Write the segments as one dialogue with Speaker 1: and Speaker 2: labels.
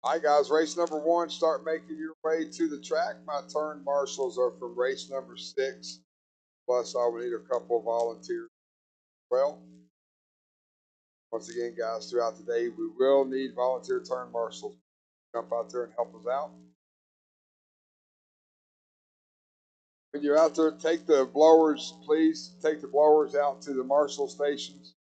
Speaker 1: All right, guys, race number one. Start making your way to the track. My turn marshals are from race number 6. Plus, I will need a couple of volunteers as well. Once again, guys, throughout the day, we will need volunteer turn marshals to jump out there and help us out. When you're out there, take the blowers, please. Take the blowers out to the marshal stations.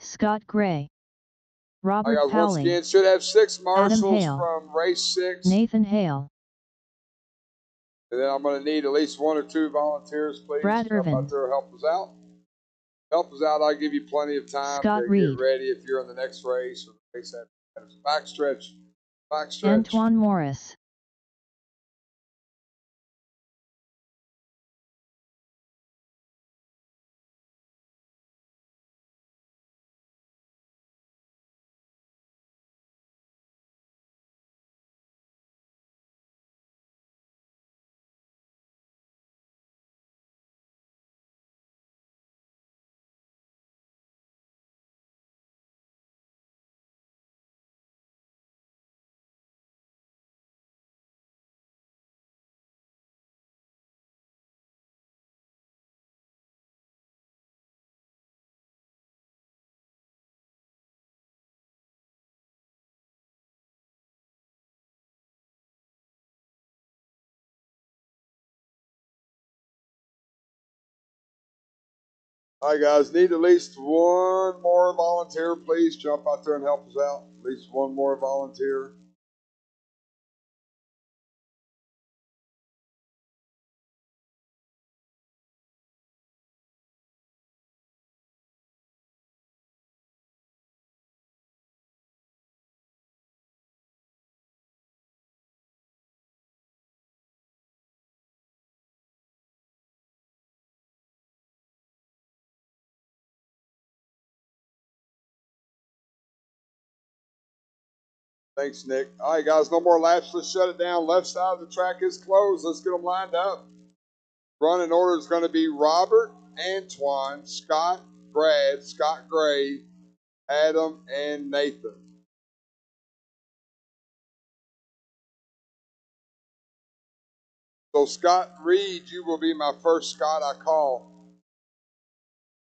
Speaker 2: Scott Gray,
Speaker 1: All right,
Speaker 2: Robert
Speaker 1: guys, once
Speaker 2: Powley,
Speaker 1: again, should have 6
Speaker 2: Adam
Speaker 1: marshals
Speaker 2: Hale,
Speaker 1: from race 6.
Speaker 2: Nathan Hale,
Speaker 1: And then I'm going to need at least 1 or 2 volunteers, please.
Speaker 2: Brad
Speaker 1: Jump out
Speaker 2: Irvin,
Speaker 1: there and help us out. Help us out. I'll give you plenty of time
Speaker 2: Scott
Speaker 1: to
Speaker 2: Reed,
Speaker 1: get ready if you're in the next race or the race after. Backstretch. Backstretch.
Speaker 2: Antoine Morris.
Speaker 1: All right, guys, need at least one more volunteer. Please jump out there and help us out. At least one more volunteer. Thanks, Nick. All right, guys, no more laps. Let's shut it down. Left side of the track is closed. Let's get them lined up. Running order is going to be Robert, Antoine, Scott, Brad, Scott Gray, Adam, and Nathan. So, Scott Reed, you will be my first Scott I call.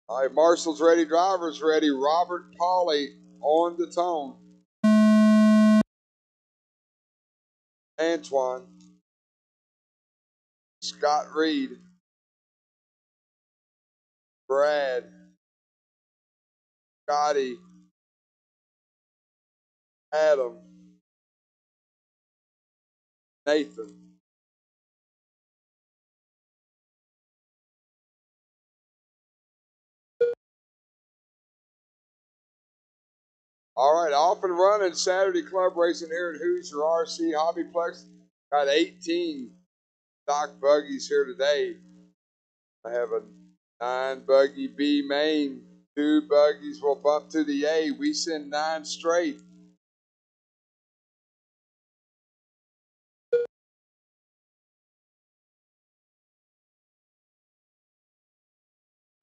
Speaker 1: All right, Marshall's ready, driver's ready. Robert Pauley on the tone. Antoine, Scott Reed, Brad, Scotty, Adam, Nathan. All right, off and running Saturday club racing here at Hoosier RC Hobbyplex. Got 18 stock buggies here today. I have a 9 buggy B main. 2 buggies will bump to the A. We send 9 straight.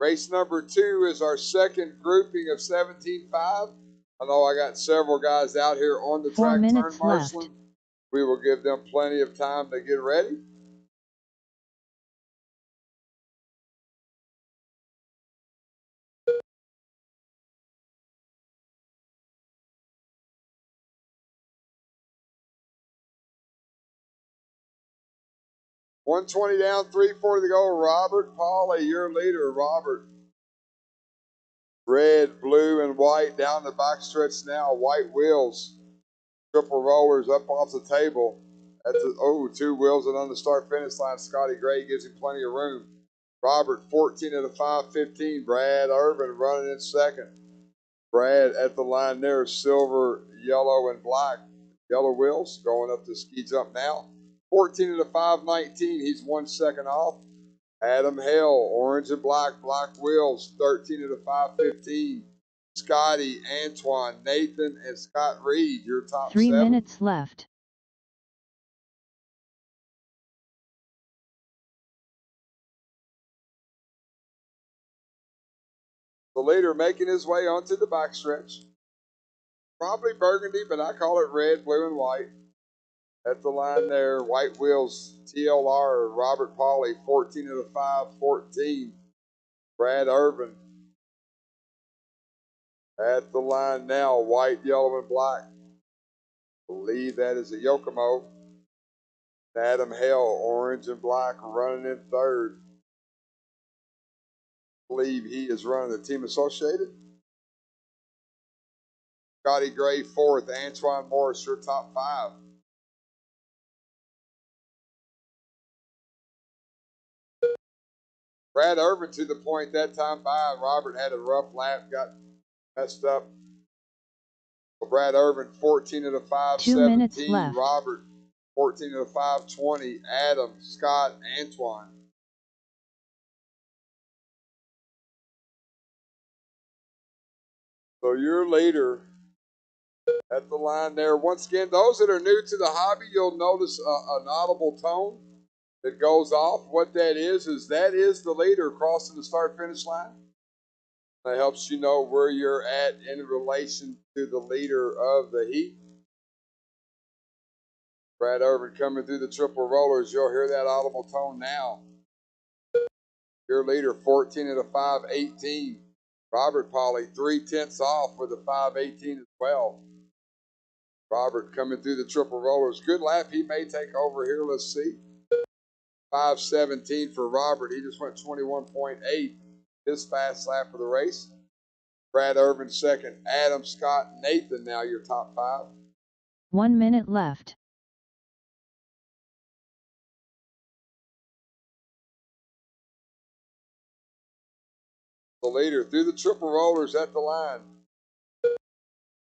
Speaker 1: Race number 2 is our second grouping of 17.5. I know I got several guys out here on the
Speaker 2: 4
Speaker 1: track
Speaker 2: minutes
Speaker 1: turn marshalling.
Speaker 2: left.
Speaker 1: We will give them plenty of time to get ready. .120 down, 340 to go. Robert Pauley, your leader, Robert. Red, blue, and white down the backstretch now. White wheels. Triple rollers up off the table. That's 2 wheels and on the start finish line. Scotty Gray gives him plenty of room. Robert 14 at a 5:15. Brad Irvin running in second. Brad at the line there, silver, yellow, and black. Yellow wheels going up the ski jump now. 14 at a 5:19. He's 1 second off. Adam Hale, orange and black, black wheels, 13 at a 5:15. Scotty, Antoine, Nathan, and Scott Reed, your top
Speaker 2: 3
Speaker 1: 7.
Speaker 2: minutes left.
Speaker 1: The leader making his way onto the backstretch. Probably burgundy, but I call it red, blue, and white. At the line there, white wheels, TLR, Robert Pauley, 14 at a 5:14. Brad Irvin. At the line now, white, yellow, and black. Believe that is a Yokomo. Adam Hale, orange and black, running in third. Believe he is running the Team Associated. Scotty Gray, 4th. Antoine Morris, your top 5. Brad Irvin to the point that time by. Robert had a rough lap, got messed up. So Brad Irvin, 14 at a 5:17.
Speaker 2: 2 minutes left.
Speaker 1: Robert, 14 at a 5:20. Adam, Scott, Antoine. So your leader at the line there. Once again, those that are new to the hobby, you'll notice an audible tone that goes off. What that is that is the leader crossing the start-finish line. That helps you know where you're at in relation to the leader of the heat. Brad Irvin coming through the triple rollers. You'll hear that audible tone now. Your leader, 14 at a 5:18. Robert Pauley, 3/10 off with a 5:18 as well. Robert coming through the triple rollers. Good lap. He may take over here. Let's see. 5:17 for Robert. He just went 21.8. his fast lap of the race. Brad Irvin second. Adam, Scott, Nathan now your top 5.
Speaker 2: 1 minute left.
Speaker 1: The leader through the triple rollers at the line.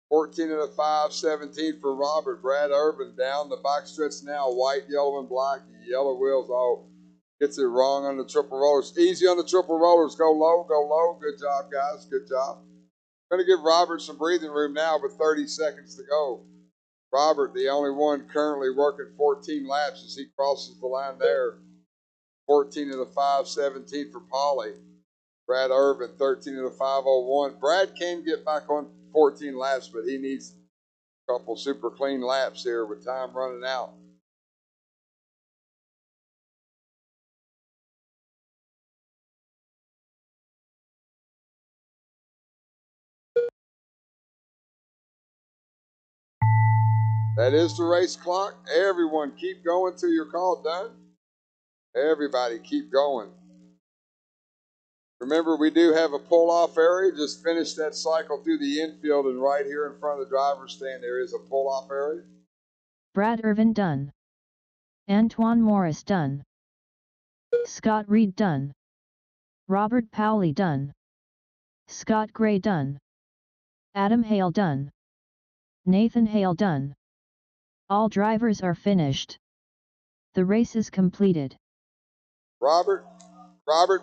Speaker 1: 14 and a 5, 17 for Robert. Brad Irvin down the box stretch now. White, yellow, and black. Yellow wheels. Oh, gets it wrong on the triple rollers. Easy on the triple rollers. Go low, go low. Good job, guys. Good job. Going to give Robert some breathing room now with 30 seconds to go. Robert, the only one currently working 14 laps as he crosses the line there. 14 and a 5, 17 for Polly. Brad Irvin, 13 and a 5:01. Brad can get back on 14 laps, but he needs a couple super clean laps here with time running out. That is the race clock. Everyone keep going till your call done. Everybody keep going. Remember, we do have a pull-off area. Just finish that cycle through the infield, and right here in front of the driver's stand, there is a pull-off area.
Speaker 2: Brad Irvin done. Antoine Morris done. Scott Reed done. Robert Powley done. Scott Gray done. Adam Hale done. Nathan Hale done. All drivers are finished. The race is completed.
Speaker 1: Robert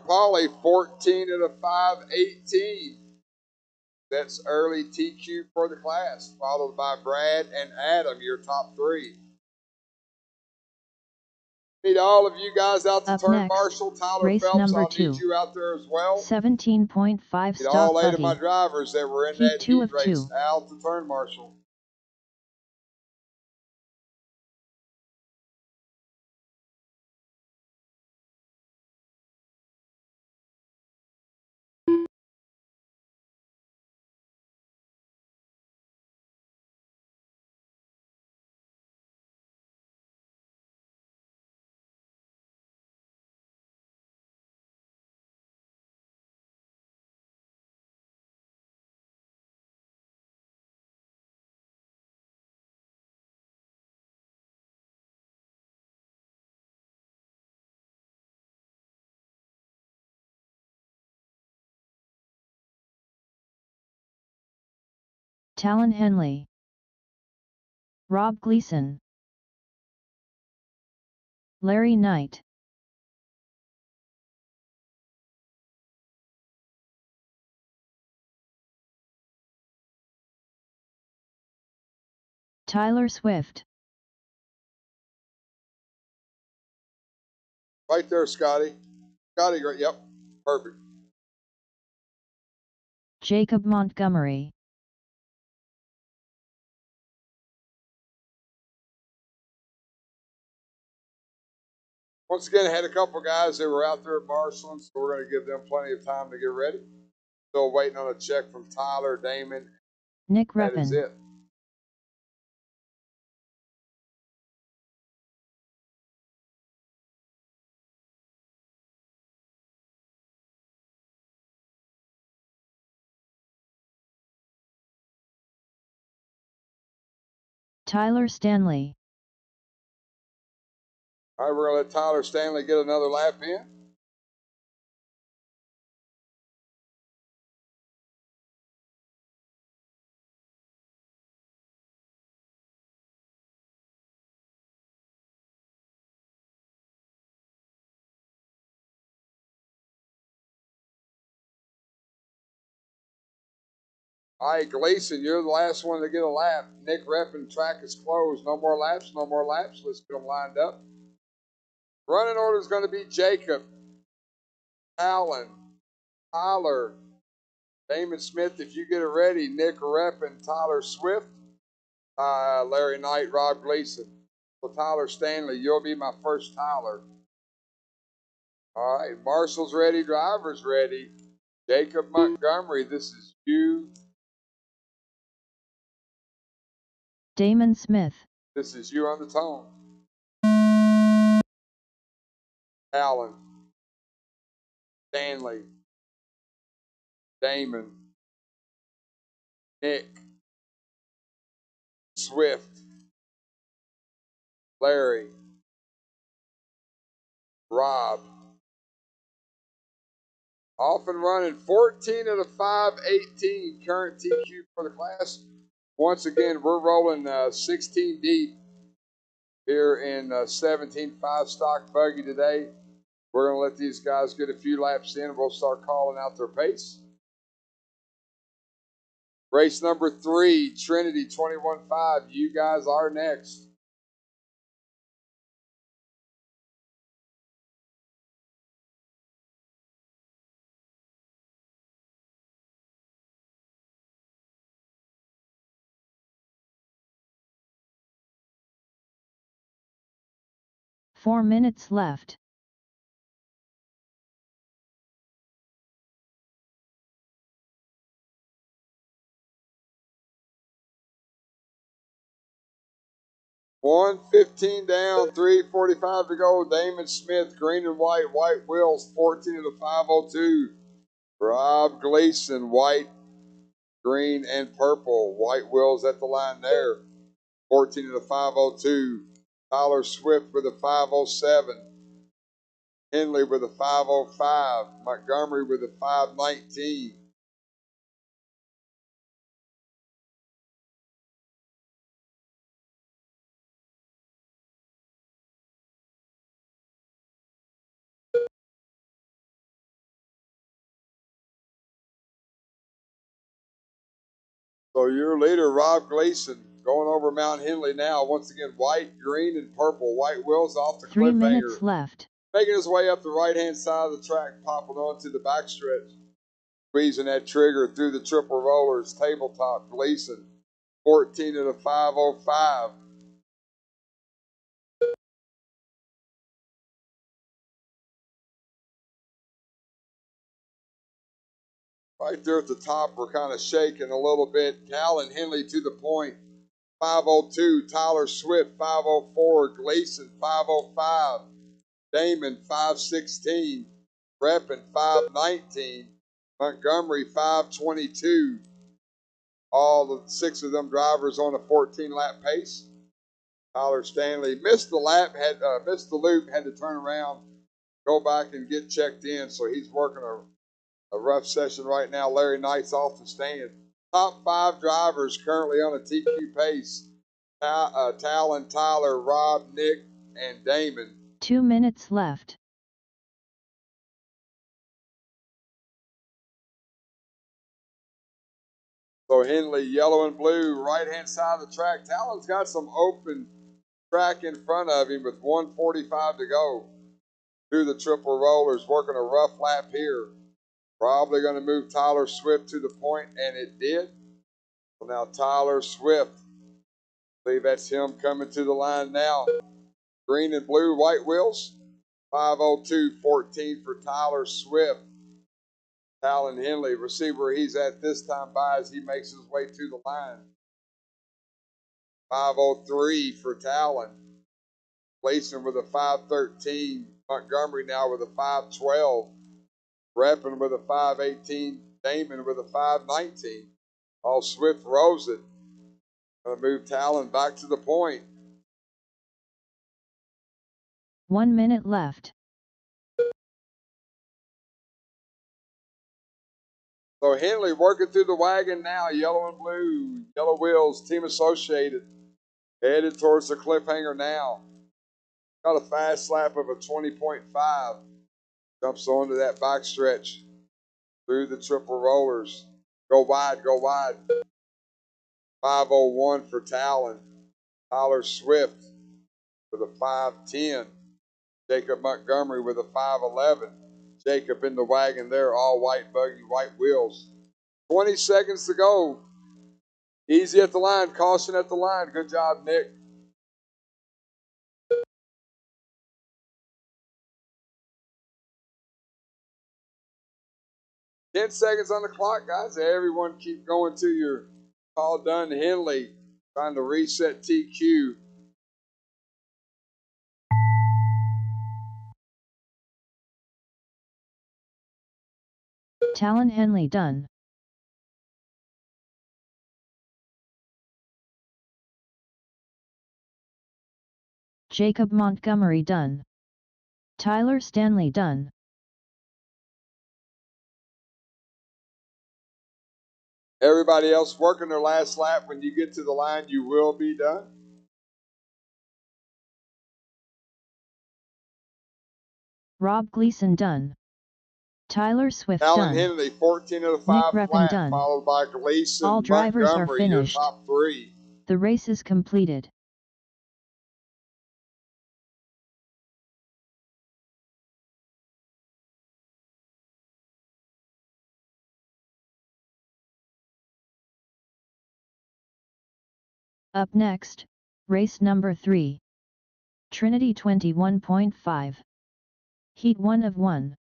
Speaker 1: Polly, 14 and a 5:18. That's early TQ for the class, followed by Brad and Adam, your top 3. Need all of you guys out to
Speaker 2: Up
Speaker 1: turn
Speaker 2: next,
Speaker 1: marshal. Tyler
Speaker 2: race
Speaker 1: Phelps,
Speaker 2: number
Speaker 1: I'll
Speaker 2: 2.
Speaker 1: need you out there as well.
Speaker 2: 17.5
Speaker 1: Need all
Speaker 2: stock
Speaker 1: 8 of my
Speaker 2: buggy.
Speaker 1: drivers that were in
Speaker 2: Heat
Speaker 1: that
Speaker 2: 2
Speaker 1: heat
Speaker 2: of
Speaker 1: race
Speaker 2: 2.
Speaker 1: out to turn marshal.
Speaker 2: Talon Henley. Rob Gleason. Larry Knight. Tyler Swift.
Speaker 1: Right there, Scotty. Scotty, yep, perfect.
Speaker 2: Jacob Montgomery.
Speaker 1: Once again, I had a couple guys that were out there at marshalling, so we're going to give them plenty of time to get ready. Still waiting on a check from Tyler, Damon.
Speaker 2: Nick
Speaker 1: That is
Speaker 2: Reppin.
Speaker 1: it.
Speaker 2: Tyler Stanley.
Speaker 1: All right, we're going to let Tyler Stanley get another lap in. All right, Gleason, you're the last one to get a lap. Nick Reppin, track is closed. No more laps, no more laps. Let's get them lined up. Running order is going to be Jacob, Allen, Tyler, Damon Smith, if you get it ready, Nick Reppin, Tyler Swift, Larry Knight, Rob Gleason. So Tyler Stanley, you'll be my first Tyler. All right, Marshall's ready, driver's ready. Jacob Montgomery, this is you.
Speaker 2: Damon Smith.
Speaker 1: This is you on the tone. Allen. Stanley. Damon, Nick, Swift, Larry, Rob. Off and running, 14 of the 518 current TQ for the class. Once again, we're rolling 16 deep here in 17 5-stock buggy today. We're going to let these guys get a few laps in and we'll start calling out their pace. Race number 3, Trinity 21-5. You guys are next.
Speaker 2: Four minutes left.
Speaker 1: $115 down, $345 to go. Damon Smith, green and white, white wheels, 14 of the 502. Rob Gleason, white, green, and purple. White wheels at the line there. 14 of the 502. Tyler Swift with a 507. Henley with a 505. Montgomery with a 519. So your leader, Rob Gleason, going over Mount Henley now. Once again, white, green, and purple. White wheels off the
Speaker 2: 3
Speaker 1: cliffhanger.
Speaker 2: minutes left.
Speaker 1: Making his way up the right-hand side of the track, popping onto the backstretch. Squeezing that trigger through the triple rollers. Tabletop, Gleason. 14 of the 505. Right there at the top, we're kind of shaking a little bit. Callan Henley to the point. 502. Tyler Swift, 504. Gleason, 505. Damon, 516. Reppin, 519. Montgomery, 522. All the 6 of them drivers on a 14-lap pace. Tyler Stanley missed the lap, missed the loop, had to turn around, go back and get checked in. So he's working a rough session right now. Larry Knight's off the stand. Top 5 drivers currently on a TQ pace. Talon, Tyler, Rob, Nick, and Damon.
Speaker 2: 2 minutes left.
Speaker 1: So Henley, yellow and blue, right-hand side of the track. Talon's got some open track in front of him with 145 to go. Through the triple rollers, working a rough lap here. Probably going to move Tyler Swift to the point, and it did. So now Tyler Swift, I believe that's him coming to the line now. Green and blue, white wheels. 502.14 for Tyler Swift. Talon Henley, we'll see where he's at this time by as he makes his way to the line. 503 for Talon. Gleason with a 513. Montgomery now with a 512. Reppin with a 518. Damon with a 519. All Swift rose it. Gonna move Talon back to the point.
Speaker 2: 1 minute left.
Speaker 1: So Henley working through the wagon now. Yellow and blue. Yellow wheels. Team Associated. Headed towards the cliffhanger now. Got a fast lap of a 20.5. Jumps onto that backstretch. Through the triple rollers. Go wide, go wide. 501 for Talon. Tyler Swift with a 510. Jacob Montgomery with a 511. Jacob in the wagon there, all white buggy, white wheels. 20 seconds to go. Easy at the line, caution at the line. Good job, Nick. Ten seconds on the clock, guys. Everyone keep going to your call done. Henley trying to reset TQ.
Speaker 2: Talon Henley done. Jacob Montgomery done. Tyler Stanley done.
Speaker 1: Everybody else working their last lap. When you get to the line, you will be done.
Speaker 2: Rob Gleason done. Tyler Swift
Speaker 1: Alan
Speaker 2: done.
Speaker 1: Henley, 14 of the
Speaker 2: Nick
Speaker 1: 5
Speaker 2: Reppin
Speaker 1: flat,
Speaker 2: done.
Speaker 1: followed by Gleason,
Speaker 2: All drivers are
Speaker 1: Montgomery, your
Speaker 2: finished.
Speaker 1: top 3.
Speaker 2: The race is completed. Up next, race number 3. Trinity 21.5. Heat 1 of 1.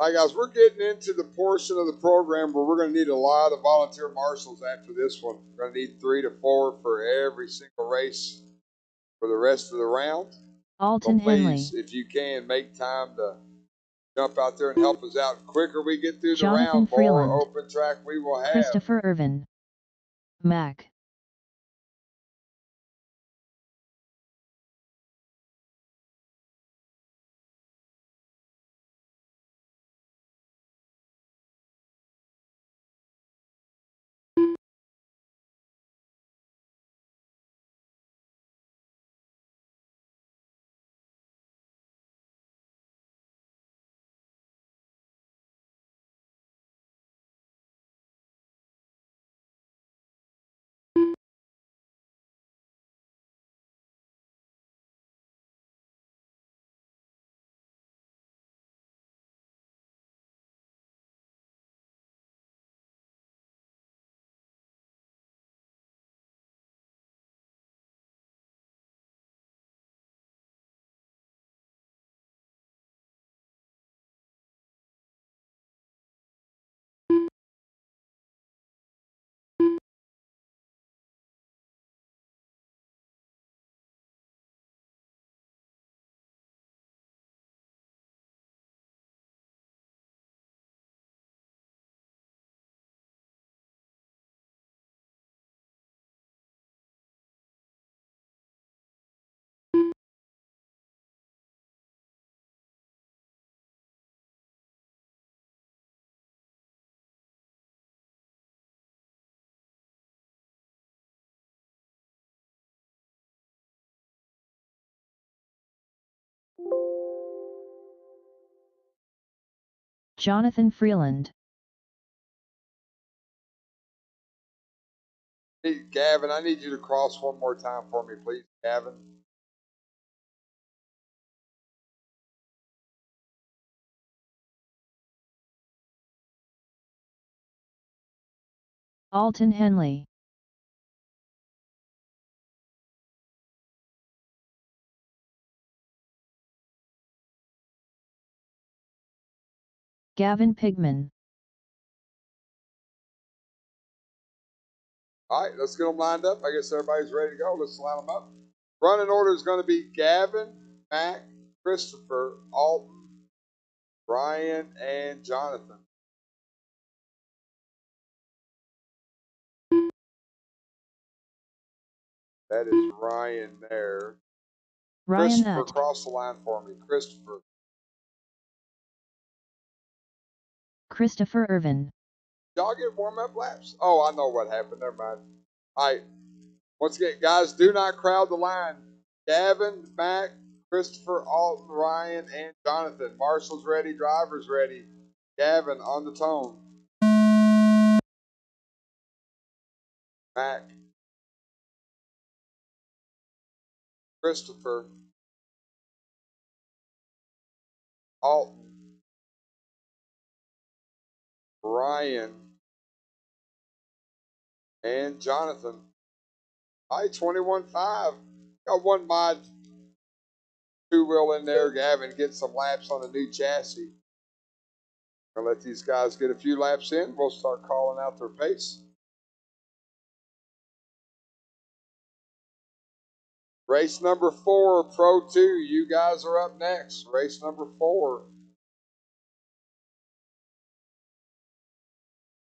Speaker 1: All right, guys, we're getting into the portion of the program where we're going to need a lot of volunteer marshals after this one. We're going to need 3 to 4 for every single race for the rest of the round.
Speaker 2: Alton
Speaker 1: So please,
Speaker 2: Henley.
Speaker 1: if you can, make time to jump out there and help us out. The quicker we get through the
Speaker 2: Jonathan
Speaker 1: round,
Speaker 2: Freeland.
Speaker 1: more open track we will have.
Speaker 2: Christopher Irvin. Mac. Jonathan Freeland.
Speaker 1: Hey, Gavin, I need you to cross one more time for me, please, Gavin.
Speaker 2: Alton Henley. Gavin Pigman.
Speaker 1: All right, let's get them lined up. I guess everybody's ready to go. Let's line them up. Running order is going to be Gavin, Mac, Christopher, Alton, Ryan, and Jonathan. That is Ryan there.
Speaker 2: Ryan
Speaker 1: Christopher,
Speaker 2: Nutt.
Speaker 1: cross the line for me. Christopher.
Speaker 2: Christopher Irvin.
Speaker 1: Y'all get warm-up laps? Oh, I know what happened. Never mind. All right. Once again, guys, do not crowd the line. Gavin, Mac, Christopher, Alton, Ryan, and Jonathan. Marshall's ready. Driver's ready. Gavin on the tone. Mac. Christopher. Alton. Ryan. And Jonathan. All right, 21.5. Got one mod two-wheel in there. Gavin getting some laps on the new chassis. Gonna let these guys get a few laps in. We'll start calling out their pace. Race number 4, Pro 2. You guys are up next. Race number 4.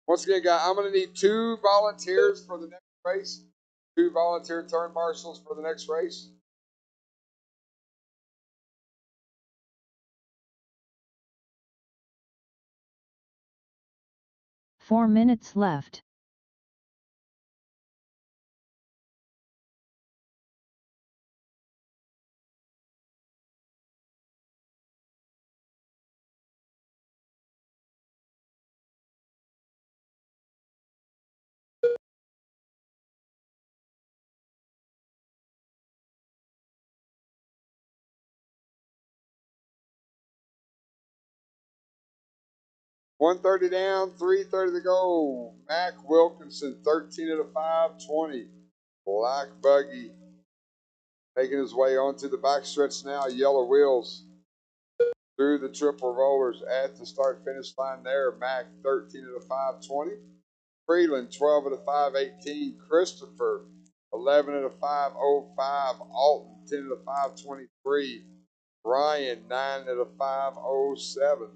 Speaker 1: Once again, guys, I'm going to need 2 volunteers for the next race. 2 volunteer turn marshals for the next race.
Speaker 2: Four minutes left.
Speaker 1: $130 down, $330 to go. Mac Wilkinson, 13 of the 520. Black Buggy making his way onto the backstretch now. Yellow wheels through the triple rollers at the start finish line there. Mac 13 of the 520. Freeland 12 of the 518. Christopher 11 of the 505. Alton 10 of the 523. Ryan 9 of the 507.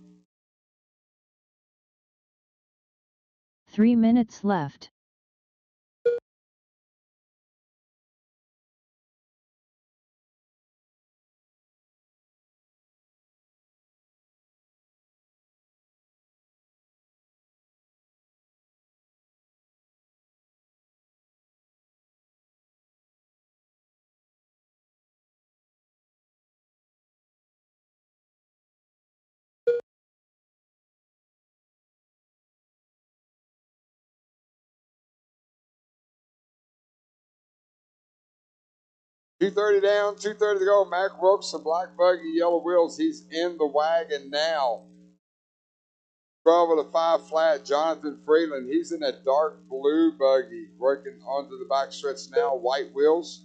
Speaker 2: 3 minutes left.
Speaker 1: $230 down, $230 to go. Mac Wilson, Black Buggy, Yellow Wheels. He's in the wagon now. 12 of the 5 flat, Jonathan Freeland. He's in that dark blue buggy, working onto the backstretch now. White wheels.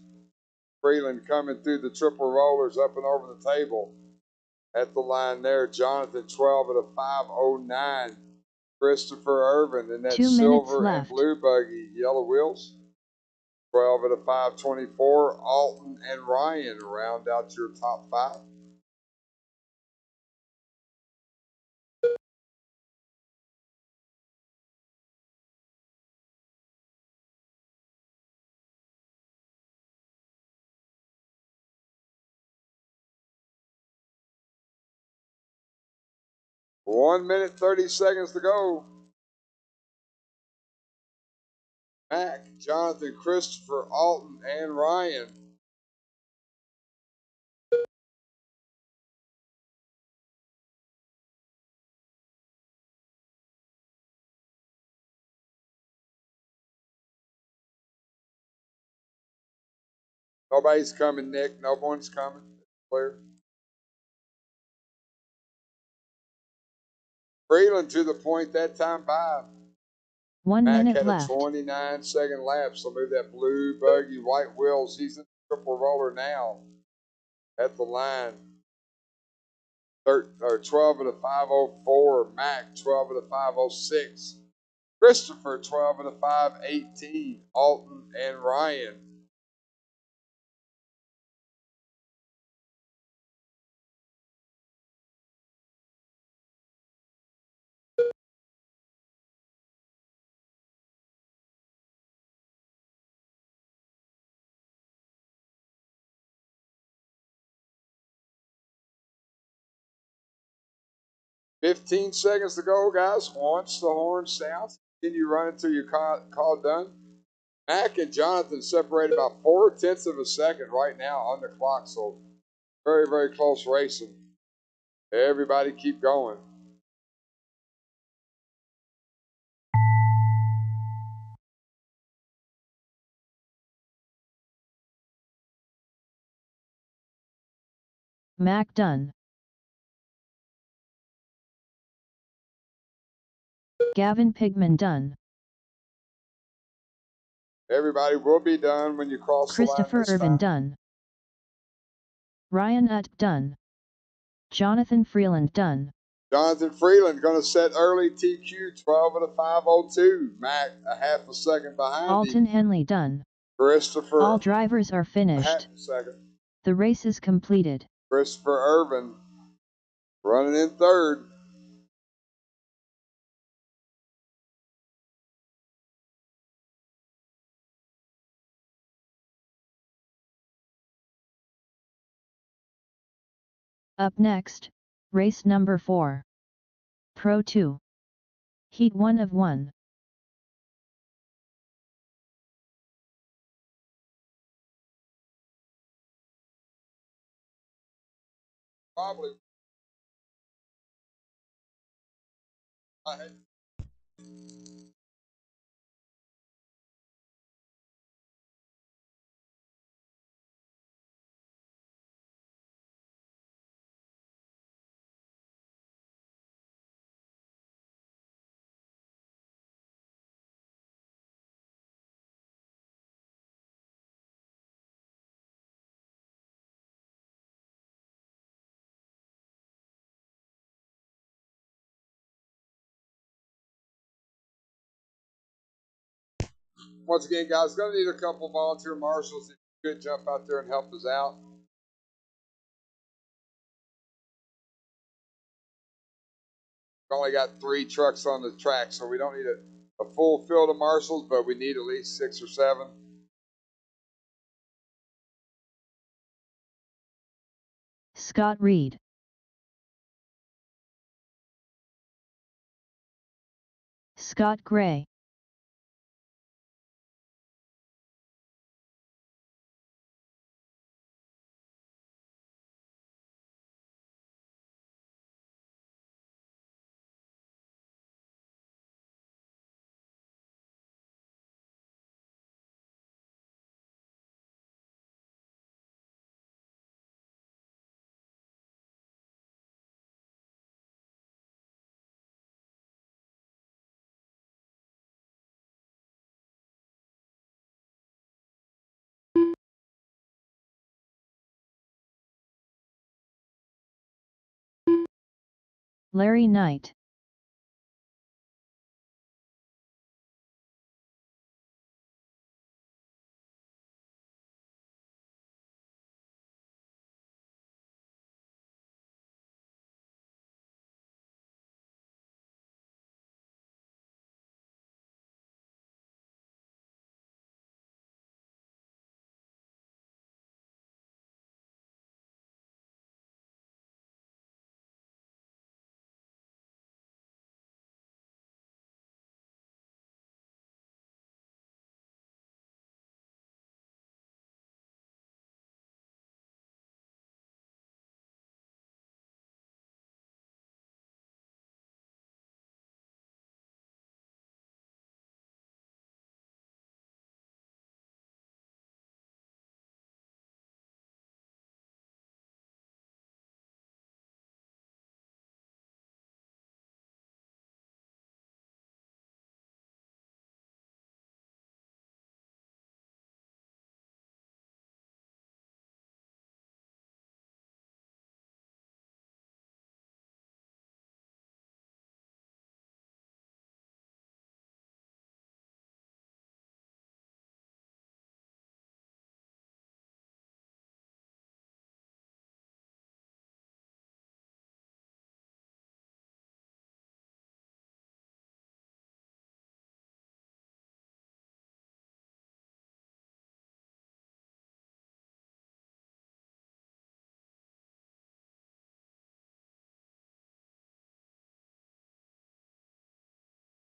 Speaker 1: Freeland coming through the triple rollers up and over the table. At the line there, Jonathan 12 of the 509. Christopher Irvin in that
Speaker 2: 2 minutes
Speaker 1: silver and
Speaker 2: left.
Speaker 1: blue buggy, Yellow Wheels. 12 of the 524. Alton and Ryan round out your top 5. One minute, 30 seconds to go. Mac, Jonathan, Christopher, Alton, and Ryan. Nobody's coming, Nick. No one's coming. Clear. Freeland to the point that time by.
Speaker 2: 1
Speaker 1: Mac
Speaker 2: minute
Speaker 1: had
Speaker 2: left.
Speaker 1: a 29-second lap, so move that blue buggy, white wheels. He's in the triple roller now at the line. 12 of the 504. Mac 12 of the 506. Christopher 12 of the 518. Alton and Ryan. $15 seconds to go, guys. Once the horn sounds, continue running till your call done. Mac and Jonathan separated about 4/10 of a second right now on the clock, so very, very close racing. Everybody keep going.
Speaker 2: Mac done. Gavin Pigman done.
Speaker 1: Everybody will be done when you cross the line
Speaker 2: Christopher
Speaker 1: this
Speaker 2: Irvin
Speaker 1: time.
Speaker 2: done. Ryan Utt done. Jonathan Freeland done.
Speaker 1: Jonathan Freeland going to set early TQ 12 at a 5:02. Mac a half a second behind
Speaker 2: Alton
Speaker 1: him.
Speaker 2: Henley done.
Speaker 1: Christopher.
Speaker 2: All drivers are
Speaker 1: A
Speaker 2: finished.
Speaker 1: half a second.
Speaker 2: The race is completed.
Speaker 1: Christopher Irvin running in third.
Speaker 2: Up next, race number 4. Pro 2. Heat 1 of 1.
Speaker 1: Probably. Once again, guys, going to need a couple volunteer marshals if you could jump out there and help us out. We've only got 3 trucks on the track, so we don't need a full field of marshals, but we need at least 6 or 7.
Speaker 2: Scott Reed. Scott Gray. Larry Knight.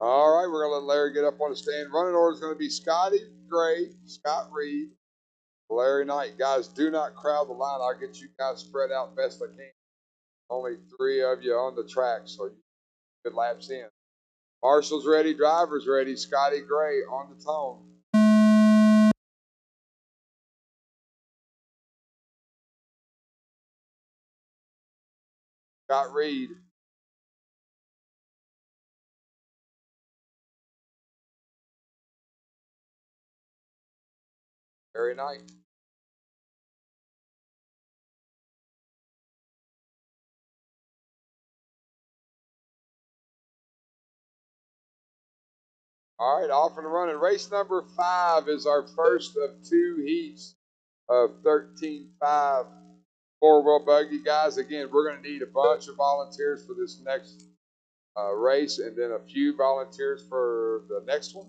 Speaker 1: All right, we're going to let Larry get up on the stand. Running order is going to be Scotty Gray, Scott Reed, Larry Knight. Guys, do not crowd the line. I'll get you guys spread out best I can. Only 3 of you on the track, so you good laps in. Marshall's ready, drivers ready. Scotty Gray on the tone. Scott Reed. Larry Knight. All right, off and running. Race number 5 is our first of 2 heats of 13.5 four-wheel buggy. Guys, again, we're going to need a bunch of volunteers for this next race, and then a few volunteers for the next one.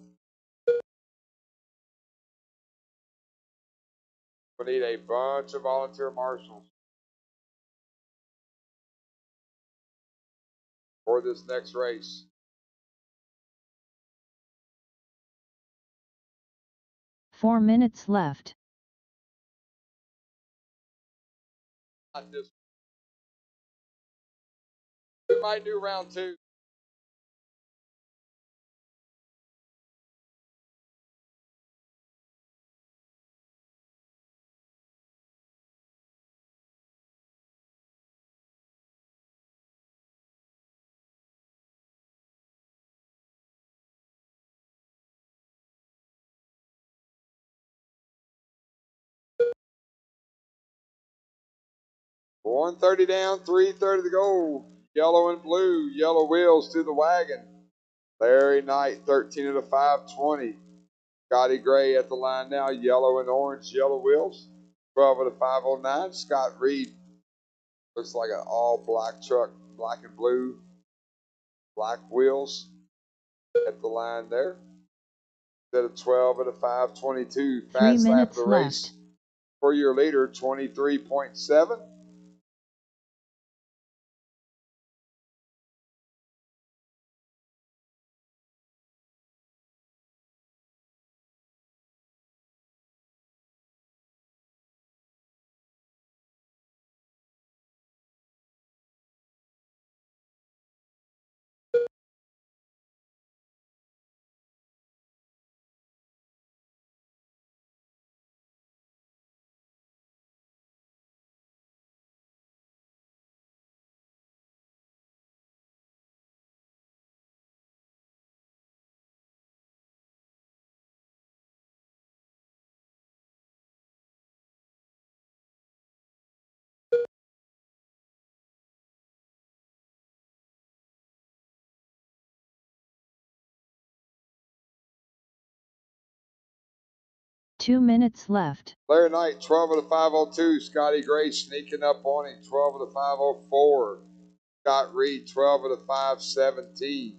Speaker 1: We need a bunch of volunteer marshals for this next race.
Speaker 2: Four minutes left.
Speaker 1: Not this. We might do round 2. .130 down, 3:30 to go. Yellow and blue, yellow wheels to the wagon. Larry Knight, 13 of the 520. Scotty Gray at the line now, yellow and orange, yellow wheels. 12 of the 509. Scott Reed, looks like an all black truck, black and blue, black wheels at the line there. Instead of 12 of the 522. Fast lap of the race for your leader, 23.7.
Speaker 2: Two minutes left.
Speaker 1: Larry Knight, 12 of the 502. Scotty Gray sneaking up on him, 12 of the 504. Scott Reed, 12 of the 517.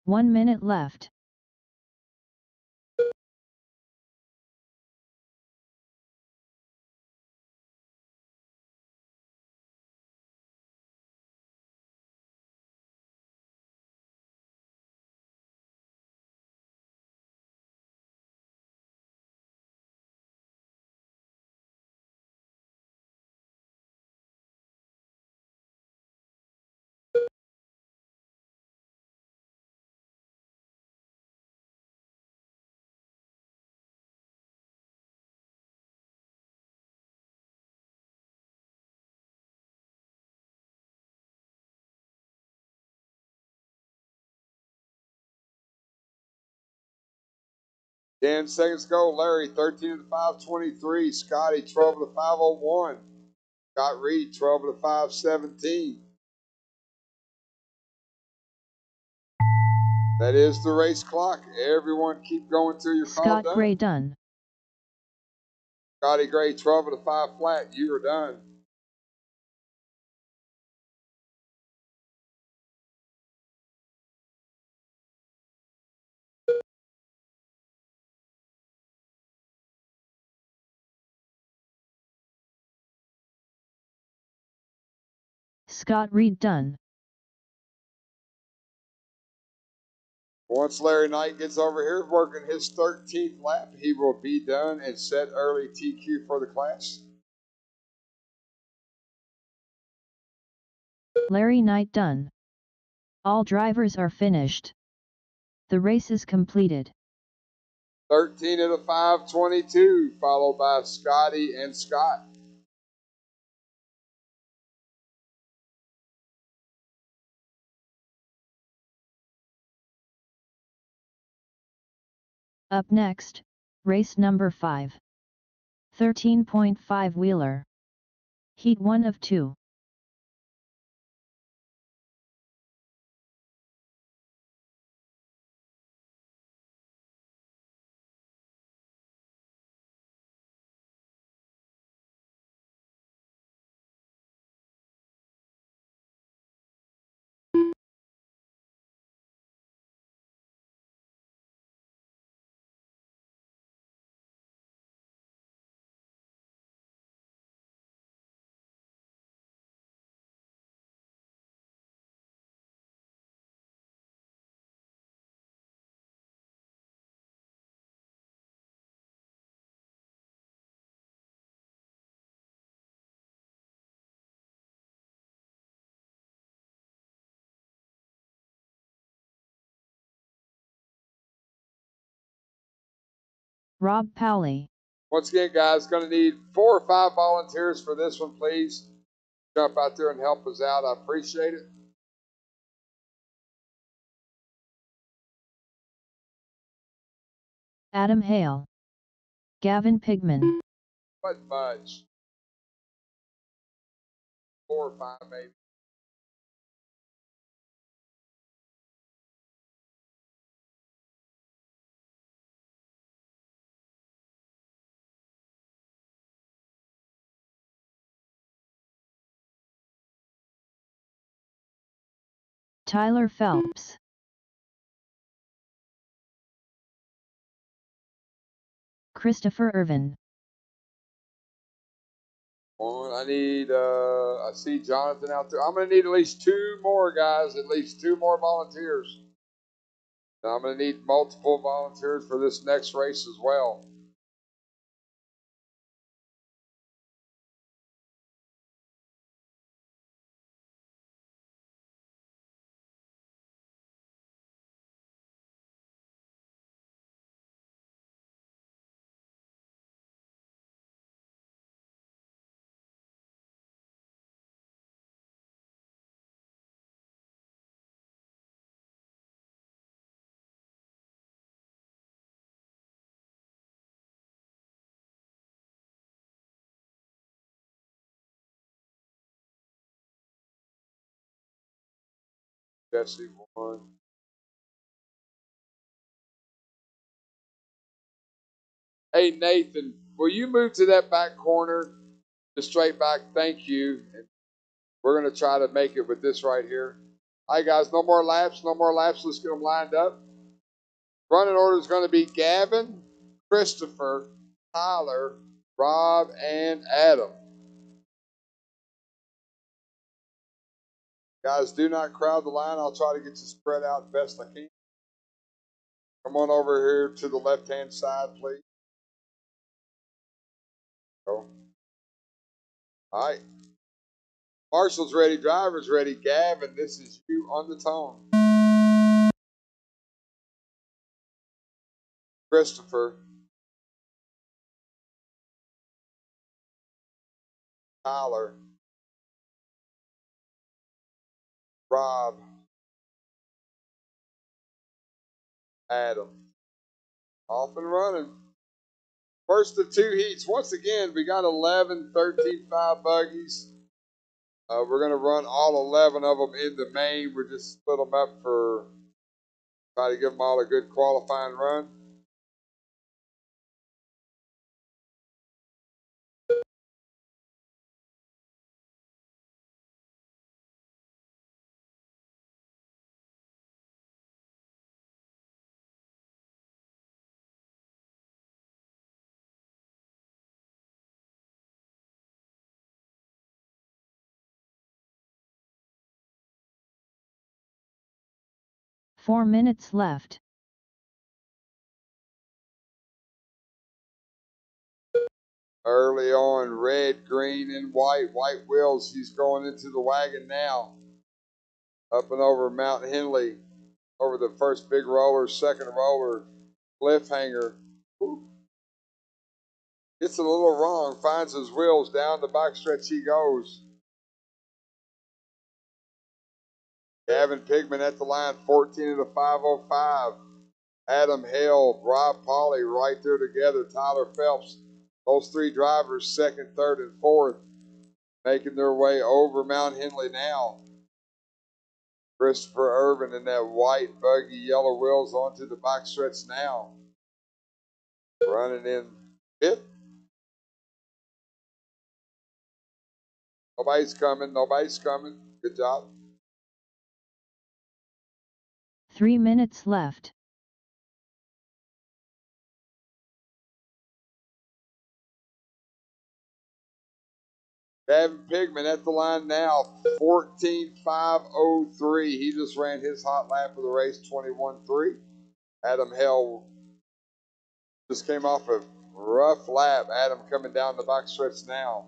Speaker 2: One minute left.
Speaker 1: Ten seconds to go. Larry, 13 of the 523. Scotty, 12 of the 501. Scott Reed, 12 of the 517. That is the race clock. Everyone keep going till you're called done.
Speaker 2: Scott Gray done.
Speaker 1: Scotty Gray, 12 of the 5 flat. You are done.
Speaker 2: Scott Reed done.
Speaker 1: Once Larry Knight gets over here working his 13th lap, he will be done and set early TQ for the class.
Speaker 2: Larry Knight done. All drivers are finished. The race is completed.
Speaker 1: 13 of the 522, followed by Scotty and Scott.
Speaker 2: Up next, race number 5. 13.5 wheeler. Heat 1 of 2. Rob Powley.
Speaker 1: Once again, guys, going to need 4 or 5 volunteers for this one, please. Jump out there and help us out. I appreciate it.
Speaker 2: Adam Hale. Gavin Pigman.
Speaker 1: What much? 4 or 5, maybe.
Speaker 2: Tyler Phelps. Christopher Irvin.
Speaker 1: I need, I see Jonathan out there. I'm going to need at least 2 more guys, at least 2 more volunteers. And I'm going to need multiple volunteers for this next race as well. Jesse won. Hey, Nathan, will you move to that back corner? Just straight back. Thank you. And we're going to try to make it with this right here. All right, guys, no more laps. No more laps. Let's get them lined up. Running order is going to be Gavin, Christopher, Tyler, Rob, and Adam. Guys, do not crowd the line. I'll try to get you spread out best I can. Come on over here to the left-hand side, please. Go. All right. Marshall's ready. Driver's ready. Gavin, this is you on the tone. Christopher. Tyler. Rob. Adam. Off and running. First of 2 heats. Once again, we got 11, 13, 5 buggies. We're going to run all 11 of them in the main. We're just split them up for try to give them all a good qualifying run.
Speaker 2: 4 minutes left.
Speaker 1: Early on, red, green, and white. White wheels, he's going into the wagon now. Up and over Mount Henley. Over the first big roller, second roller. Cliffhanger. Gets a little wrong, finds his wheels, down the backstretch he goes. Gavin Pigman at the line, 14 of the 505. Adam Hale, Rob Polly right there together. Tyler Phelps. Those three drivers, second, third, and fourth, making their way over Mount Henley now. Christopher Irvin in that white buggy, yellow wheels onto the backstretch now. Running in fifth. Nobody's coming. Nobody's coming. Good job.
Speaker 2: 3 minutes left.
Speaker 1: Gavin Pigman at the line now, 14.503. He just ran his hot lap of the race, 21.3. Adam Hale just came off a rough lap. Adam coming down the backstretch now.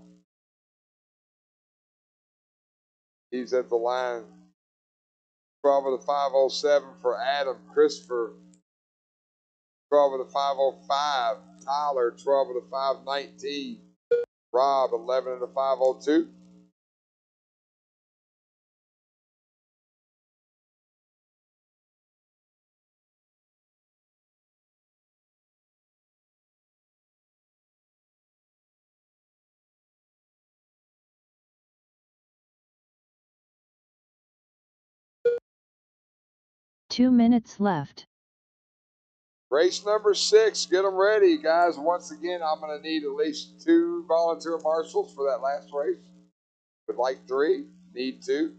Speaker 1: He's at the line. 12 of the 507 for Adam. Christopher, 12 of the 505. Tyler, 12 of the 519. Rob, 11 of the 502.
Speaker 2: Two minutes left.
Speaker 1: Race number 6, get them ready, guys. Once again, I'm going to need at least 2 volunteer marshals for that last race. Would like 3, need 2.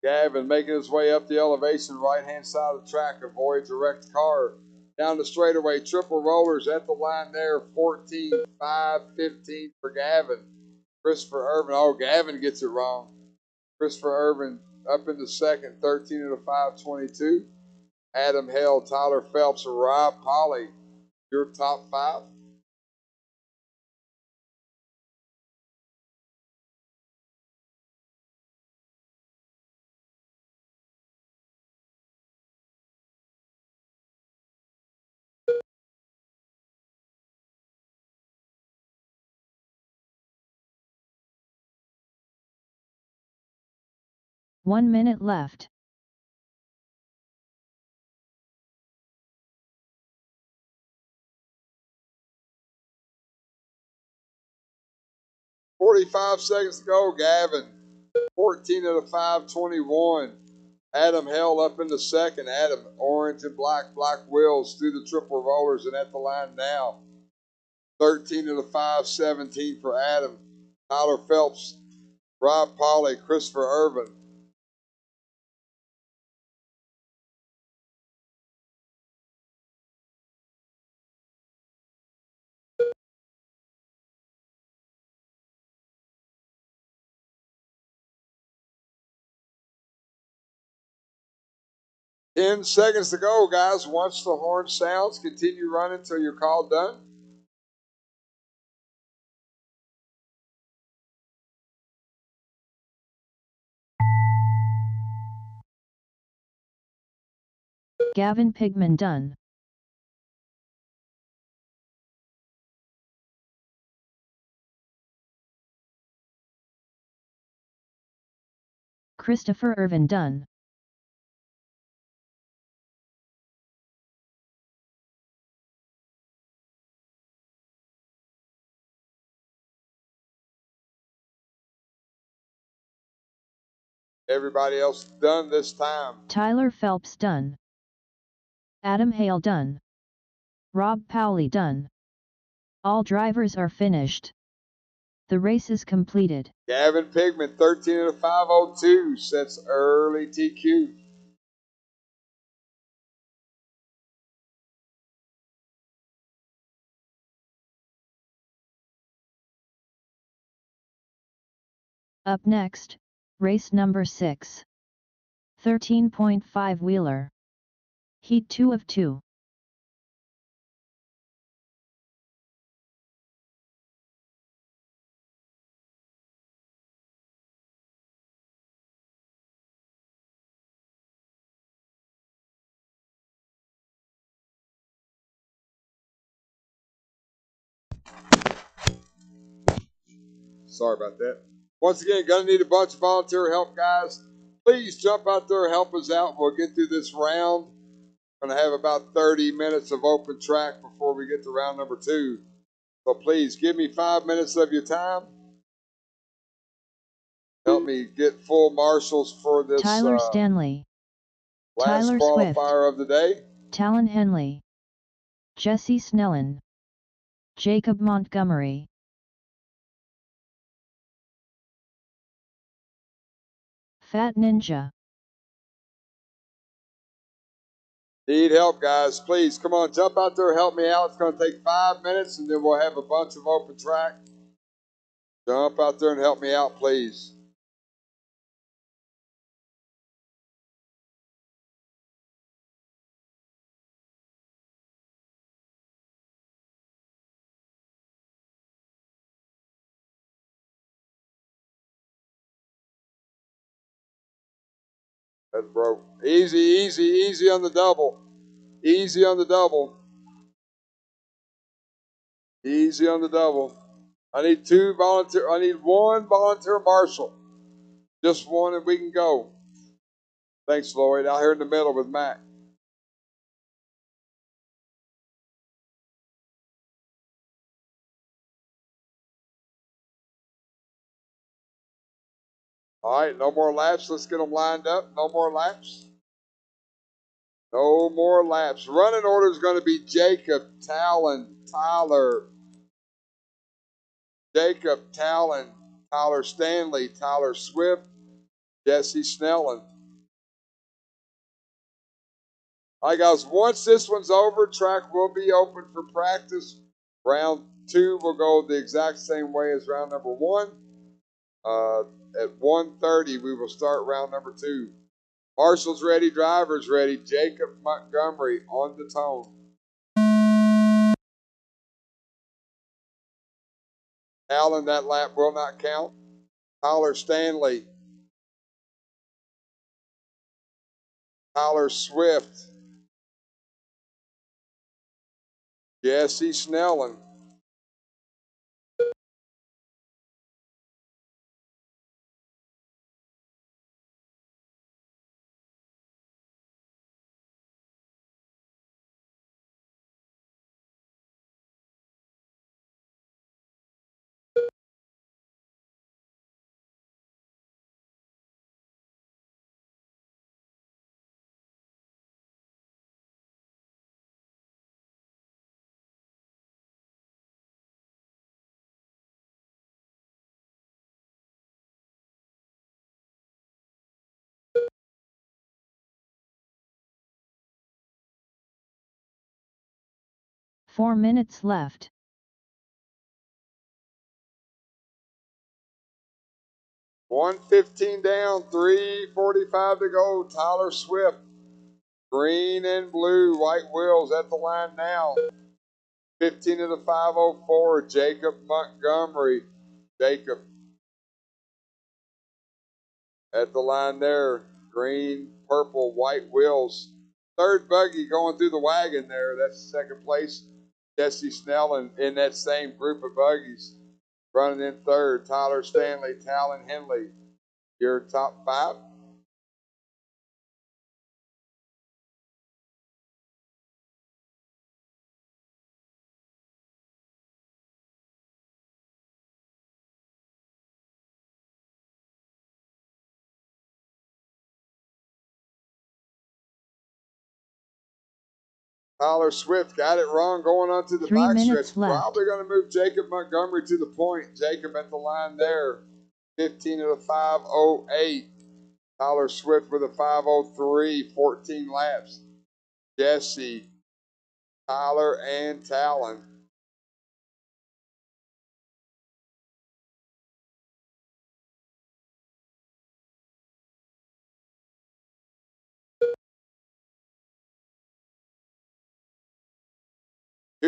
Speaker 1: Gavin making his way up the elevation, right-hand side of the track, avoids a wrecked car. Down the straightaway, triple rollers at the line there, 14.515 for Gavin. Christopher Irvin, oh, Gavin gets it wrong. Christopher Irvin up into second, 13 of the 522. Adam Hale, Tyler Phelps, Rob Polly, your top 5.
Speaker 2: One minute left.
Speaker 1: $45 seconds to go, Gavin. 14 of the 521. Adam Hale up into second. Adam, orange and black wheels through the triple rollers and at the line now. 13 of the 517 for Adam. Tyler Phelps, Rob Polly, Christopher Irvin. Ten seconds to go, guys. Once the horn sounds, continue running until you're called done.
Speaker 2: Gavin Pigman done. Christopher Irvin done.
Speaker 1: Everybody else done this time.
Speaker 2: Tyler Phelps done. Adam Hale done. Rob Powley done. All drivers are finished. The race is completed.
Speaker 1: Gavin Pigman, 13 of the 502, sets early TQ.
Speaker 2: Up next, Race number 6. 13.5 wheeler. Heat 2 of 2.
Speaker 1: Sorry about that. Once again, gonna need a bunch of volunteer help, guys. Please jump out there, help us out. We'll get through this round. Gonna have about 30 minutes of open track before we get to round number 2. So please give me 5 minutes of your time. Help me get full marshals for this
Speaker 2: Tyler Stanley.
Speaker 1: last
Speaker 2: Tyler
Speaker 1: qualifier
Speaker 2: Swift.
Speaker 1: of the day.
Speaker 2: Talon Henley. Jesse Snellen. Jacob Montgomery. Fat Ninja.
Speaker 1: Need help, guys. Please, come on, jump out there, help me out. It's going to take 5 minutes, and then we'll have a bunch of open track. Jump out there and help me out, please. That's broke. Easy, easy, easy on the double. Easy on the double. Easy on the double. I need one volunteer marshal. Just one and we can go. Thanks, Lloyd. Out here in the middle with Mac. All right, no more laps. Let's get them lined up. No more laps. No more laps. Running order is going to be Jacob, Talon, Tyler. Jacob, Talon, Tyler Stanley, Tyler Swift, Jesse Snellen. All right, guys, once this one's over, track will be open for practice. Round 2 will go the exact same way as round number 1. At 1:30, we will start round number 2. Marshall's ready, drivers ready. Jacob Montgomery on the tone. Allen, that lap will not count. Tyler Stanley. Tyler Swift. Jesse Snellen.
Speaker 2: Four minutes left.
Speaker 1: $115 down, $3:45 to go. Tyler Swift. Green and blue, white wheels at the line now. 15 of the 504, Jacob Montgomery. Jacob at the line there. Green, purple, white wheels. Third buggy going through the wagon there. That's second place. Jesse Snellen in that same group of buggies. Running in third, Tyler Stanley, Talon Henley. Your top 5. Tyler Swift got it wrong going onto the
Speaker 2: 3
Speaker 1: backstretch.
Speaker 2: minutes left.
Speaker 1: Probably going to move Jacob Montgomery to the point. Jacob at the line there. 15 of the 508. Tyler Swift with a 503. 14 laps. Jesse, Tyler, and Talon.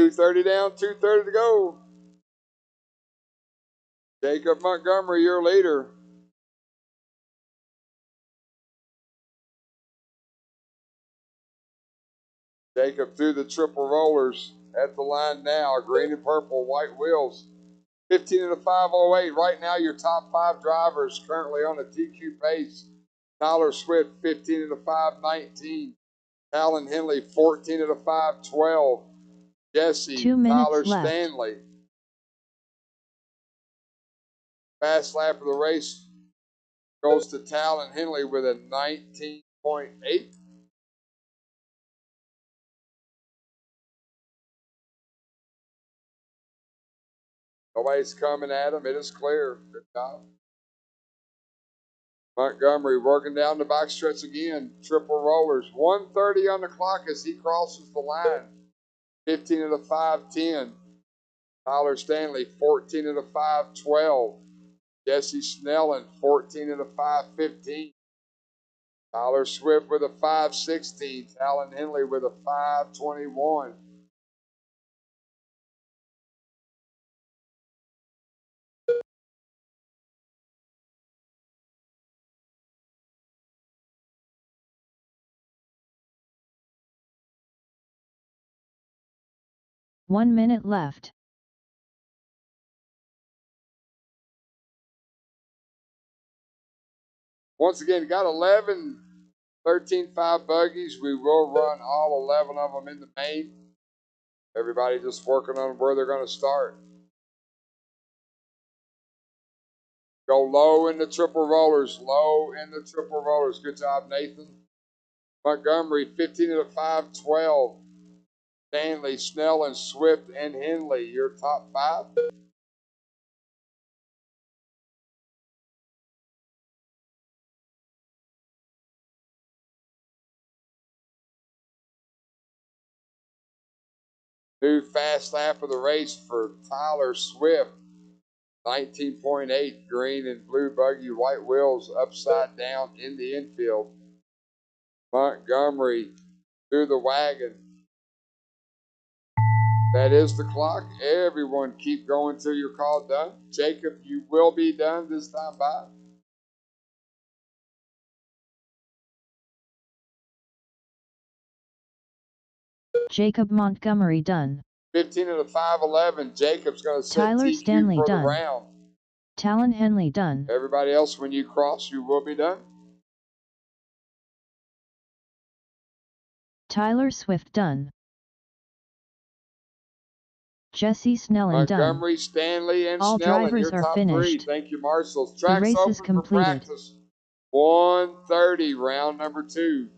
Speaker 1: 2:30 down, 2:30 to go. Jacob Montgomery, your leader. Jacob through the triple rollers at the line now. Green and purple, white wheels. 15 to 508. Right now, your top 5 drivers currently on a TQ pace. Tyler Swift, 15 to 519. Alan Henley, 14 to 512. Jesse,
Speaker 2: 2 minutes
Speaker 1: Tyler
Speaker 2: left.
Speaker 1: Stanley. Fast lap of the race goes to Talon Henley with a 19.8. Nobody's coming at him. It is clear. Good job. Montgomery working down the backstretch again. Triple rollers. 1:30 on the clock as he crosses the line. 15 to the 510. Tyler Stanley, 14 to the 512. Jesse Snellen, 14 to the 515. Tyler Swift with a 516. Alan Henley with a 521.
Speaker 2: One minute left.
Speaker 1: Once again, got 11, 13, 5 buggies. We will run all 11 of them in the main. Everybody just working on where they're going to start. Go low in the triple rollers. Low in the triple rollers. Good job, Nathan. Montgomery, 15 to the 512. Stanley, Snell, and Swift and Henley, your top 5. New fast lap of the race for Tyler Swift. 19.8, green and blue buggy, white wheels upside down in the infield. Montgomery through the wagon. That is the clock. Everyone keep going till you're called done. Jacob, you will be done this time by.
Speaker 2: Jacob Montgomery done.
Speaker 1: 15 to the 511. Jacob's going to set
Speaker 2: Tyler
Speaker 1: TQ
Speaker 2: Stanley
Speaker 1: for
Speaker 2: done.
Speaker 1: the round.
Speaker 2: Talon Henley done.
Speaker 1: Everybody else, when you cross, you will be done.
Speaker 2: Tyler Swift done. Jesse Snellen done.
Speaker 1: Montgomery, Stanley, and
Speaker 2: All
Speaker 1: Snellen,
Speaker 2: drivers
Speaker 1: your
Speaker 2: are
Speaker 1: top
Speaker 2: finished.
Speaker 1: 3. Thank you, Marshals.
Speaker 2: The
Speaker 1: Track's
Speaker 2: race
Speaker 1: open
Speaker 2: is completed.
Speaker 1: for practice. 1:30, round number 2.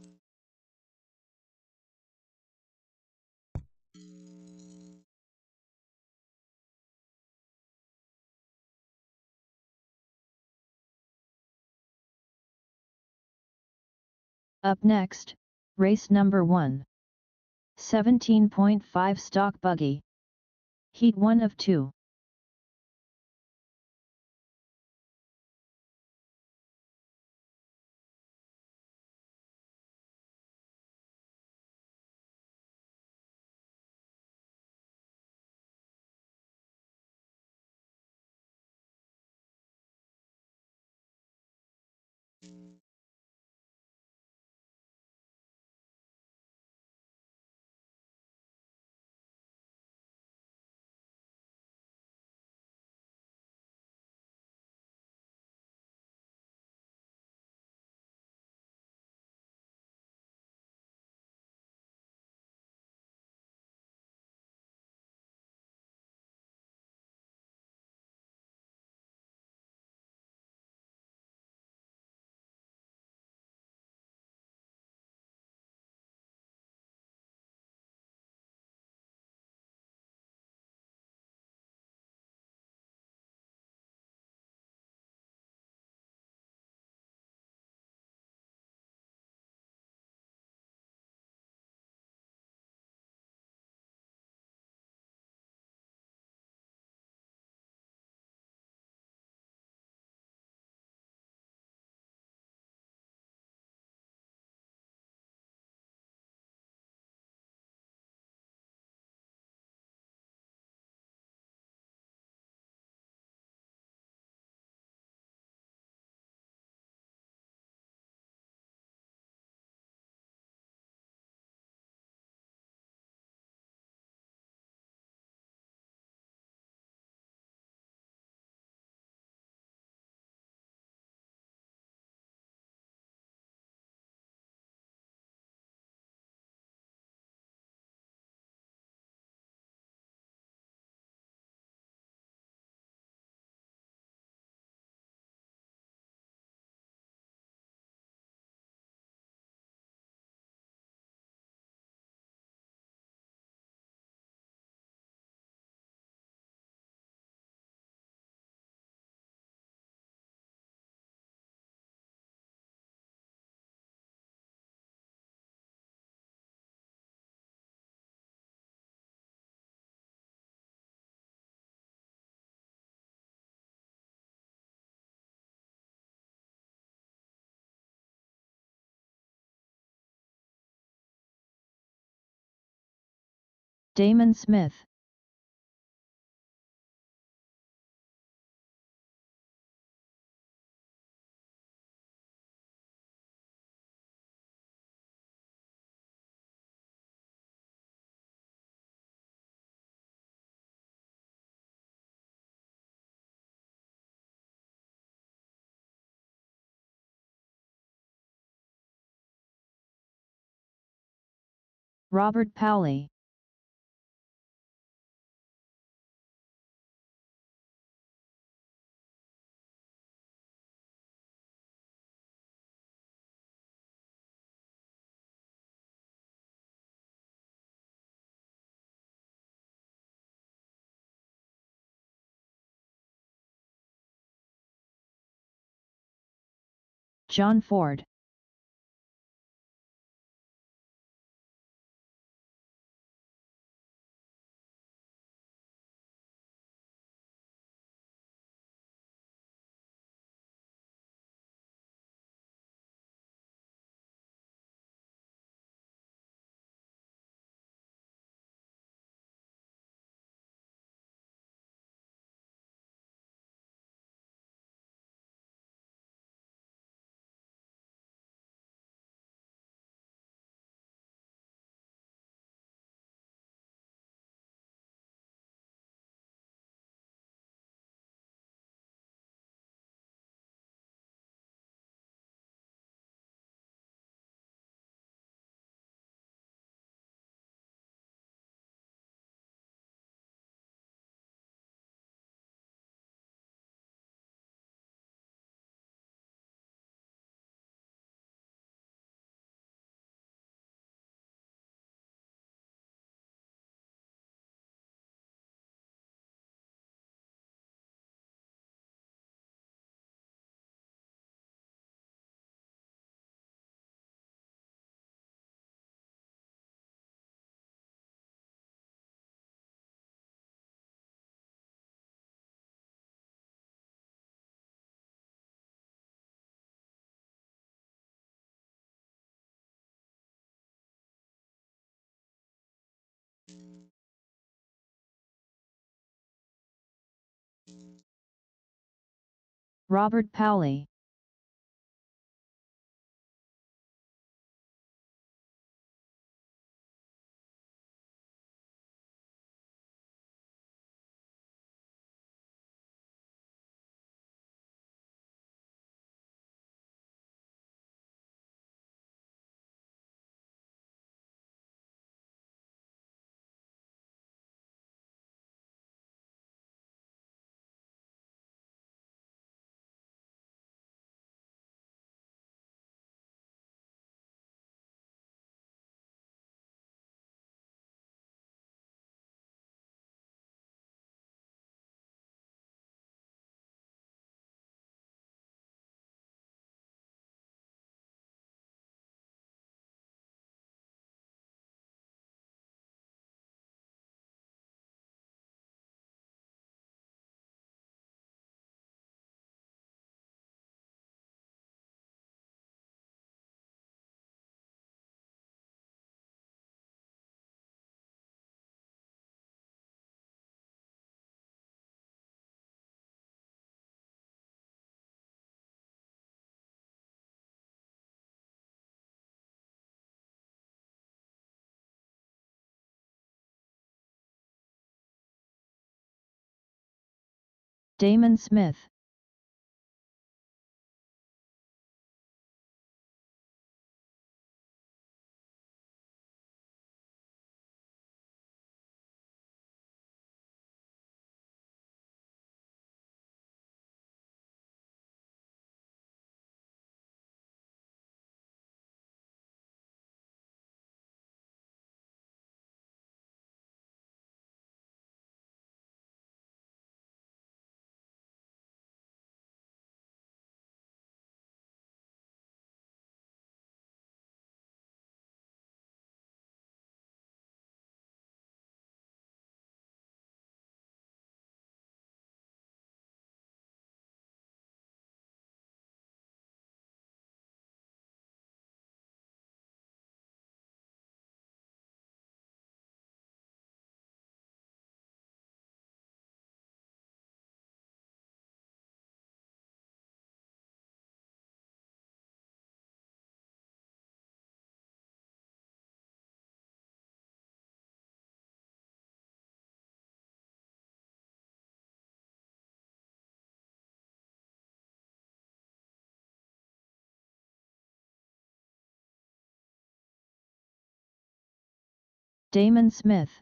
Speaker 2: Up next, race number 1. 17.5 stock buggy. Heat 1 of 2. Damon Smith. Robert Powley. John Ford. Robert Powley. Damon Smith. Damon Smith.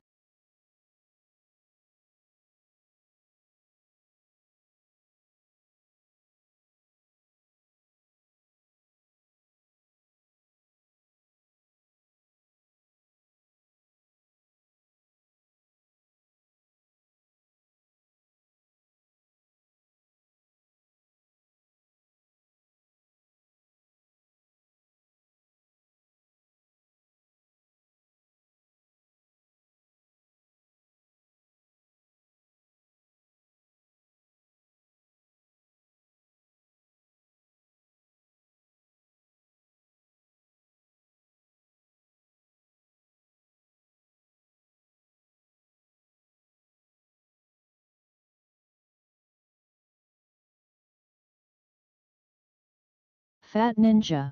Speaker 2: Fat Ninja.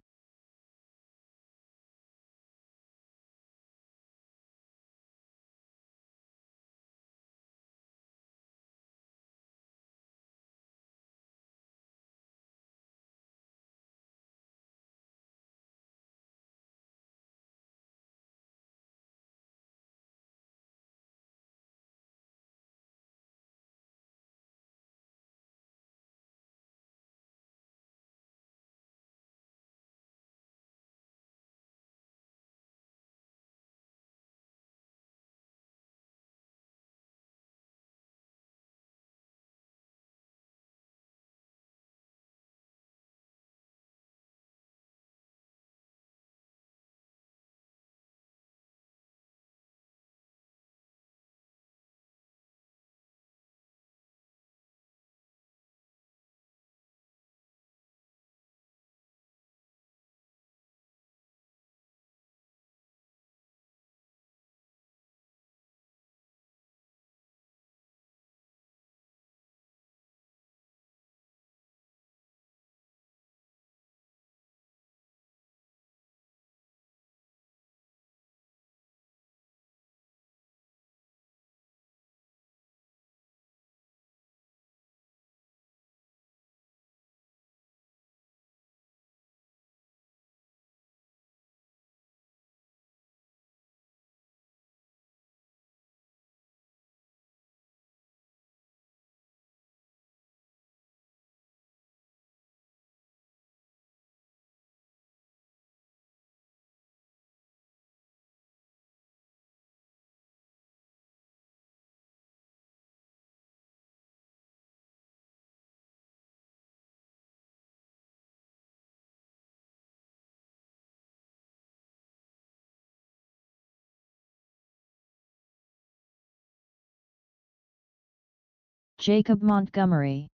Speaker 2: Jacob Montgomery.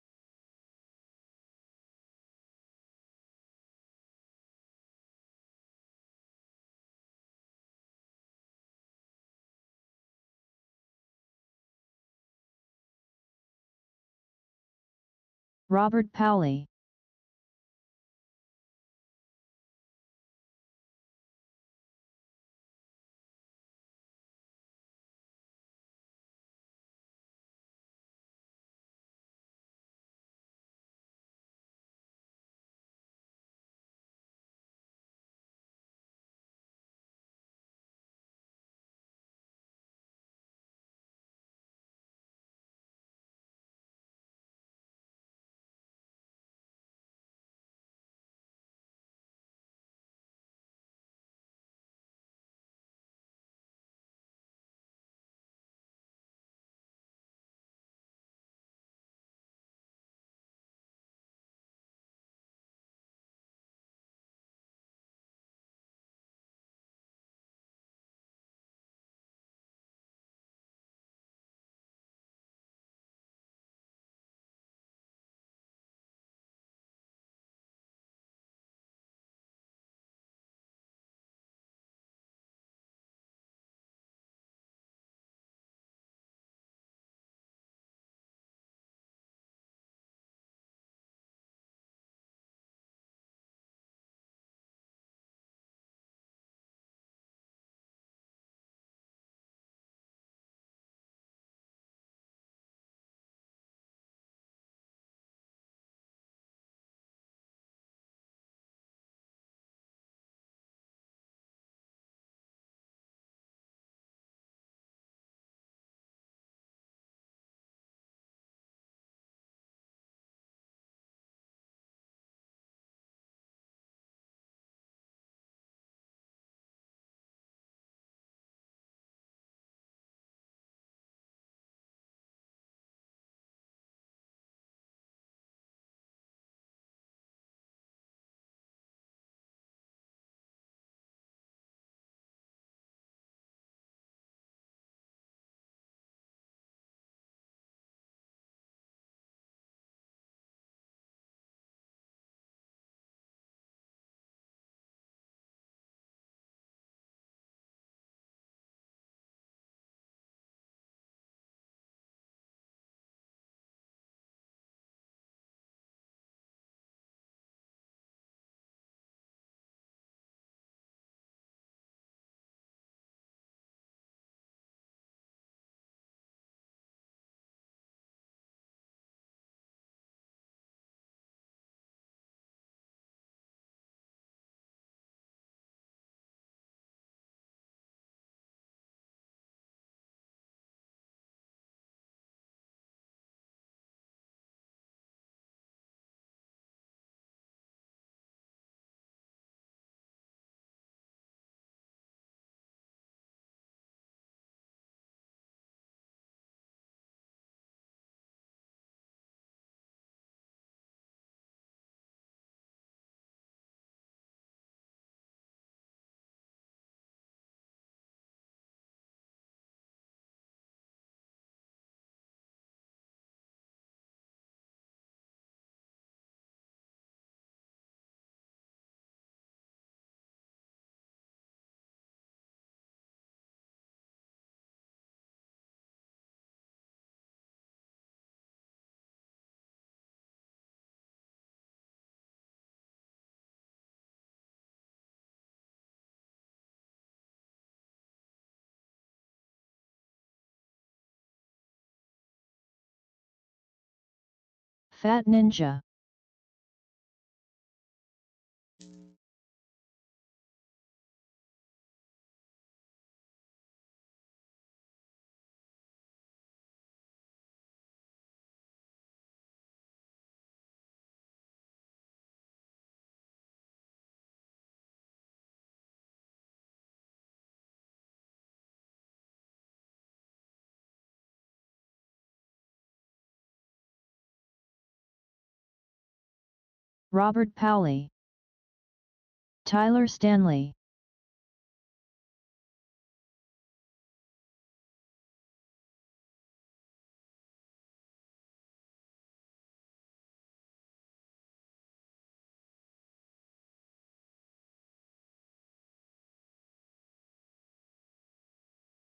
Speaker 2: Robert Powley. Fat Ninja. Robert Powley. Tyler Stanley.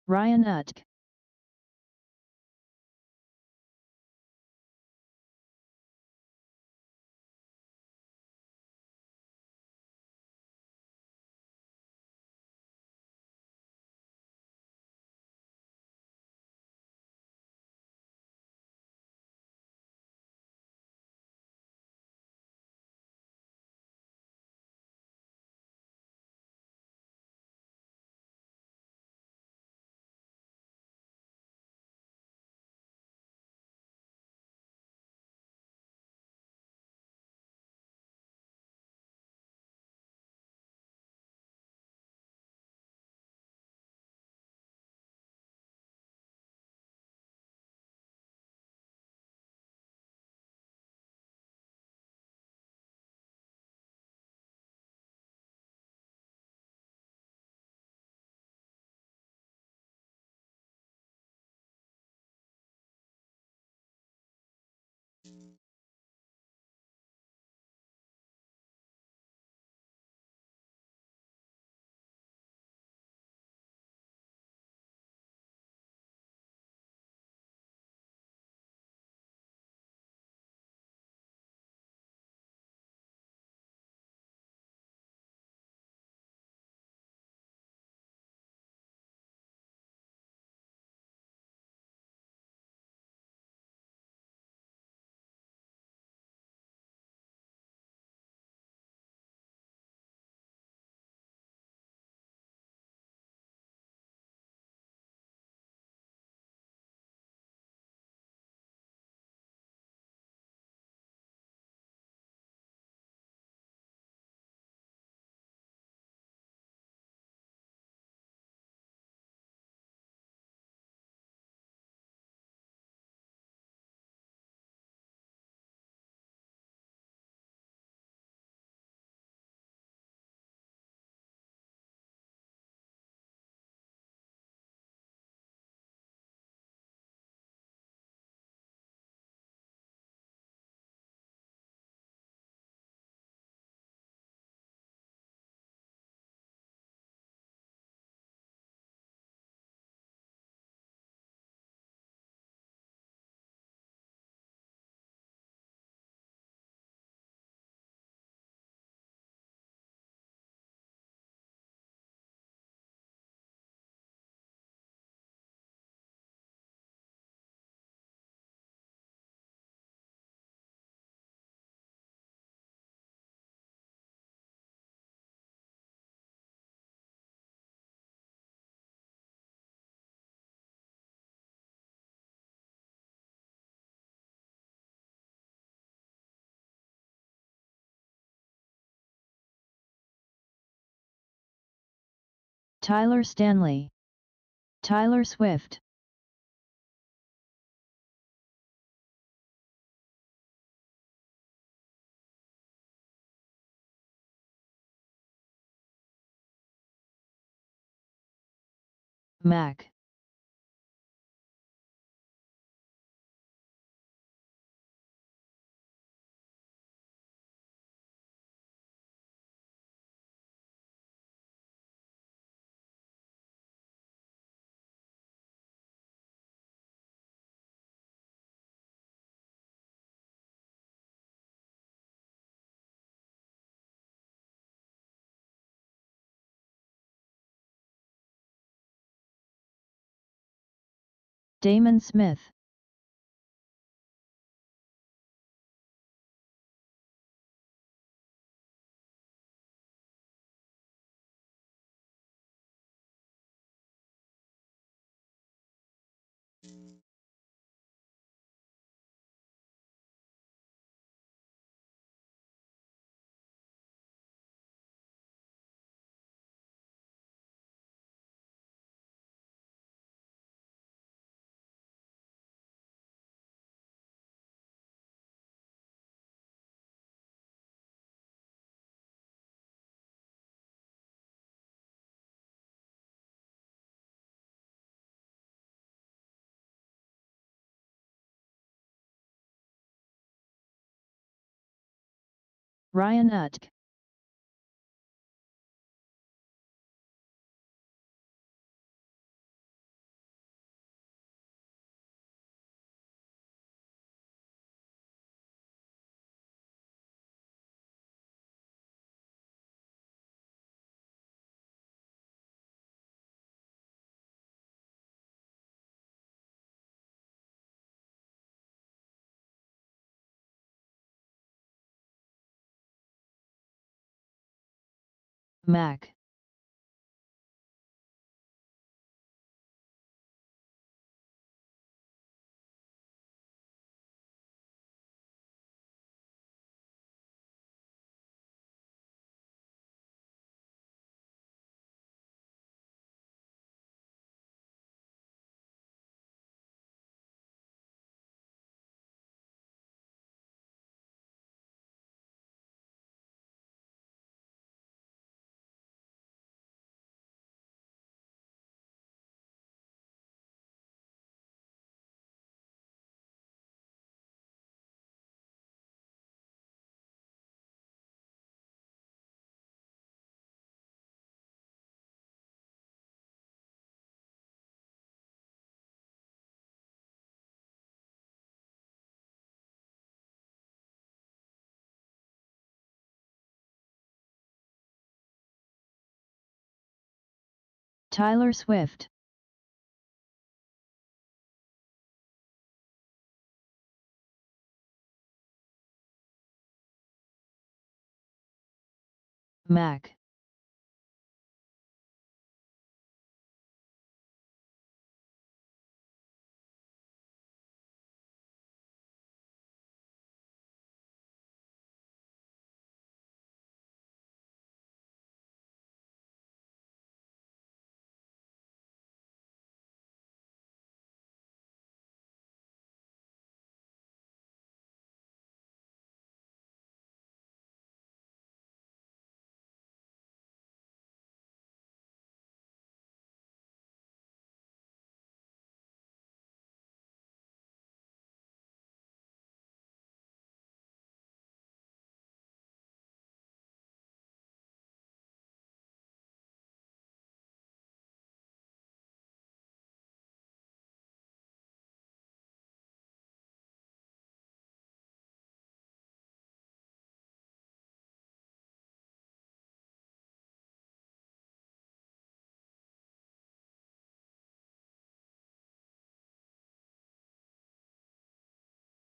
Speaker 2: Ryan Utk. Tyler Stanley. Tyler Swift. Mac. Damon Smith. Ryan Utk. Mac. Tyler Swift. Mac.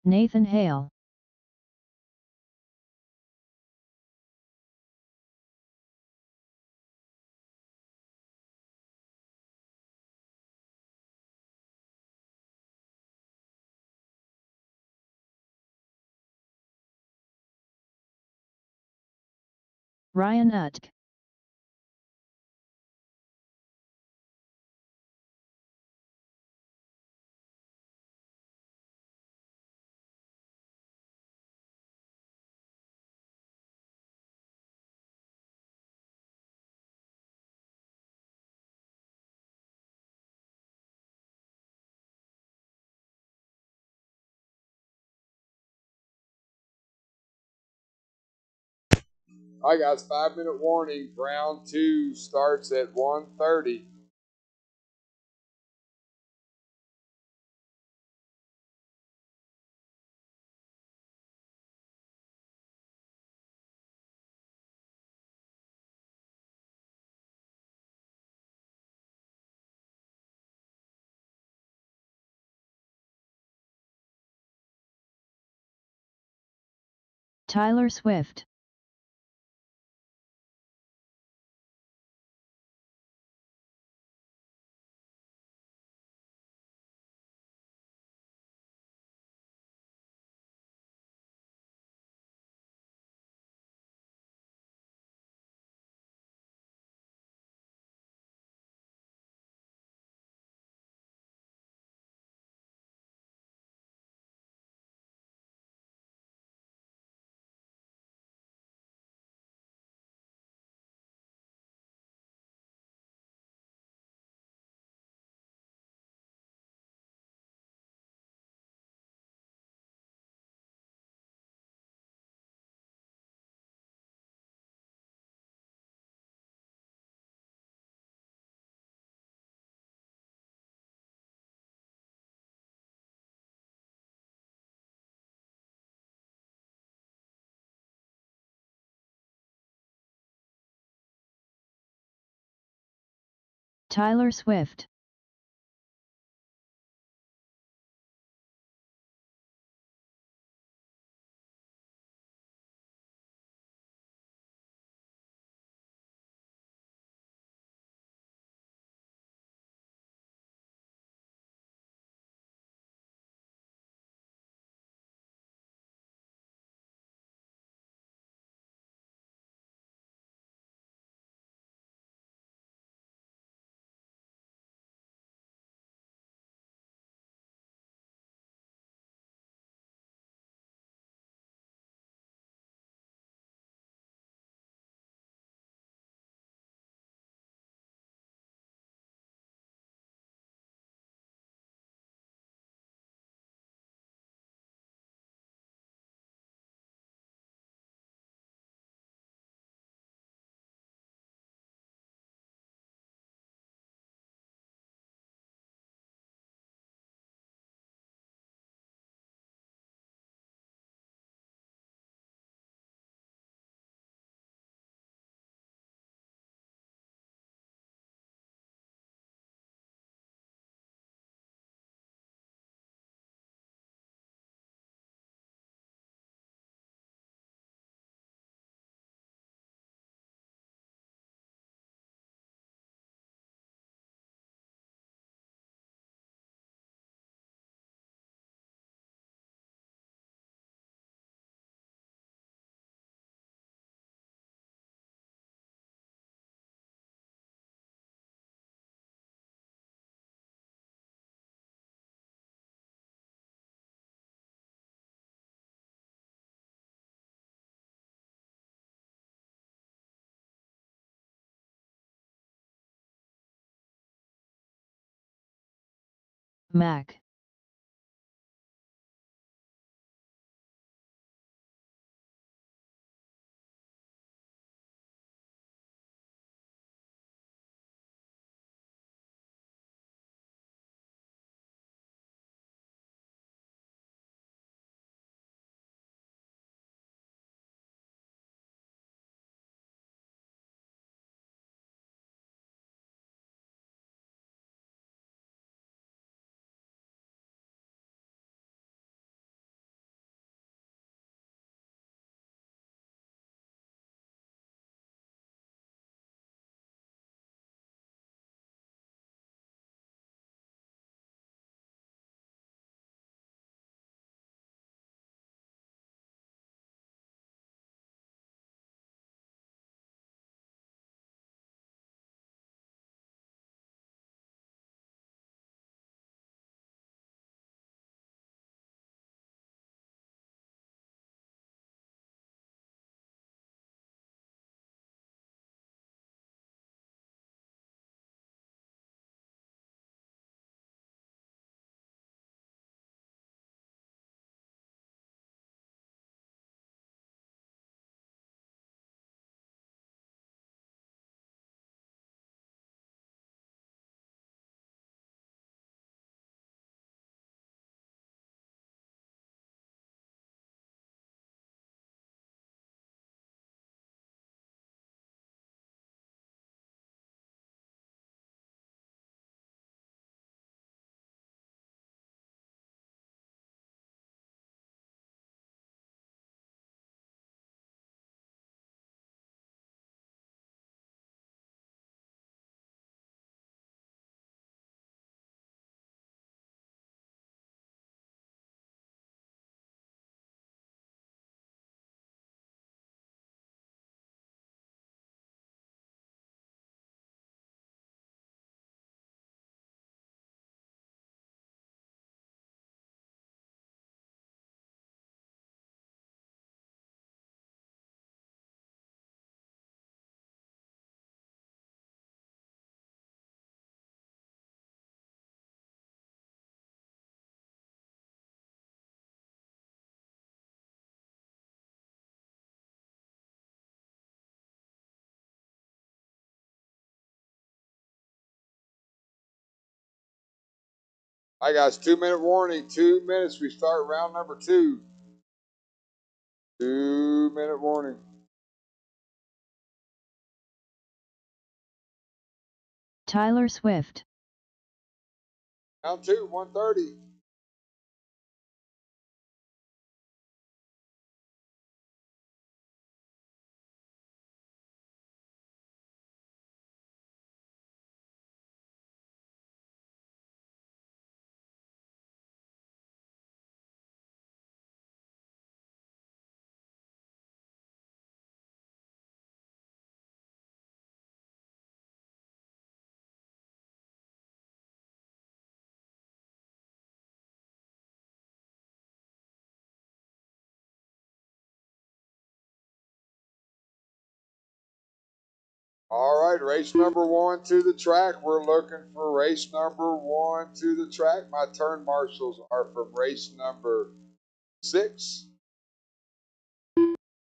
Speaker 2: Nathan Hale. Ryan Utk.
Speaker 1: All right, guys, 5-minute warning. Round 2 starts at 1:30.
Speaker 2: Tyler Swift. Taylor Swift. Mac.
Speaker 1: I got 2 minute warning. 2 minutes. We start round number 2. 2 minute warning.
Speaker 2: Tyler Swift.
Speaker 1: Round 2, 130. All right, race number 1 to the track. We're looking for race number 1 to the track. My turn marshals are from race number 6.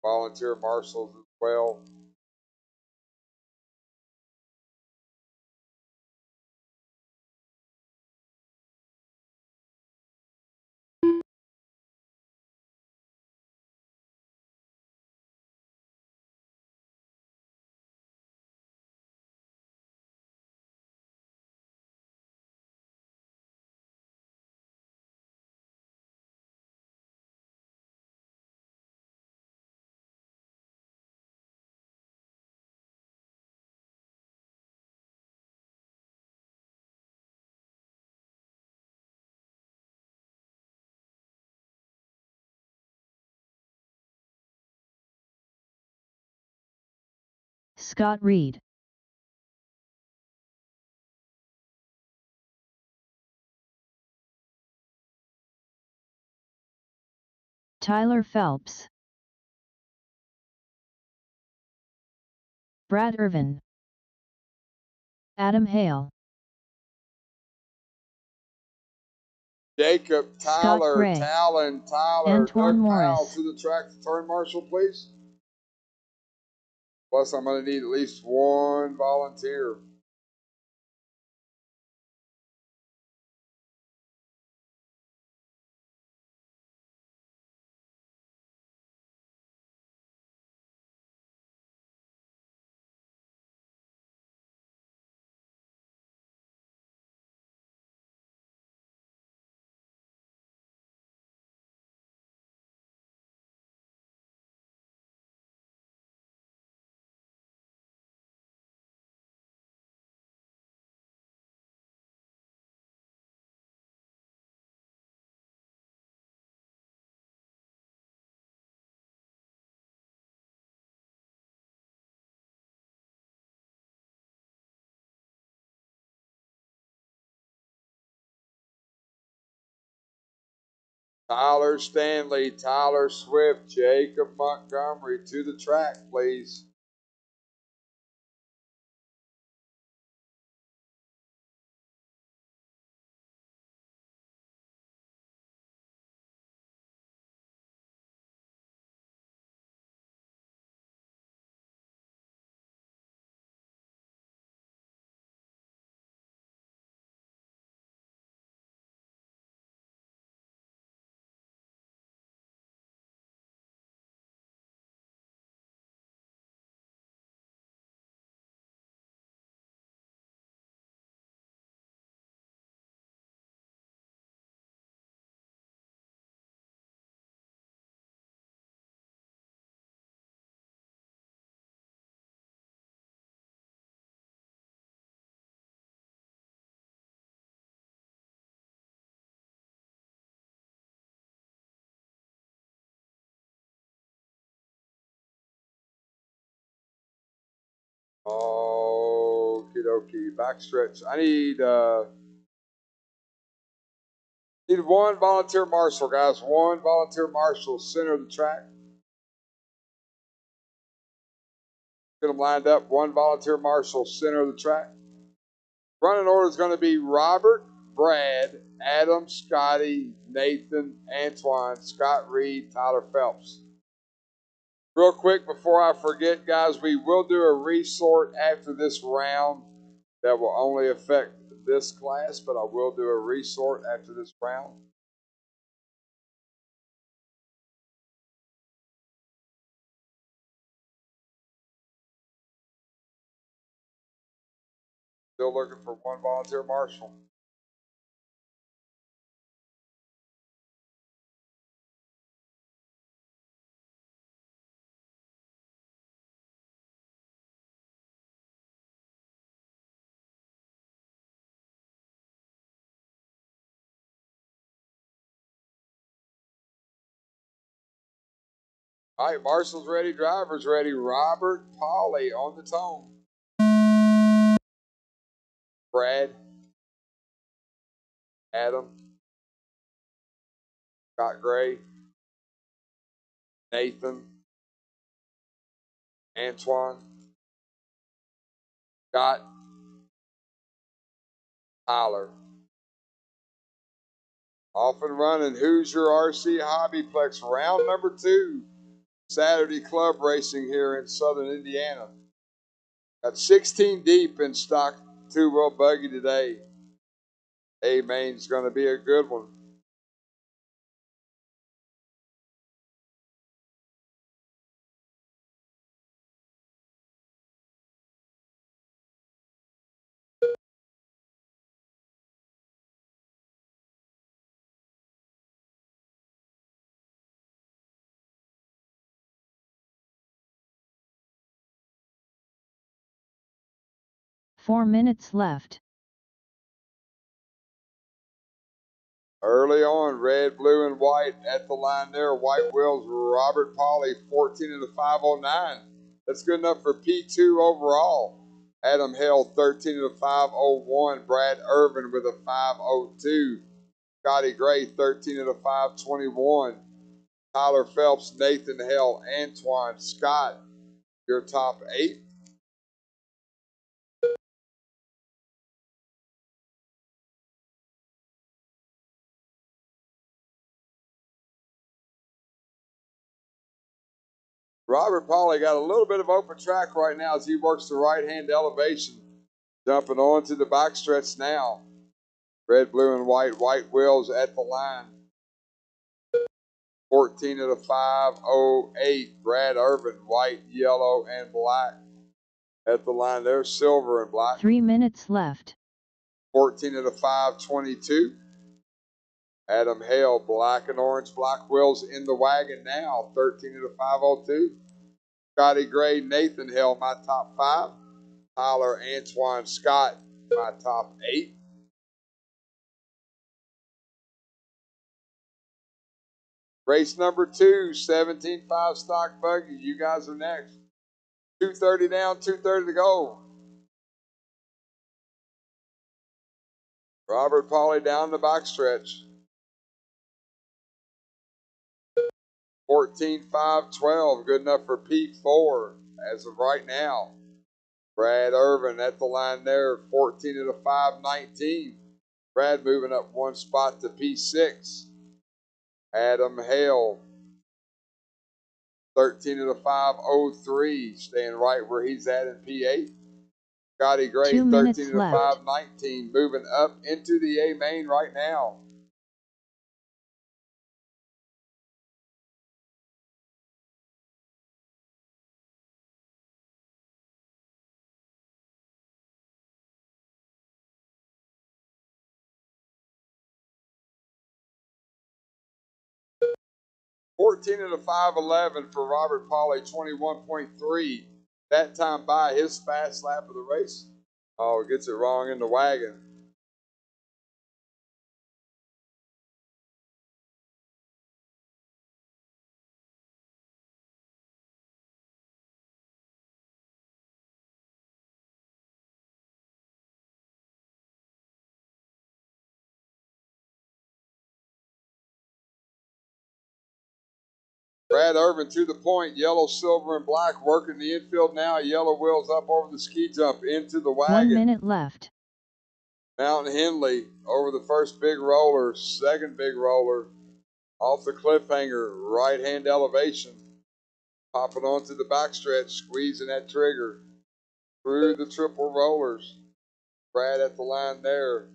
Speaker 1: Volunteer marshals as well.
Speaker 2: Scott Reed. Tyler Phelps. Brad Irvin. Adam Hale.
Speaker 1: Jacob,
Speaker 2: Scott
Speaker 1: Tyler,
Speaker 2: Gray.
Speaker 1: Talon, Tyler,
Speaker 2: Antoine
Speaker 1: Doug
Speaker 2: Morris.
Speaker 1: Powell to the track to turn marshal, please. Plus, I'm going to need at least 1 volunteer. Tyler Stanley, Tyler Swift, Jacob Montgomery to the track, please. Okie dokie, backstretch. I need 1 volunteer marshal, guys. 1 volunteer marshal, center of the track. Get them lined up. 1 volunteer marshal, center of the track. Running order is going to be Robert, Brad, Adam, Scotty, Nathan, Antoine, Scott Reed, Tyler Phelps. Real quick before I forget, guys, we will do a resort after this round that will only affect this class, but I will do a resort after this round. Still looking for one volunteer marshal. All right, marshals ready, drivers ready. Robert Polly on the tone. Brad, Adam, Scott Gray, Nathan, Antoine, Scott, Tyler. Off and running. Hoosier RC Hobbyplex, round number 2. Saturday club racing here in southern Indiana. Got 16 deep in stock 2-wheel buggy today. A-Main's going to be a good one.
Speaker 2: Four minutes left.
Speaker 1: Early on, red, blue, and white at the line there. White wheels, Robert Polly, 14 in the 509. That's good enough for P2 overall. Adam Hale, 13 in the 501. Brad Irvin with a 502. Scotty Gray, 13 in the 521. Tyler Phelps, Nathan Hale, Antoine Scott, your top 8. Robert Polly got a little bit of open track right now as he works the right-hand elevation. Jumping onto the backstretch now. Red, blue, and white wheels at the line. 14 of the 508. Brad Irvin, white, yellow, and black. At the line there, silver and black.
Speaker 2: 3 minutes left.
Speaker 1: 14 of the 522. Adam Hale, black and orange, black wheels in the wagon now. 13 of the 502. Scotty Gray, Nathan Hale, my top 5. Tyler Antoine Scott, my top 8. Race number 2, 17.5 stock buggy. You guys are next. 2:30 down, 2:30 to go. Robert Polly down the backstretch. 14.512, good enough for P4 as of right now. Brad Irvin at the line there, 14 of the 519. Brad moving up one spot to P6. Adam Hale, 13 of the 503, staying right where he's at in P8. Scotty Gray, 13 of the 519, moving up into the A-Main right now. $14 of the 511 for Robert Polly, 21.3. That time by his fast lap of the race. Oh, gets it wrong in the wagon. Brad Irvin to the point, yellow, silver, and black, working the infield now. Yellow wheels up over the ski jump into the wagon.
Speaker 2: 1 minute left.
Speaker 1: Mountain Henley over the first big roller, second big roller, off the cliffhanger, right-hand elevation. Popping onto the backstretch, squeezing that trigger. Through the triple rollers. Brad at the line there.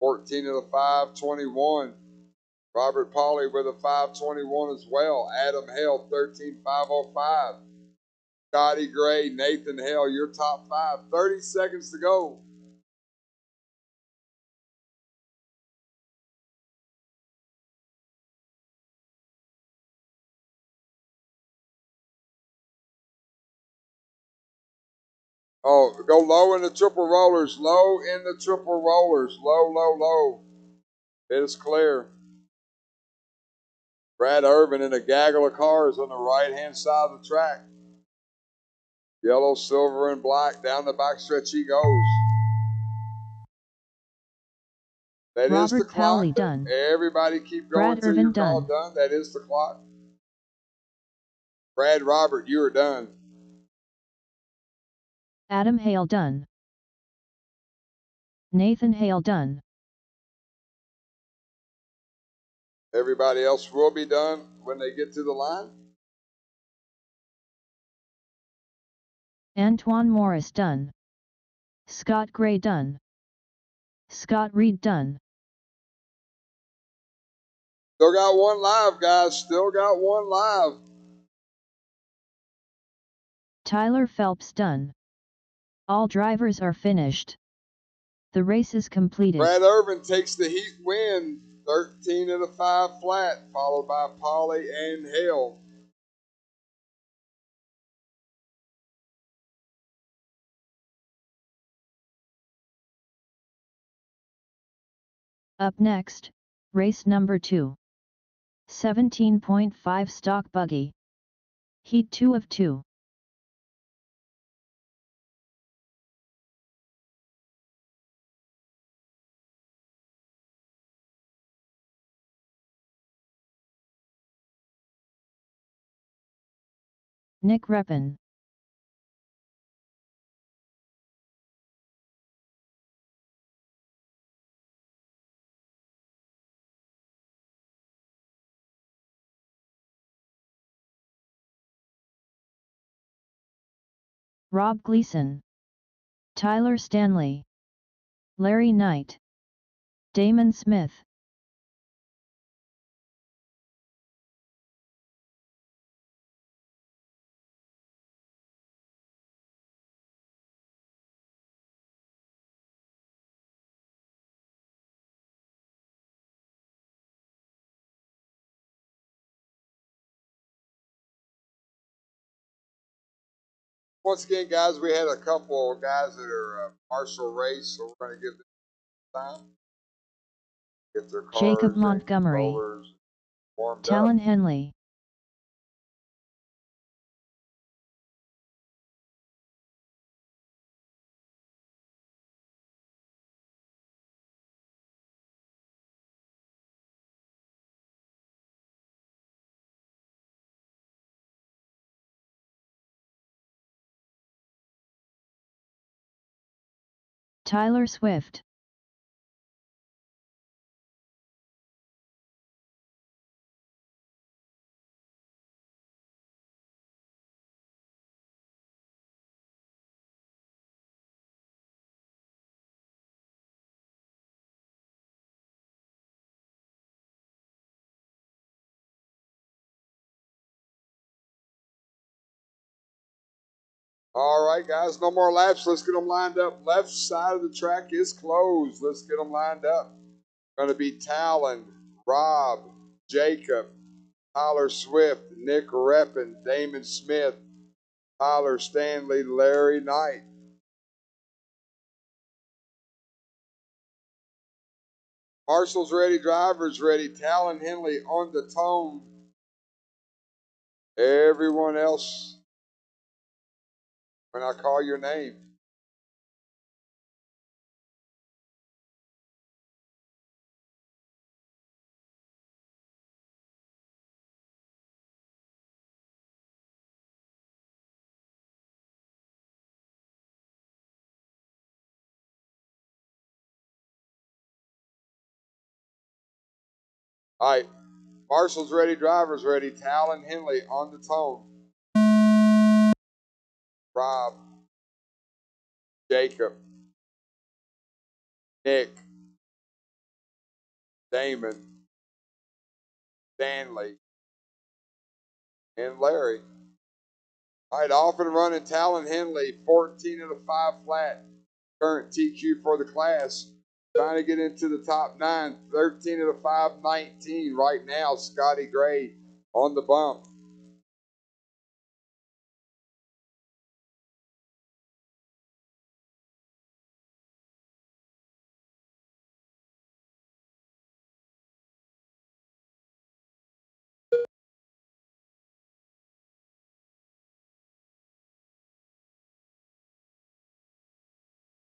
Speaker 1: 14 of the 521. Robert Polly with a 521 as well. Adam Hale, 13.505. Scotty Gray, Nathan Hale, your top 5. 30 seconds to go. Oh, go low in the triple rollers. Low in the triple rollers. Low, low, low. It is clear. Brad Irvin in a gaggle of cars on the right-hand side of the track. Yellow, silver, and black. Down the backstretch he goes. That is the
Speaker 2: Robert
Speaker 1: clock.
Speaker 2: Powley done.
Speaker 1: Everybody keep going
Speaker 2: Brad
Speaker 1: till
Speaker 2: Irvin
Speaker 1: you're called done. That is the clock. Brad Robert, you are done.
Speaker 2: Adam Hale done. Nathan Hale done.
Speaker 1: Everybody else will be done when they get to the line.
Speaker 2: Antoine Morris done. Scott Gray done. Scott Reed done.
Speaker 1: Still got one live, guys. Still got one live.
Speaker 2: Tyler Phelps done. All drivers are finished. The race is completed.
Speaker 1: Brad Irvin takes the heat win. 13 of the 5 flat, followed by Polly and Hale.
Speaker 2: Up next, race number 2. 17.5 stock buggy. Heat 2 of 2. Nick Reppin. Rob Gleason. Tyler Stanley. Larry Knight. Damon Smith.
Speaker 1: Once again, guys, we had a couple of guys that are Marshall race, so we're going to give them time. Get their cars
Speaker 2: Jacob
Speaker 1: and
Speaker 2: Montgomery.
Speaker 1: rollers warmed
Speaker 2: Talon
Speaker 1: up.
Speaker 2: Henley. Tyler Swift.
Speaker 1: All right, guys, no more laps. Let's get them lined up. Left side of the track is closed. Let's get them lined up. Going to be Talon, Rob, Jacob, Tyler Swift, Nick Reppin, Damon Smith, Tyler Stanley, Larry Knight. Marshall's ready, drivers ready. Talon Henley on the tone. Everyone else, when I call your name. All right, Marshall's ready, drivers ready. Talon Henley on the tone. Rob, Jacob, Nick, Damon, Stanley, and Larry. All right, off and running. Talon Henley, 14 of the 5 flat. Current TQ for the class. Trying to get into the top 9. 13 of the 5, 19 right now. Scotty Gray on the bump.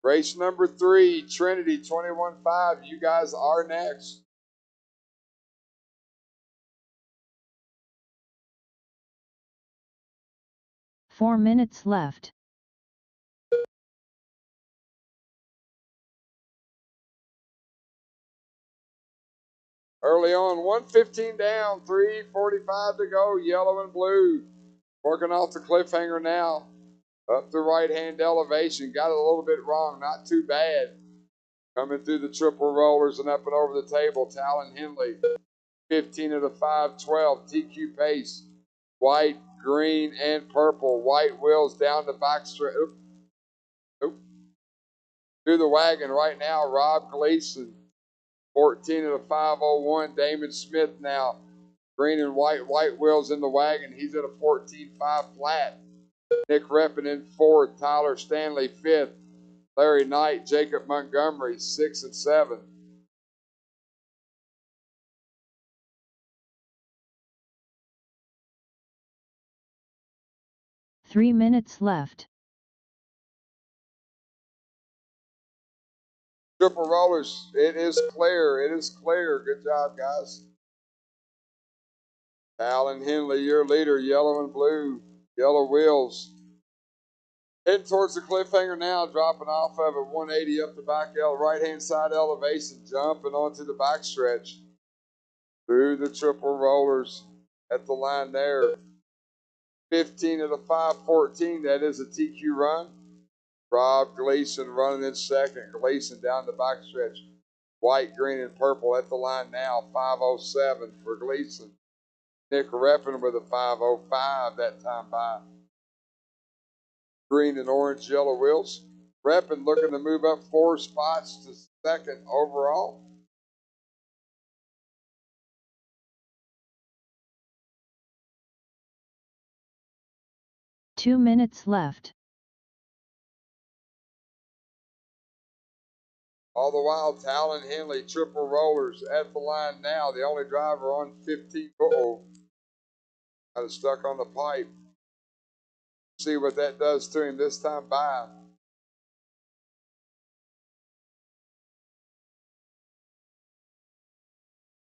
Speaker 1: Race number 3, Trinity 21-5. You guys are next.
Speaker 2: Four minutes left.
Speaker 1: Early on, 115 down, 3:45 to go. Yellow and blue. Working off the cliffhanger now. Up the right-hand elevation. Got it a little bit wrong. Not too bad. Coming through the triple rollers and up and over the table. Talon Henley. 15 of the 512. TQ Pace. White, green, and purple. White wheels down the back straight. Oop. Through the wagon right now. Rob Gleason. 14 of the 501. Damon Smith now. Green and white wheels in the wagon. He's at a 14.5 flat. Nick Reppin in fourth. Tyler Stanley fifth. Larry Knight, Jacob Montgomery 6 and 7.
Speaker 2: Three minutes left.
Speaker 1: Triple rollers. It is clear. It is clear. Good job, guys. Alan Henley, your leader. Yellow and blue. Yellow wheels. Heading towards the cliffhanger now, dropping off of it 180 up the back right-hand side elevation, jumping onto the backstretch. Through the triple rollers at the line there. 15 of the 514, that is a TQ run. Rob Gleason running in second. Gleason down the backstretch. White, green, and purple at the line now. 507 for Gleason. Nick Reppin with a 505 that time by. Green and orange, yellow wheels. Reppin looking to move up 4 spots to second overall.
Speaker 2: Two minutes left.
Speaker 1: All the while, Talon Henley, triple rollers at the line now. The only driver on 15. Uh-oh. Got it stuck on the pipe. See what that does to him this time by.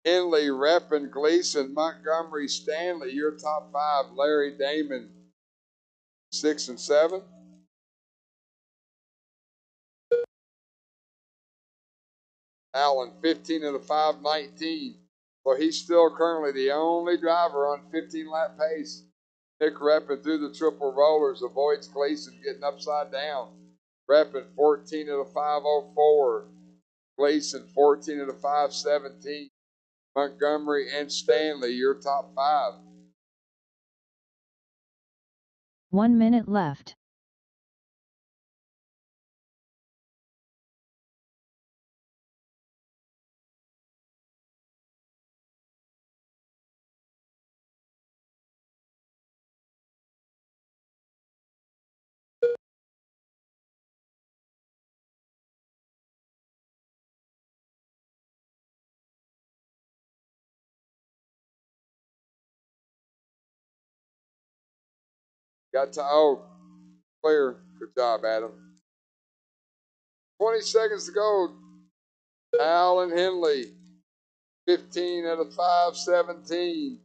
Speaker 1: Henley, Reppin, Gleason, Montgomery, Stanley, your top 5. Larry Damon, 6 and 7. Allen, 15 of the 519. So he's still currently the only driver on 15-lap pace. Nick Reppin through the triple rollers, avoids Gleason getting upside down. Reppin, 14 of the 504. Gleason, 14 of the 517. Montgomery and Stanley, your top 5.
Speaker 2: 1 minute left.
Speaker 1: Got to, oh, clear. Good job, Adam. 20 seconds to go. Allen Henley, 15 out of 517.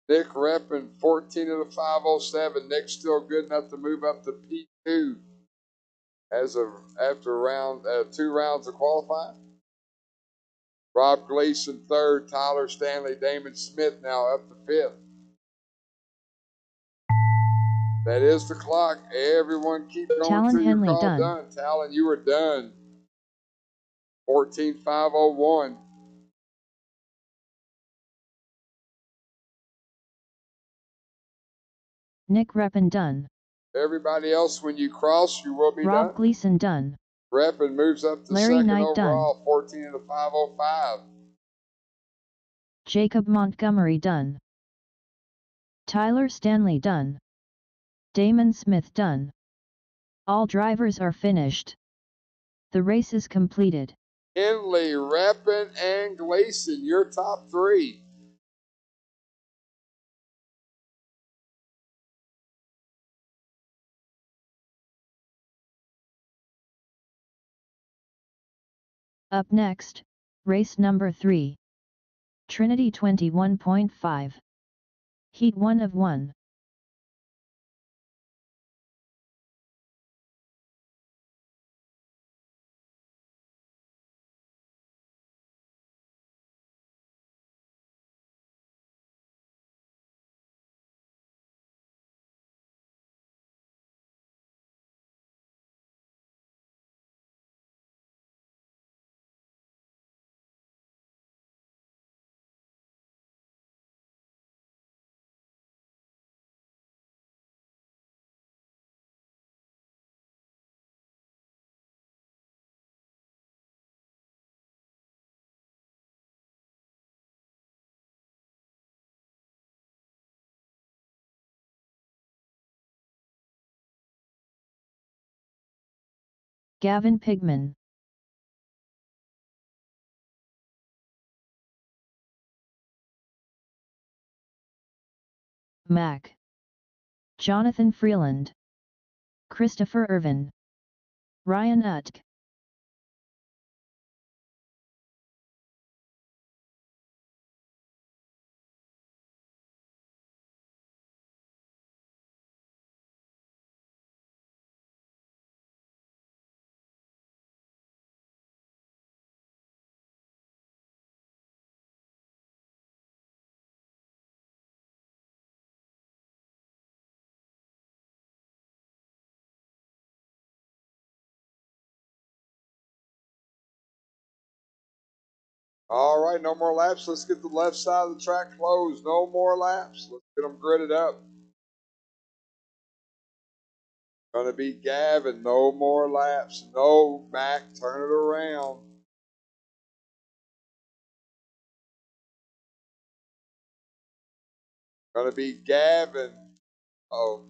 Speaker 1: Nick Reppin, 14 of the 507. Nick's still good enough to move up to P2 after round 2 rounds of qualifying. Rob Gleason third. Tyler Stanley, Damon Smith now up to 5th. That is the clock. Everyone keep going
Speaker 2: Talon
Speaker 1: till
Speaker 2: Henley
Speaker 1: your call
Speaker 2: done.
Speaker 1: done. Talon, you are done. 14.501.
Speaker 2: Nick Reppin done.
Speaker 1: Everybody else, when you cross, you will be done.
Speaker 2: Rob Gleason done.
Speaker 1: Reppin moves up to
Speaker 2: Larry
Speaker 1: second
Speaker 2: Knight
Speaker 1: overall,
Speaker 2: done.
Speaker 1: 14 of the 505.
Speaker 2: Jacob Montgomery done. Tyler Stanley done. Damon Smith done. All drivers are finished. The race is completed.
Speaker 1: Henley, Reppin, and Gleason, your top 3.
Speaker 2: Up next, race number 3. Trinity 21.5. Heat 1 of 1. Gavin Pigman. Mac. Jonathan Freeland. Christopher Irvin. Ryan Utk.
Speaker 1: All right, no more laps. Let's get the left side of the track closed. No more laps. Let's get them gridded up. Gonna be Gavin. No more laps. No, Mac. Turn it around. Gonna be Gavin. Oh.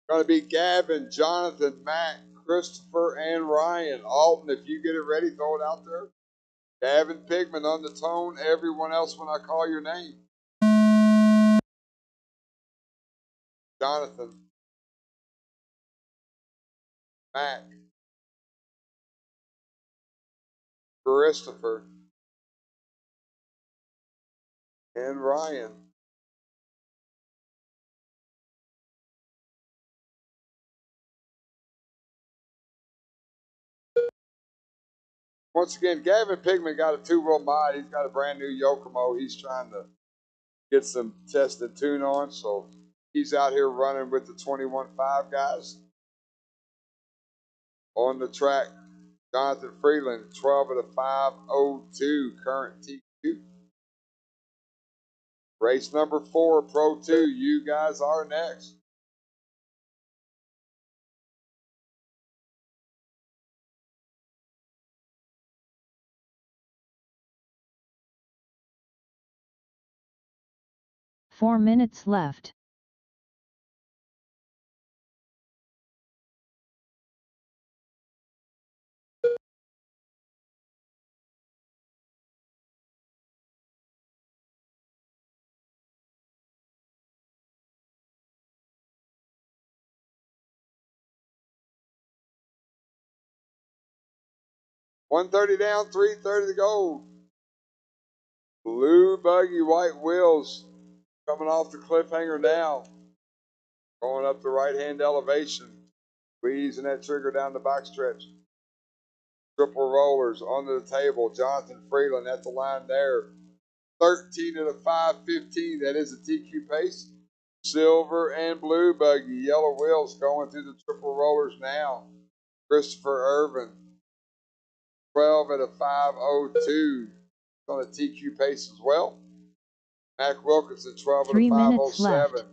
Speaker 1: Gonna be Gavin, Jonathan, Mac, Christopher, and Ryan. Alton, if you get it ready, throw it out there. Gavin Pigman on the tone. Everyone else when I call your name. Jonathan, Mac, Christopher, and Ryan. Once again, Gavin Pigman got a two-wheel mod. He's got a brand new Yokomo. He's trying to get some test and tune on, so he's out here running with the 21.5 guys. On the track, Jonathan Freeland, 12 of the 5:02, current TQ. Race number 4, Pro 2. You guys are next.
Speaker 2: Four minutes left.
Speaker 1: $130 down, $330 to go. Blue buggy, white wheels coming off the cliffhanger now. Going up the right-hand elevation. Squeezing that trigger down the backstretch. Triple rollers onto the table. Jonathan Freeland at the line there. 13 of the 5:15. That is a TQ pace. Silver and blue buggy. Yellow wheels going through the triple rollers now. Christopher Irvin. 12 at a 5:02. On a TQ pace as well. Mac Wilkinson, 12 at a 5:07.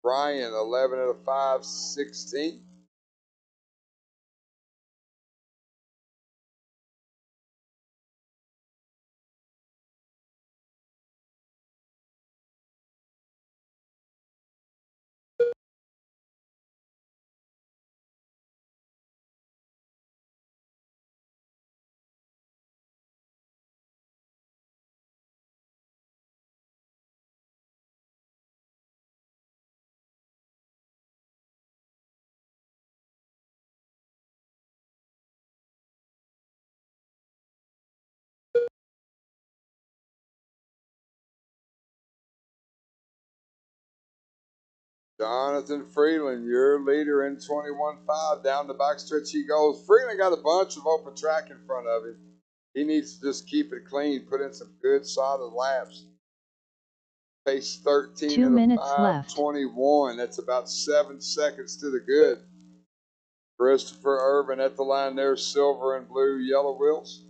Speaker 1: Ryan, 11 at a 5:16. Jonathan Freeland, your leader in 21.5. Down the backstretch he goes. Freeland got a bunch of open track in front of him. He needs to just keep it clean, put in some good solid laps. Pace 13
Speaker 2: 2
Speaker 1: and a
Speaker 2: minutes left.
Speaker 1: 5:21. That's about 7 seconds to the good. Christopher Irvin at the line there, silver and blue, yellow wheels.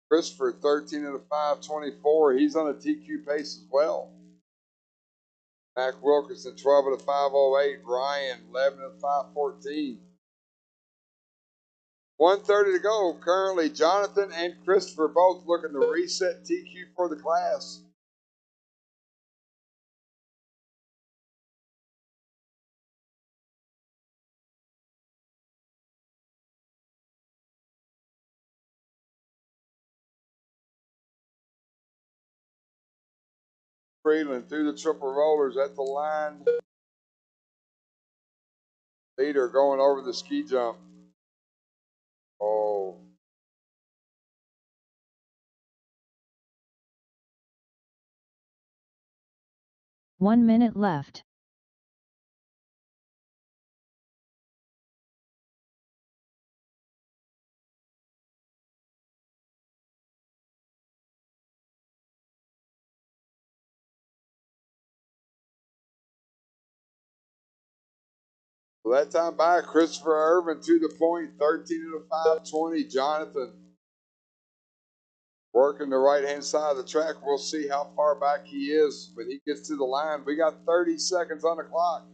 Speaker 1: Christopher 13 and a 5:24. He's on a TQ pace as well. Mac Wilkinson 12 and a 5:08. Ryan 11 and a 5:14. 1:30 to go. Currently, Jonathan and Christopher both looking to reset TQ for the class. Freeland through the triple rollers at the line. Leader going over the ski jump. Oh.
Speaker 2: One minute left.
Speaker 1: Well, that time by Christopher Irvin to the point, 13 and a 5:20. Jonathan working the right-hand side of the track. We'll see how far back he is when he gets to the line. We got 30 seconds on the clock.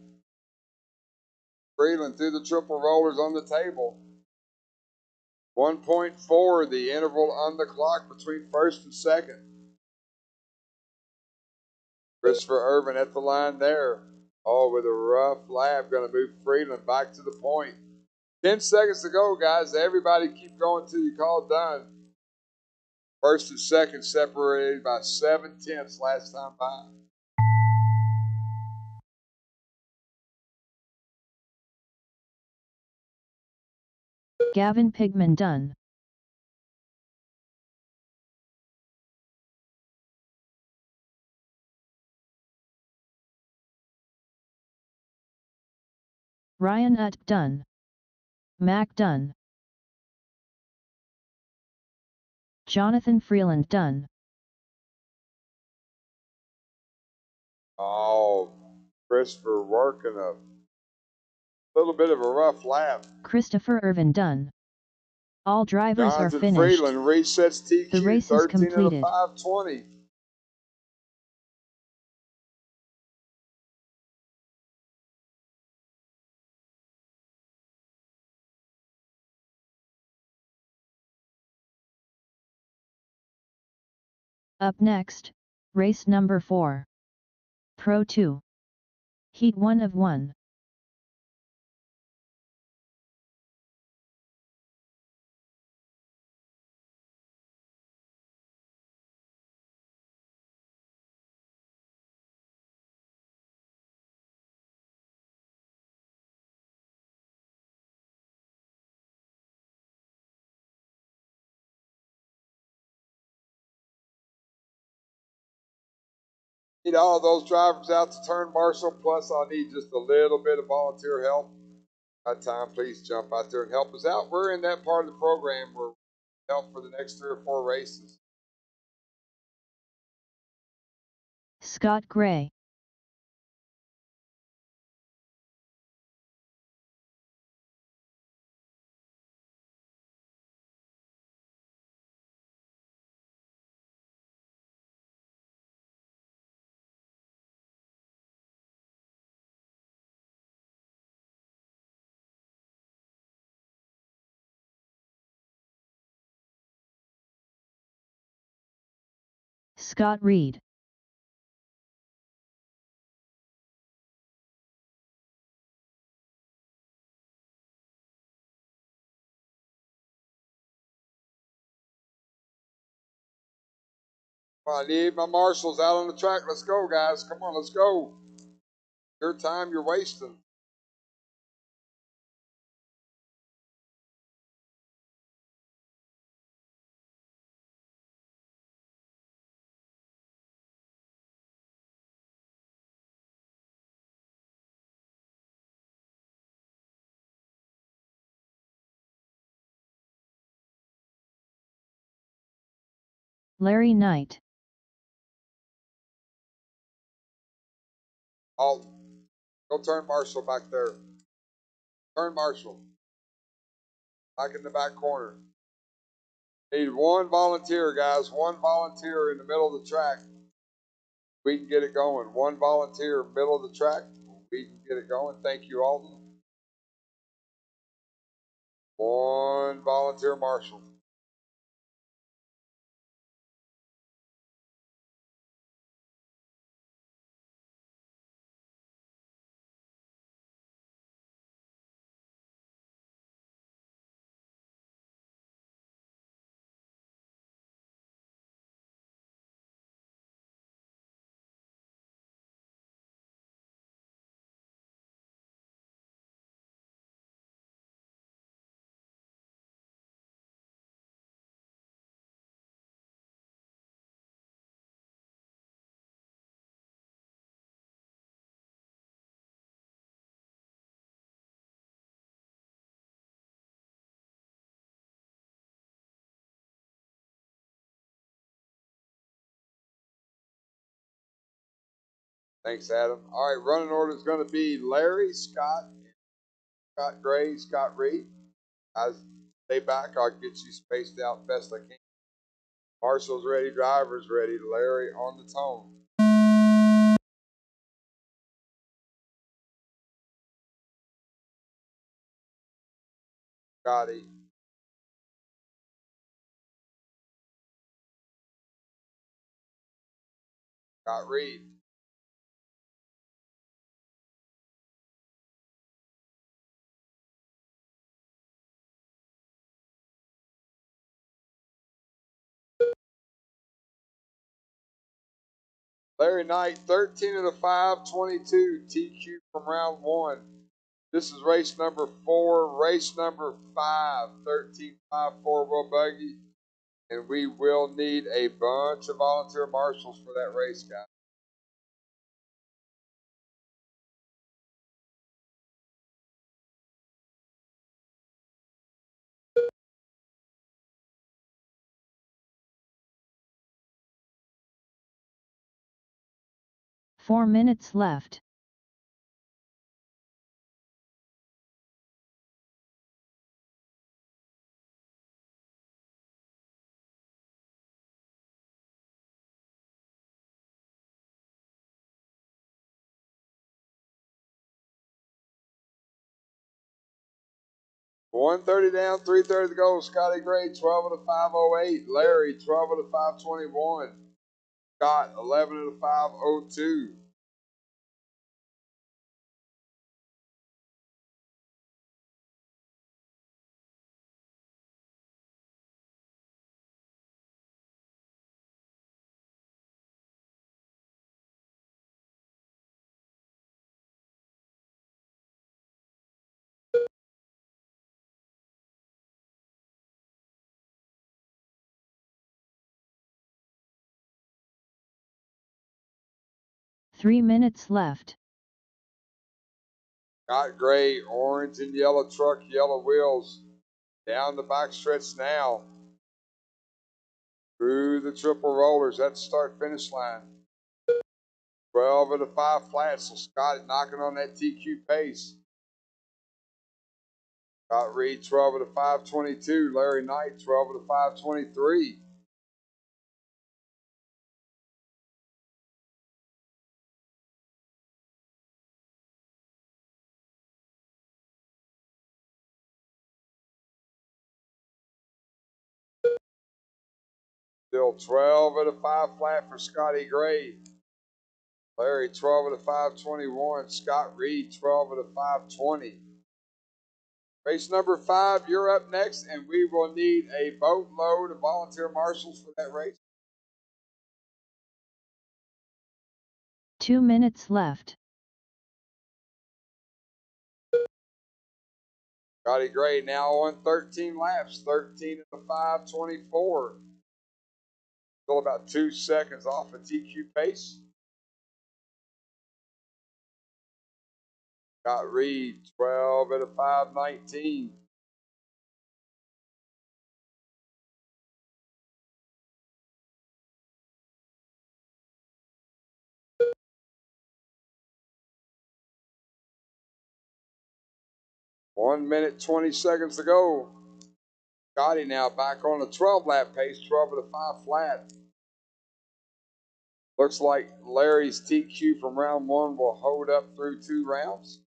Speaker 1: Freeland through the triple rollers on the table. 1.4, the interval on the clock between first and second. Christopher Irvin at the line there. Oh, with a rough lap, going to move Freeland back to the point. 10 seconds to go, guys. Everybody keep going till you call it done. First and second separated by 7/10 last time by.
Speaker 2: Gavin Pigman done. Ryan Utt done. Mac done. Jonathan Freeland done.
Speaker 1: Oh, Christopher working a little bit of a rough lap.
Speaker 2: Christopher Irvin done. All drivers
Speaker 1: Jonathan
Speaker 2: are finished.
Speaker 1: Freeland resets TQ.
Speaker 2: The race is
Speaker 1: 13
Speaker 2: completed.
Speaker 1: and a 5:20.
Speaker 2: Up next, race number 4. Pro 2. Heat 1 of 1.
Speaker 1: Need all those drivers out to turn marshal. Plus, I'll need just a little bit of volunteer help. That time, please jump out there and help us out. We're in that part of the program where we help for the next 3 or 4 races.
Speaker 2: Scott Gray. Scott Reed.
Speaker 1: I need my marshals out on the track. Let's go, guys. Come on, let's go. Your time you're wasting.
Speaker 2: Larry Knight.
Speaker 1: Halt. Go turn Marshall back there. Turn Marshall. Back in the back corner. Need one volunteer, guys. One volunteer in the middle of the track. We can get it going. One volunteer, middle of the track. We can get it going. Thank you, Alden. One volunteer marshal. Thanks, Adam. All right, running order is going to be Larry, Scott Gray, Scott Reed. Guys, stay back. I'll get you spaced out best I can. Marshall's ready, driver's ready. Larry on the tone. Scotty. Scott Reed. Larry Knight, 13 of the 5, 22 TQ from round 1. This is race number 4, race number 5, 13-5 4-wheel buggy. And we will need a bunch of volunteer marshals for that race, guys.
Speaker 2: Four minutes left.
Speaker 1: $130 down, $330 to go. Scotty Gray, 12 of the 508. Larry, 12 of the 521. Scott, 11 of the 502.
Speaker 2: Three minutes left.
Speaker 1: Scott Gray, orange and yellow truck, yellow wheels. Down the back stretch now. Through the triple rollers. That's start finish line. 12 of the 5 flats. So Scott knocking on that TQ pace. Scott Reed, 12 of the 522. Larry Knight, 12 of the 523. Still 12 of the 5 flat for Scotty Gray. Larry, 12 of the 521. Scott Reed, 12 of the 520. Race number 5, you're up next, and we will need a boatload of volunteer marshals for that race.
Speaker 2: 2 minutes left.
Speaker 1: Scotty Gray now on 13 laps, 13 of the 524. Still about 2 seconds off of TQ pace. Scott Reed, 12 at a 519. 1 minute, 20 seconds to go. Scotty now back on the 12 lap pace, 12 of the 5 flat. Looks like Larry's TQ from round 1 will hold up through 2 rounds.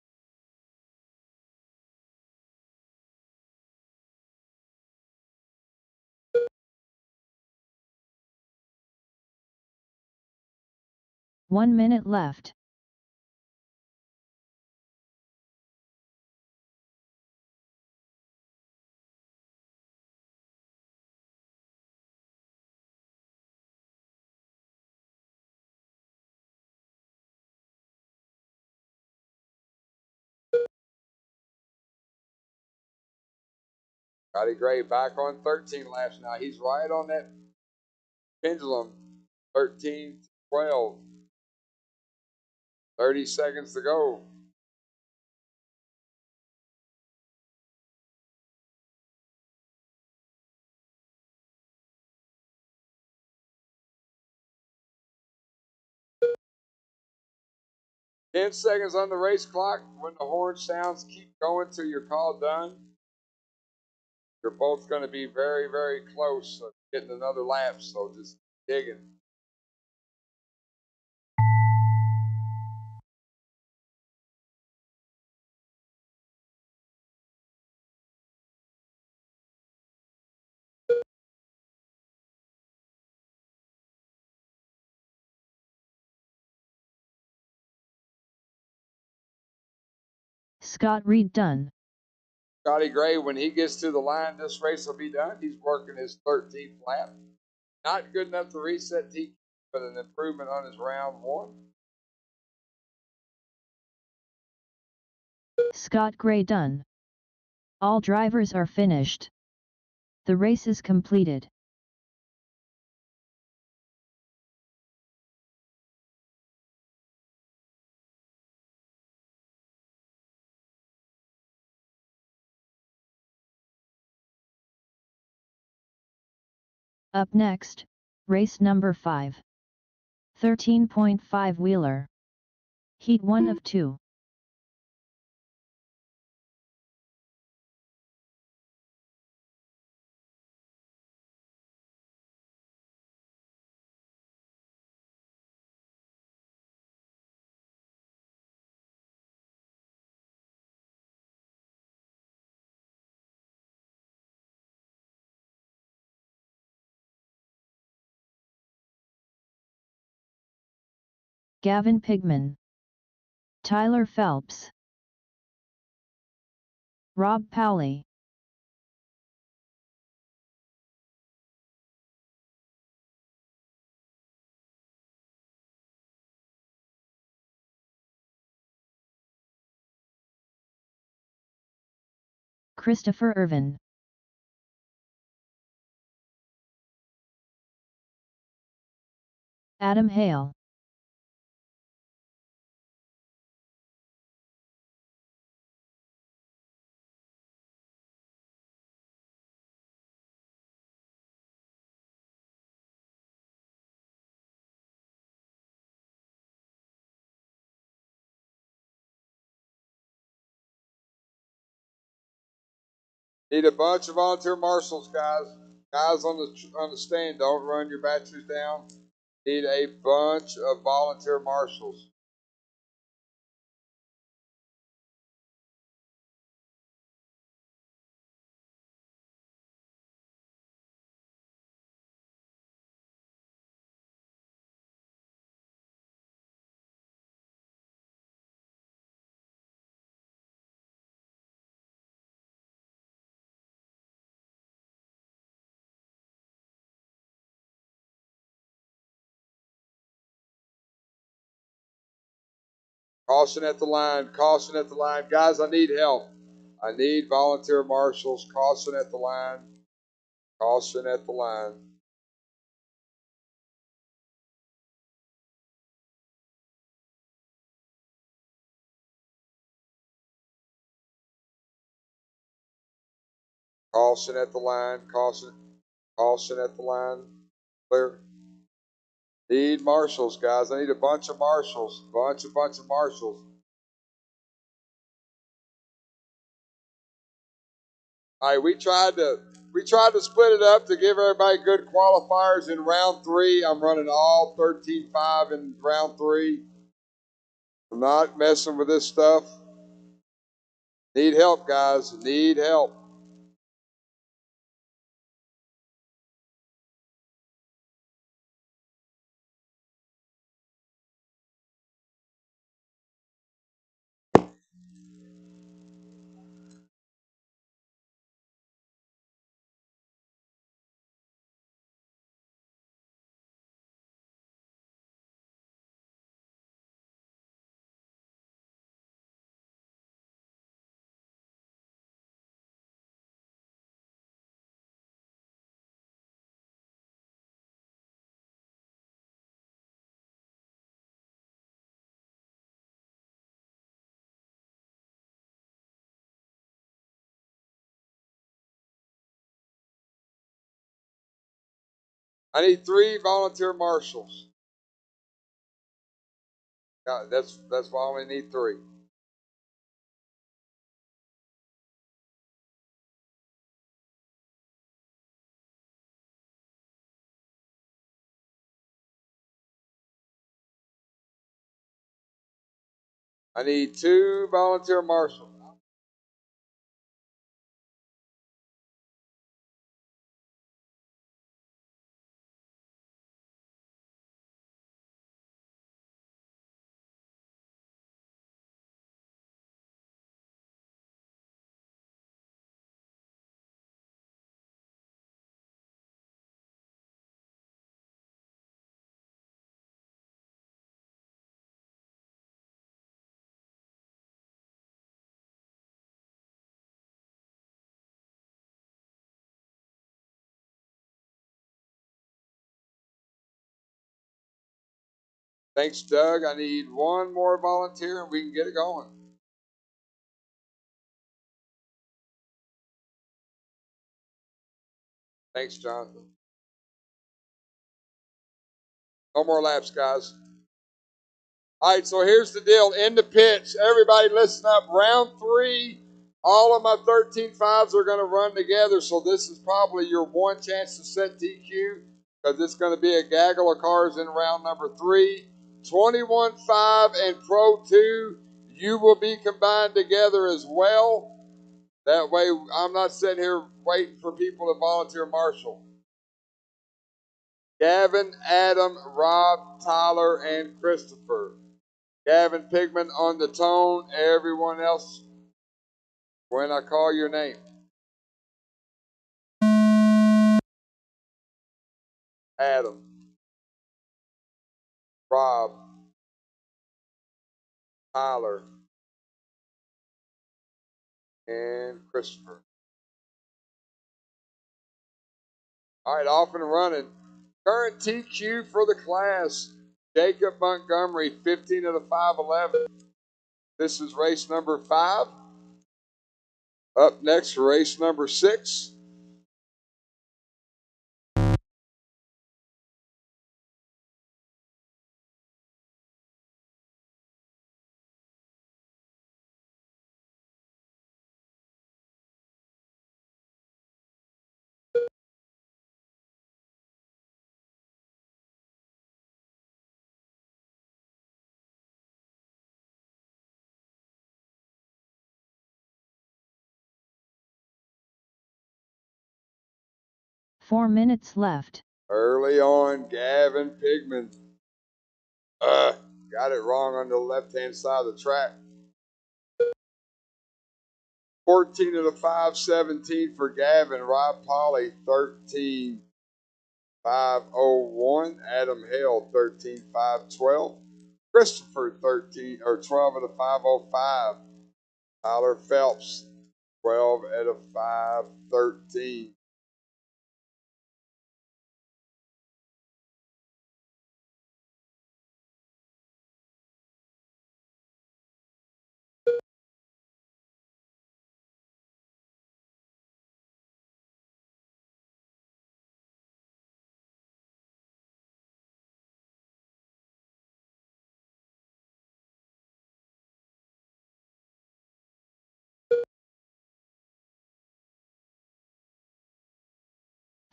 Speaker 2: One minute left.
Speaker 1: Scotty Gray back on 13 laps now. He's right on that pendulum. 13 to 12. 30 seconds to go. Ten seconds on the race clock. When the horn sounds, keep going till you're called done. You're both going to be very, very close to getting another lap, so just digging.
Speaker 2: Scott Reed done.
Speaker 1: Scotty Gray, when he gets to the line, this race will be done. He's working his 13th lap. Not good enough to reset TQ, but an improvement on his round 1.
Speaker 2: Scott Gray done. All drivers are finished. The race is completed. Up next, race number 5. 13.5 wheeler. Heat 1 of 2. Gavin Pigman, Tyler Phelps, Rob Powley, Christopher Irvin, Adam Hale,
Speaker 1: Need a bunch of volunteer marshals, guys. Guys on the stand, don't run your batteries down. Need a bunch of volunteer marshals. Caution at the line. Caution at the line. Guys, I need help. I need volunteer marshals. Caution at the line. Caution at the line. Caution at the line. Caution. Caution at the line. Clear. Need marshals, guys. I need a bunch of marshals. Bunch of marshals. All right, we tried to split it up to give everybody good qualifiers in round 3. I'm running all 13.5 in round 3. I'm not messing with this stuff. Need help, guys. Need help. I need 3 volunteer marshals. That's why I only need 3. I need 2 volunteer marshals. Thanks, Doug. I need 1 more volunteer and we can get it going. Thanks, Jonathan. No more laps, guys. All right, so here's the deal. In the pits, everybody listen up. Round 3, all of my 13.5s are going to run together, so this is probably your one chance to set TQ because it's going to be a gaggle of cars in round number 3. 21.5 and Pro 2, you will be combined together as well. That way, I'm not sitting here waiting for people to volunteer marshal. Gavin, Adam, Rob, Tyler, and Christopher. Gavin Pigman on the tone. Everyone else, when I call your name. Adam, Rob, Tyler, and Christopher. All right, off and running. Current TQ for the class, Jacob Montgomery, 15 of the 511. This is race number 5. Up next, race number 6.
Speaker 2: Four minutes left.
Speaker 1: Early on, Gavin Pigman. Got it wrong on the left-hand side of the track. 14 of the 517 for Gavin. Rob Polly, 13.501. Adam Hale, 13.512. Christopher, 12 of the 505. Tyler Phelps, 12 out of 513.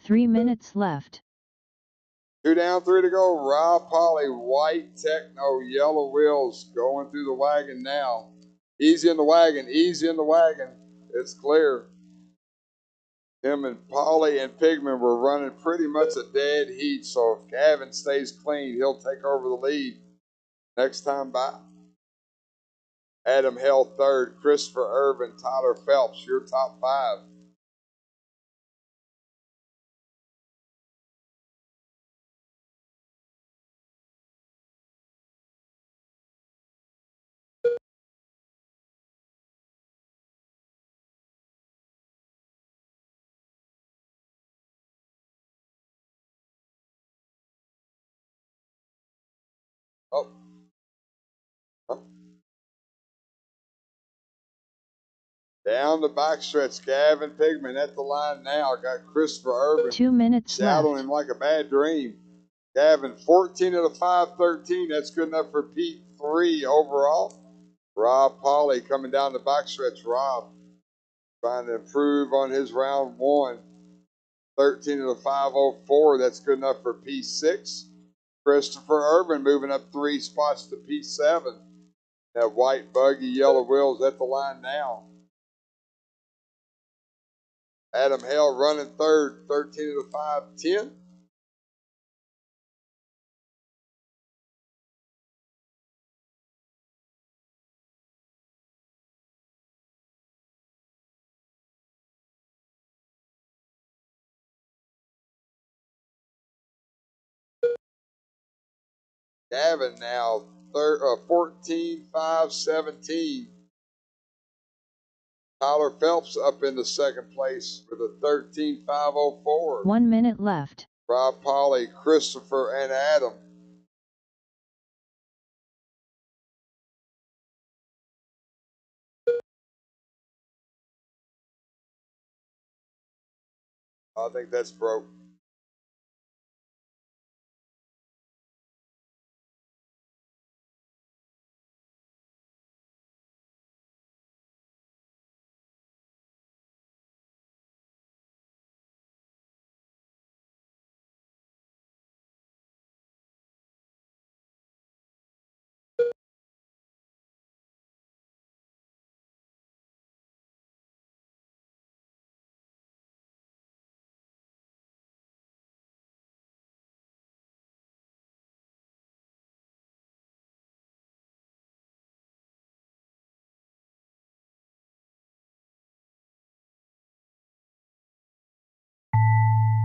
Speaker 2: 3 minutes left.
Speaker 1: 2 down, 3 to go. Rob Polly, white Techno, yellow wheels going through the wagon now. Easy in the wagon, easy in the wagon. It's clear. Him and Polly and Pigman were running pretty much a dead heat, so if Gavin stays clean, he'll take over the lead next time by. Adam Hale third, Christopher Irvin, Tyler Phelps, your top 5. Oh. Oh. Down the backstretch, Gavin Pigman at the line now. Got Christopher Irvin
Speaker 2: 2 minutes
Speaker 1: shadowing
Speaker 2: left.
Speaker 1: him like a bad dream. Gavin, 14 of the 513. That's good enough for Pete 3 overall. Rob Polly coming down the backstretch. Rob trying to improve on his round 1. 13 of the 504. That's good enough for P6. Christopher Irvin moving up 3 spots to P7. That white buggy, yellow wheels at the line now. Adam Hale running third, 13 of the 510. Gavin now 14, 5, 17. Tyler Phelps up in the second place with a 13, 504.
Speaker 2: 1 minute left.
Speaker 1: Rob Polly, Christopher, and Adam. I think that's broke.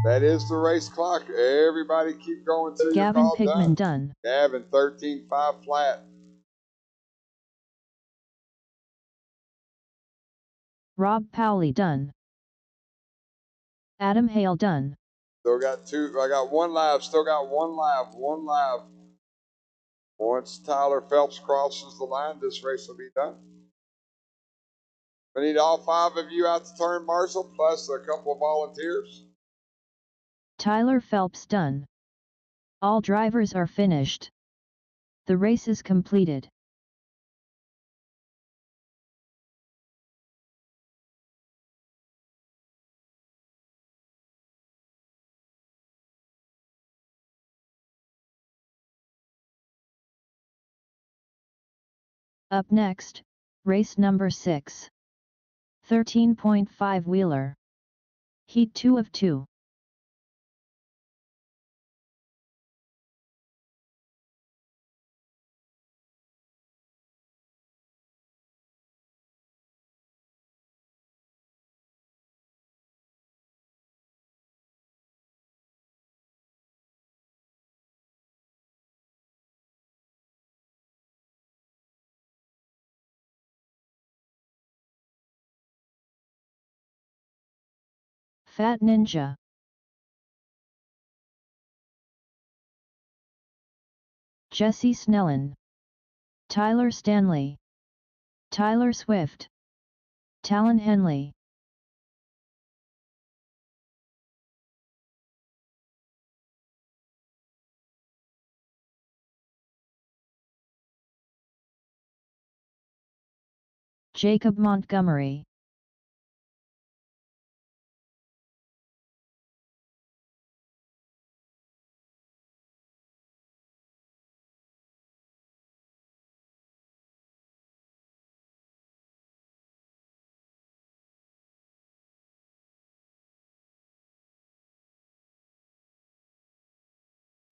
Speaker 1: That is the race clock. Everybody keep going till you're
Speaker 2: Gavin
Speaker 1: called
Speaker 2: Pigman
Speaker 1: done.
Speaker 2: done.
Speaker 1: Gavin, 13, 5 flat.
Speaker 2: Rob Powley done. Adam Hale done.
Speaker 1: Still got 2. I got 1 lap. Still got 1 lap. 1 lap. Once Tyler Phelps crosses the line, this race will be done. We need all 5 of you out to turn marshal, plus a couple of volunteers.
Speaker 2: Tyler Phelps done. All drivers are finished. The race is completed. Up next, race number 6. 13.5 wheeler. Heat 2 of 2. Fat Ninja. Jesse Snellen. Tyler Stanley. Tyler Swift. Talon Henley. Jacob Montgomery.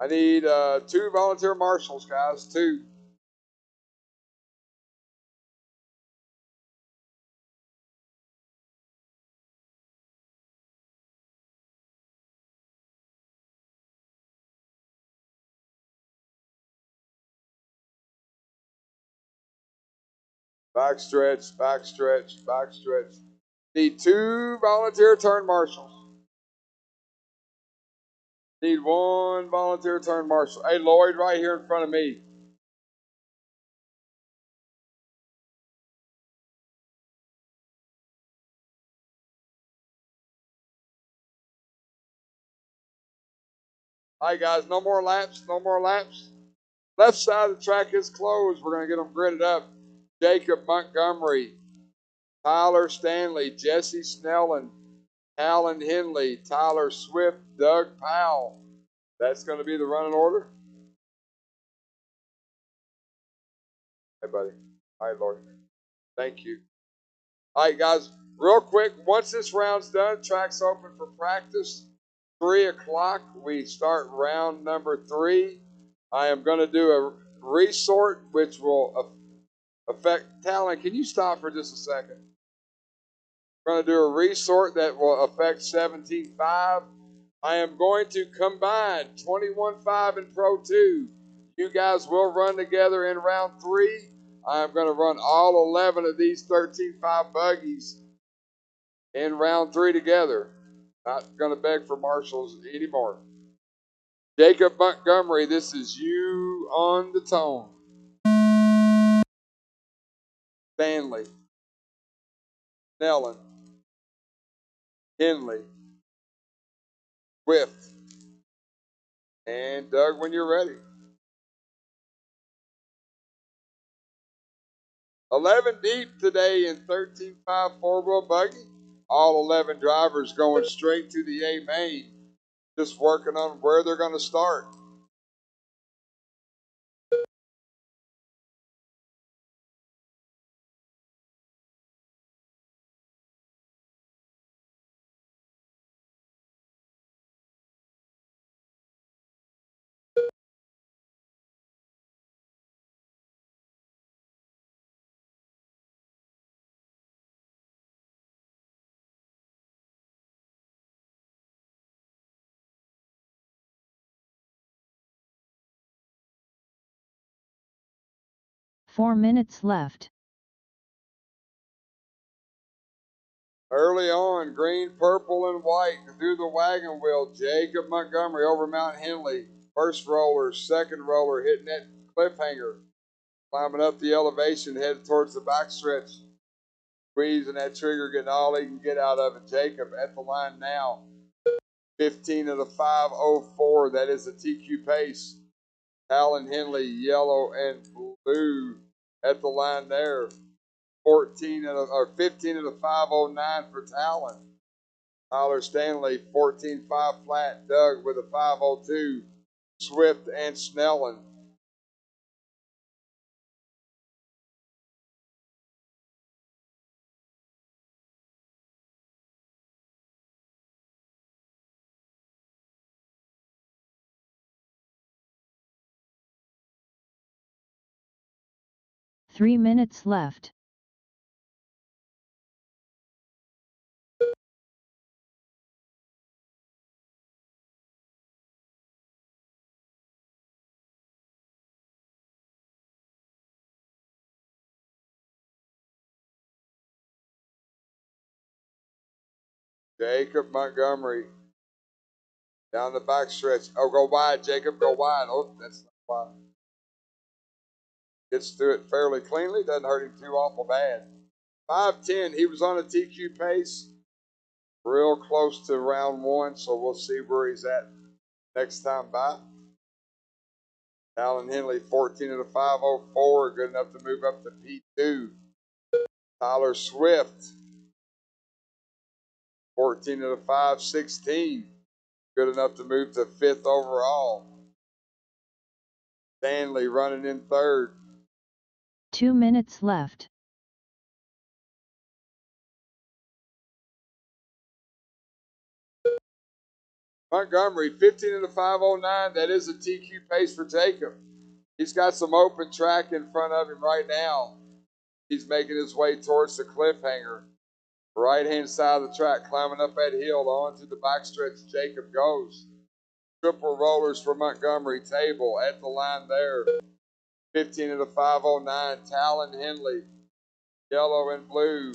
Speaker 1: I need 2 volunteer marshals, guys. 2. Backstretch, backstretch, backstretch. Need 2 volunteer turn marshals. Need 1 volunteer turn marshal. Hey, Lloyd, right here in front of me. All right, guys, no more laps, no more laps. Left side of the track is closed. We're going to get them gridded up. Jacob Montgomery, Tyler Stanley, Jesse Snellen, Alan Henley, Tyler Swift, Doug Powell. That's going to be the running order. Hey, buddy. All right, Lord. Thank you. All right, guys, real quick, once this round's done, track's open for practice. 3 o'clock, we start round number 3. I am going to do a resort, which will affect Talon. Can you stop for just a second? We're going to do a resort that will affect 17.5. I am going to combine 21.5 and Pro 2. You guys will run together in round 3. I am going to run all 11 of these 13.5 buggies in round 3 together. Not going to beg for marshals anymore. Jacob Montgomery, this is you on the tone. Stanley, Nellen, Henley, Swift, and Doug when you're ready. 11 deep today in 13.5 four-wheel buggy. All 11 drivers going straight to the A main. Just working on where they're going to start.
Speaker 2: Four minutes left.
Speaker 1: Early on, green, purple, and white through the wagon wheel. Jacob Montgomery over Mount Henley. First roller, second roller, hitting that cliffhanger. Climbing up the elevation, headed towards the backstretch. Squeezing that trigger, getting all he can get out of it. Jacob at the line now. 15 of the 5:04. That is the TQ pace. Alan Henley, yellow and blue at the line there. 15 of the 5:09 for Talon. Tyler Stanley, 14.5 flat. Doug with a 5:02. Swift and Snellen.
Speaker 2: Three minutes left.
Speaker 1: Jacob Montgomery down the backstretch. Oh, go wide, Jacob. Go wide. Oh, that's not wide. Gets through it fairly cleanly. Doesn't hurt him too awful bad. 5:10. He was on a TQ pace. Real close to round 1, so we'll see where he's at next time by. Alan Henley, 14 of the 5:04. Good enough to move up to P2. Tyler Swift, 14 of the 5:16. Good enough to move to 5th overall. Stanley running in 3rd.
Speaker 2: 2 minutes left.
Speaker 1: Montgomery, 15 in the 509. That is a TQ pace for Jacob. He's got some open track in front of him right now. He's making his way towards the cliffhanger. Right-hand side of the track, climbing up that hill onto the backstretch. Jacob goes. Triple rollers for Montgomery. Table at the line there. 15 of the 509. Talon Henley, yellow and blue.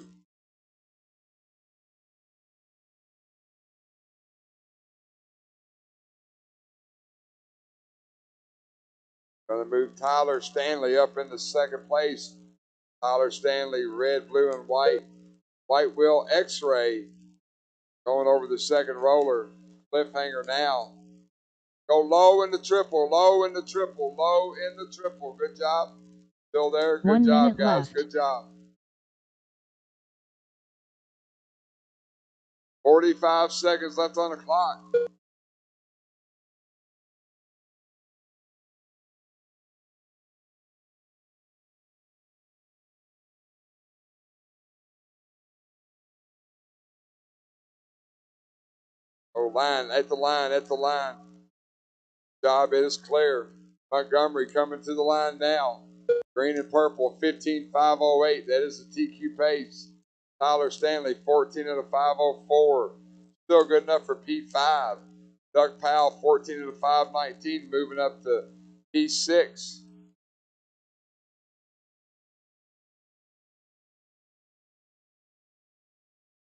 Speaker 1: Going to move Tyler Stanley up into second place. Tyler Stanley, red, blue, and white. White wheel X-ray going over the second roller. Cliffhanger now. Go low in the triple, low in the triple, low in the triple. Good job. Still there. Good
Speaker 2: 1
Speaker 1: job,
Speaker 2: minute
Speaker 1: guys.
Speaker 2: left.
Speaker 1: Good job. 45 seconds left on the clock. Oh, line, at the line, at the line. Job, it is clear. Montgomery coming to the line now. Green and purple, 15.508. That is the TQ pace. Tyler Stanley, 14 of the 504. Still good enough for P5. Doug Powell, 14 of the 519, moving up to P6.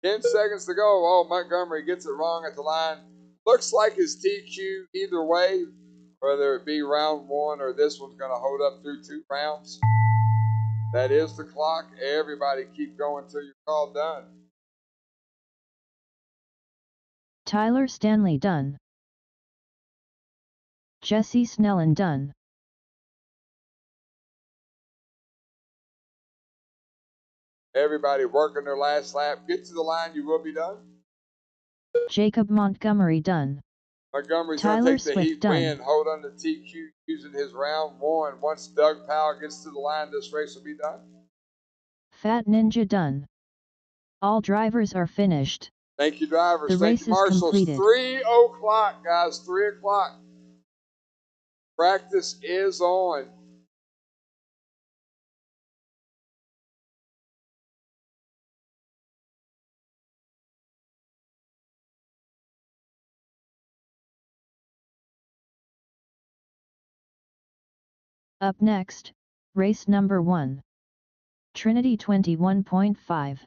Speaker 1: Ten seconds to go. Oh, Montgomery gets it wrong at the line. Looks like his TQ either way, whether it be round one or this one's going to hold up through 2 rounds. That is the clock. Everybody keep going till you're all done.
Speaker 2: Tyler Stanley done. Jesse Snellen done.
Speaker 1: Everybody working their last lap. Get to the line, you will be done.
Speaker 2: Jacob Montgomery done.
Speaker 1: Montgomery's going to
Speaker 2: Tyler
Speaker 1: take the
Speaker 2: Swift
Speaker 1: heat
Speaker 2: done.
Speaker 1: win. Hold on to TQ using his round one. Once Doug Powell gets to the line, this race will be done.
Speaker 2: Fat Ninja done. All drivers are finished.
Speaker 1: Thank you, drivers.
Speaker 2: The
Speaker 1: Thank
Speaker 2: race
Speaker 1: you,
Speaker 2: is
Speaker 1: marshals.
Speaker 2: completed.
Speaker 1: 3 o'clock, guys. 3 o'clock. Practice is on.
Speaker 2: Up next, race number 1. Trinity 21.5.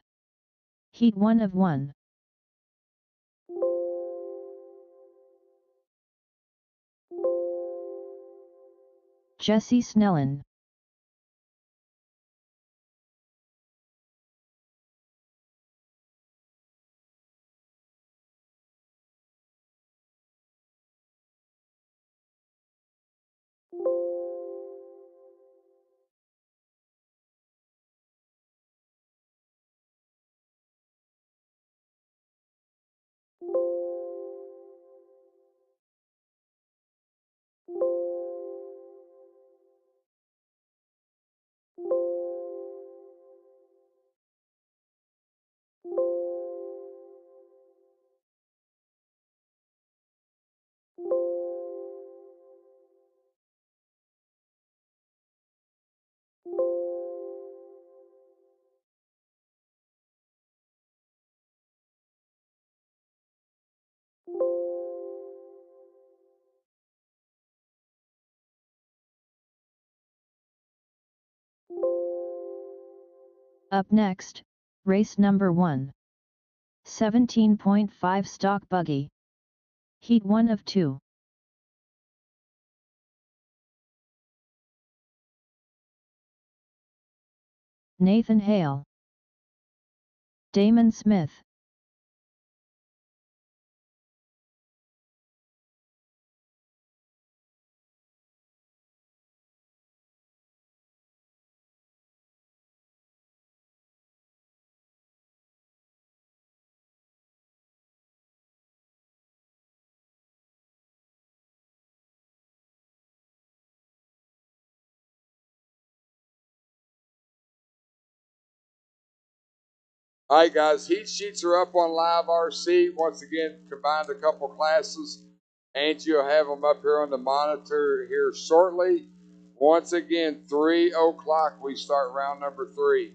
Speaker 2: Heat 1 of 1. Jesse Snellen. Up next, race number 1. 17.5 stock buggy. Heat 1 of 2. Nathan Hale. Damon Smith.
Speaker 1: All right, guys. Heat sheets are up on Live RC. Once again, combined a couple classes. Angie will have them up here on the monitor here shortly. Once again, 3 o'clock, we start round number 3.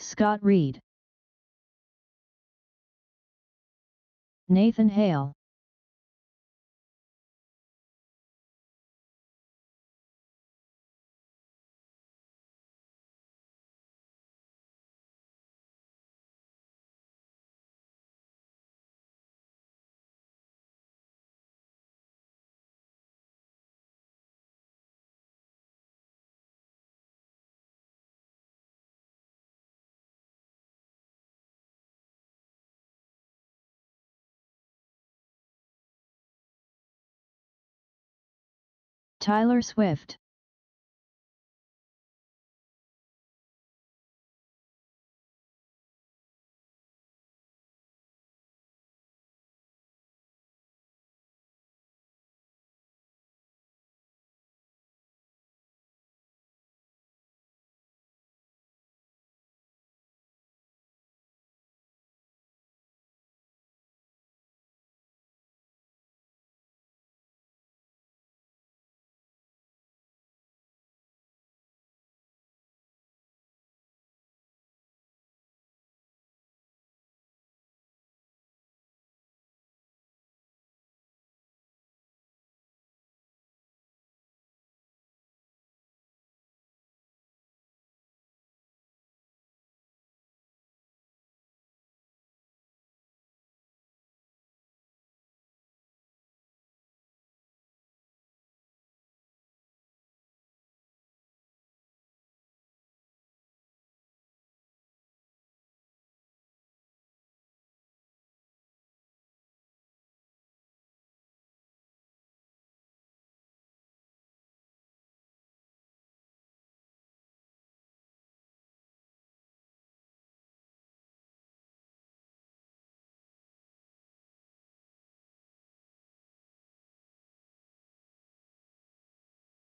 Speaker 2: Scott Reed, Nathan Hale, Tyler Swift,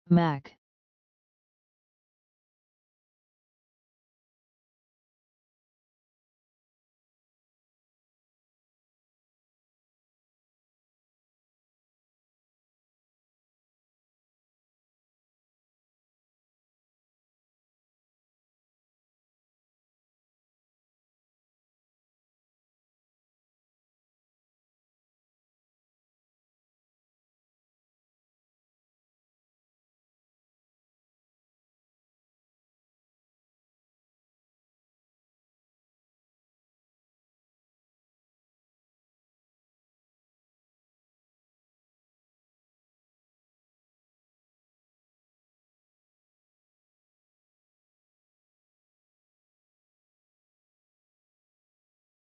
Speaker 2: Mac.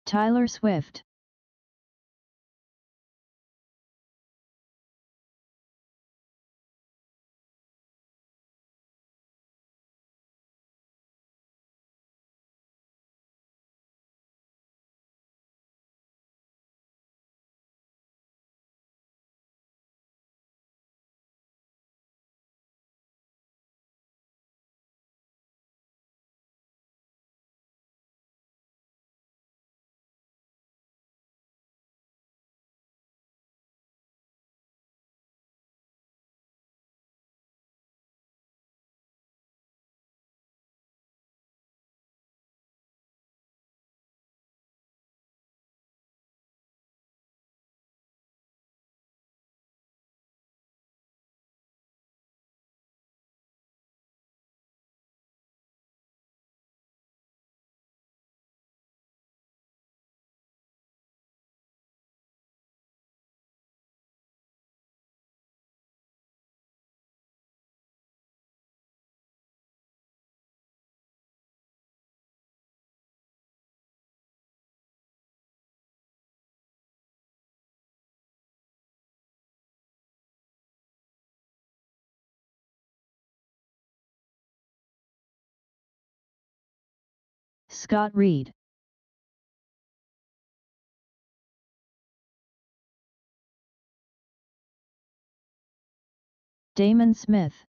Speaker 2: Tyler Swift, Scott Reed, Damon Smith,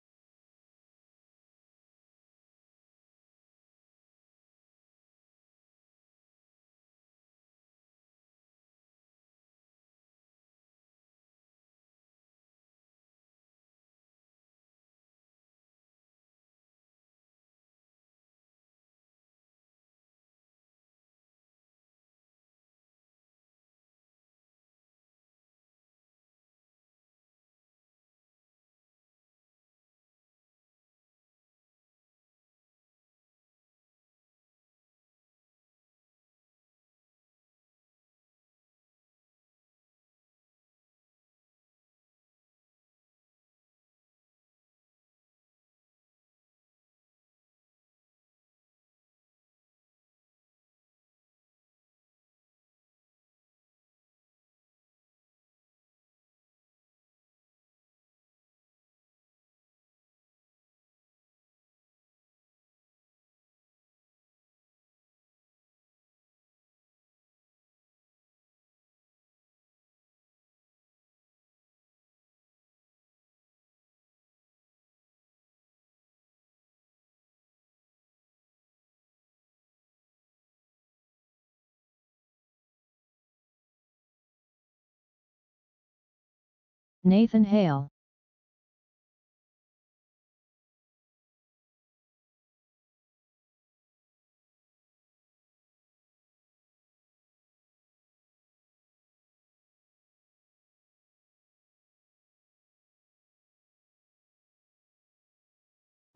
Speaker 2: Nathan Hale,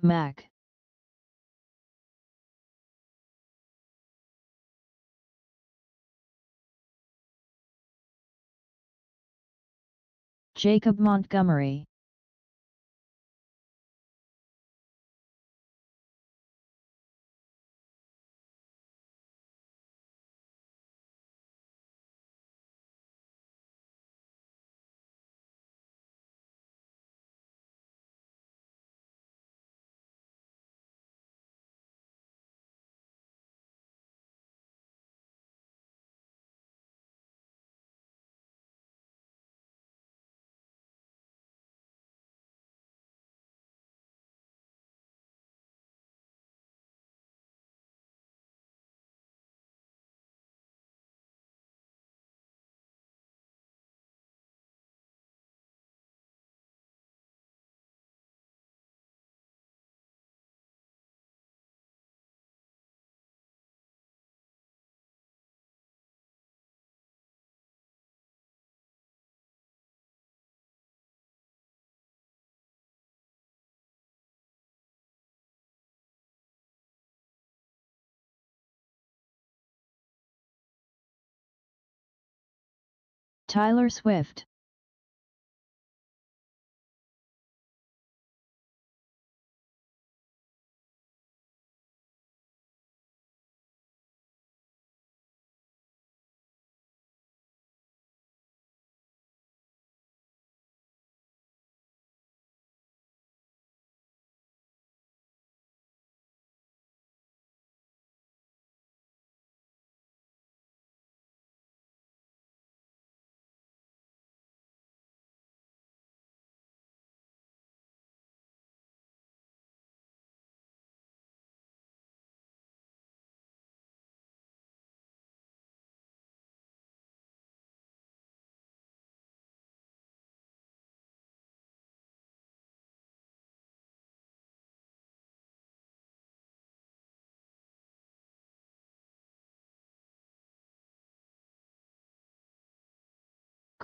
Speaker 2: Mac, Jacob Montgomery, Tyler Swift,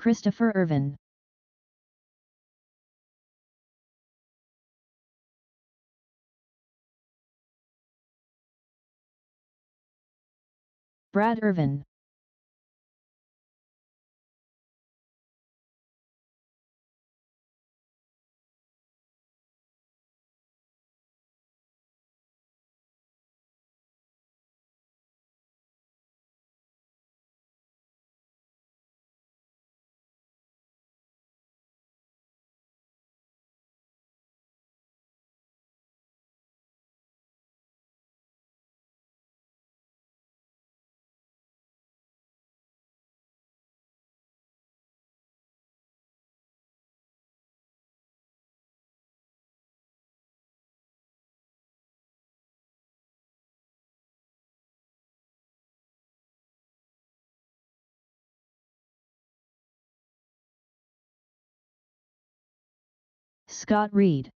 Speaker 2: Christopher Irvin, Brad Irvin, Scott Reed.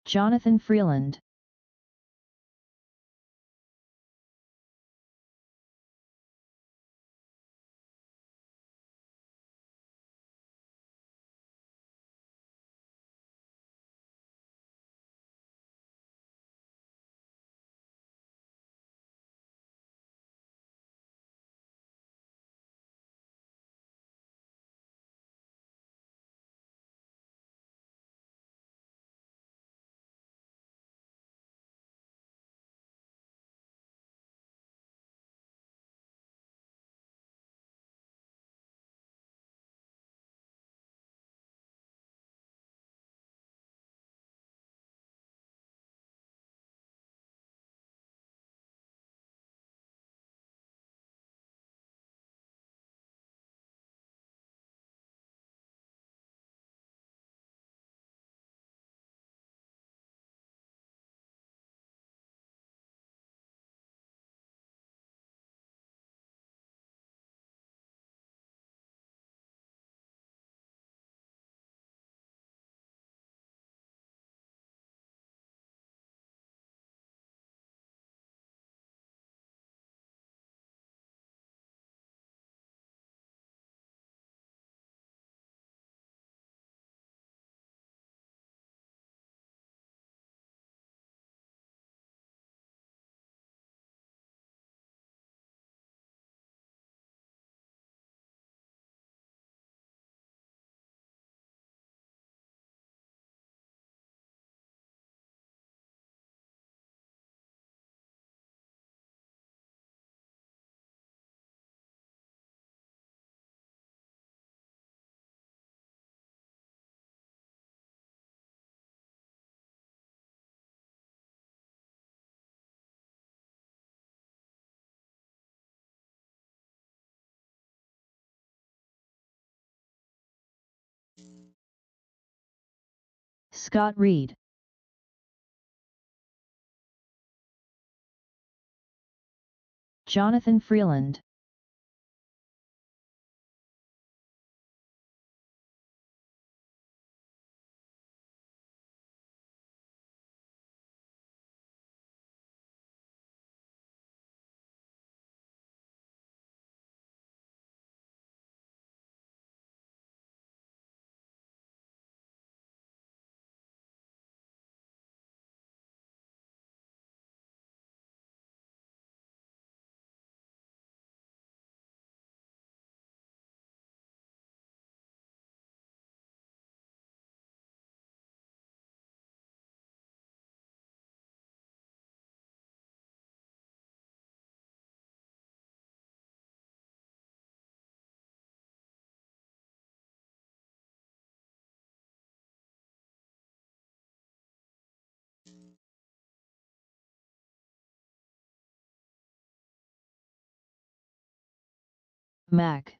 Speaker 2: Jonathan Freeland. Scott Reed, Jonathan Freeland, Mac,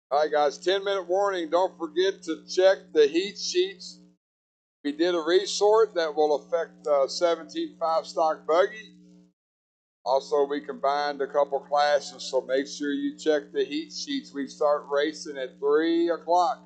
Speaker 1: All right, guys, 10-minute warning. Don't forget to check the heat sheets. We did a resort that will affect the 17 5-stock buggy. Also, we combined a couple classes, so make sure you check the heat sheets. We start racing at 3 o'clock.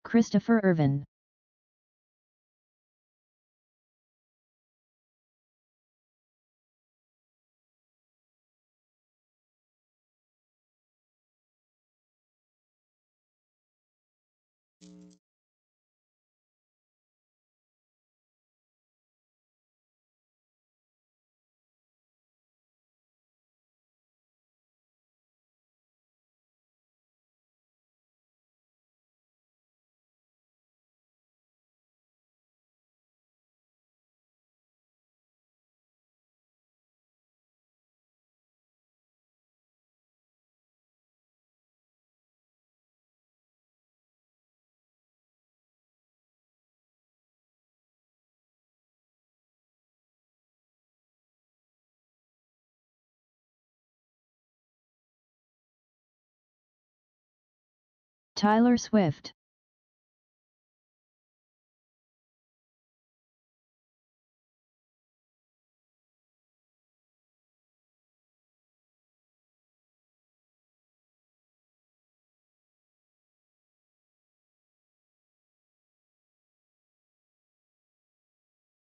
Speaker 2: Christopher Irvin, Tyler Swift.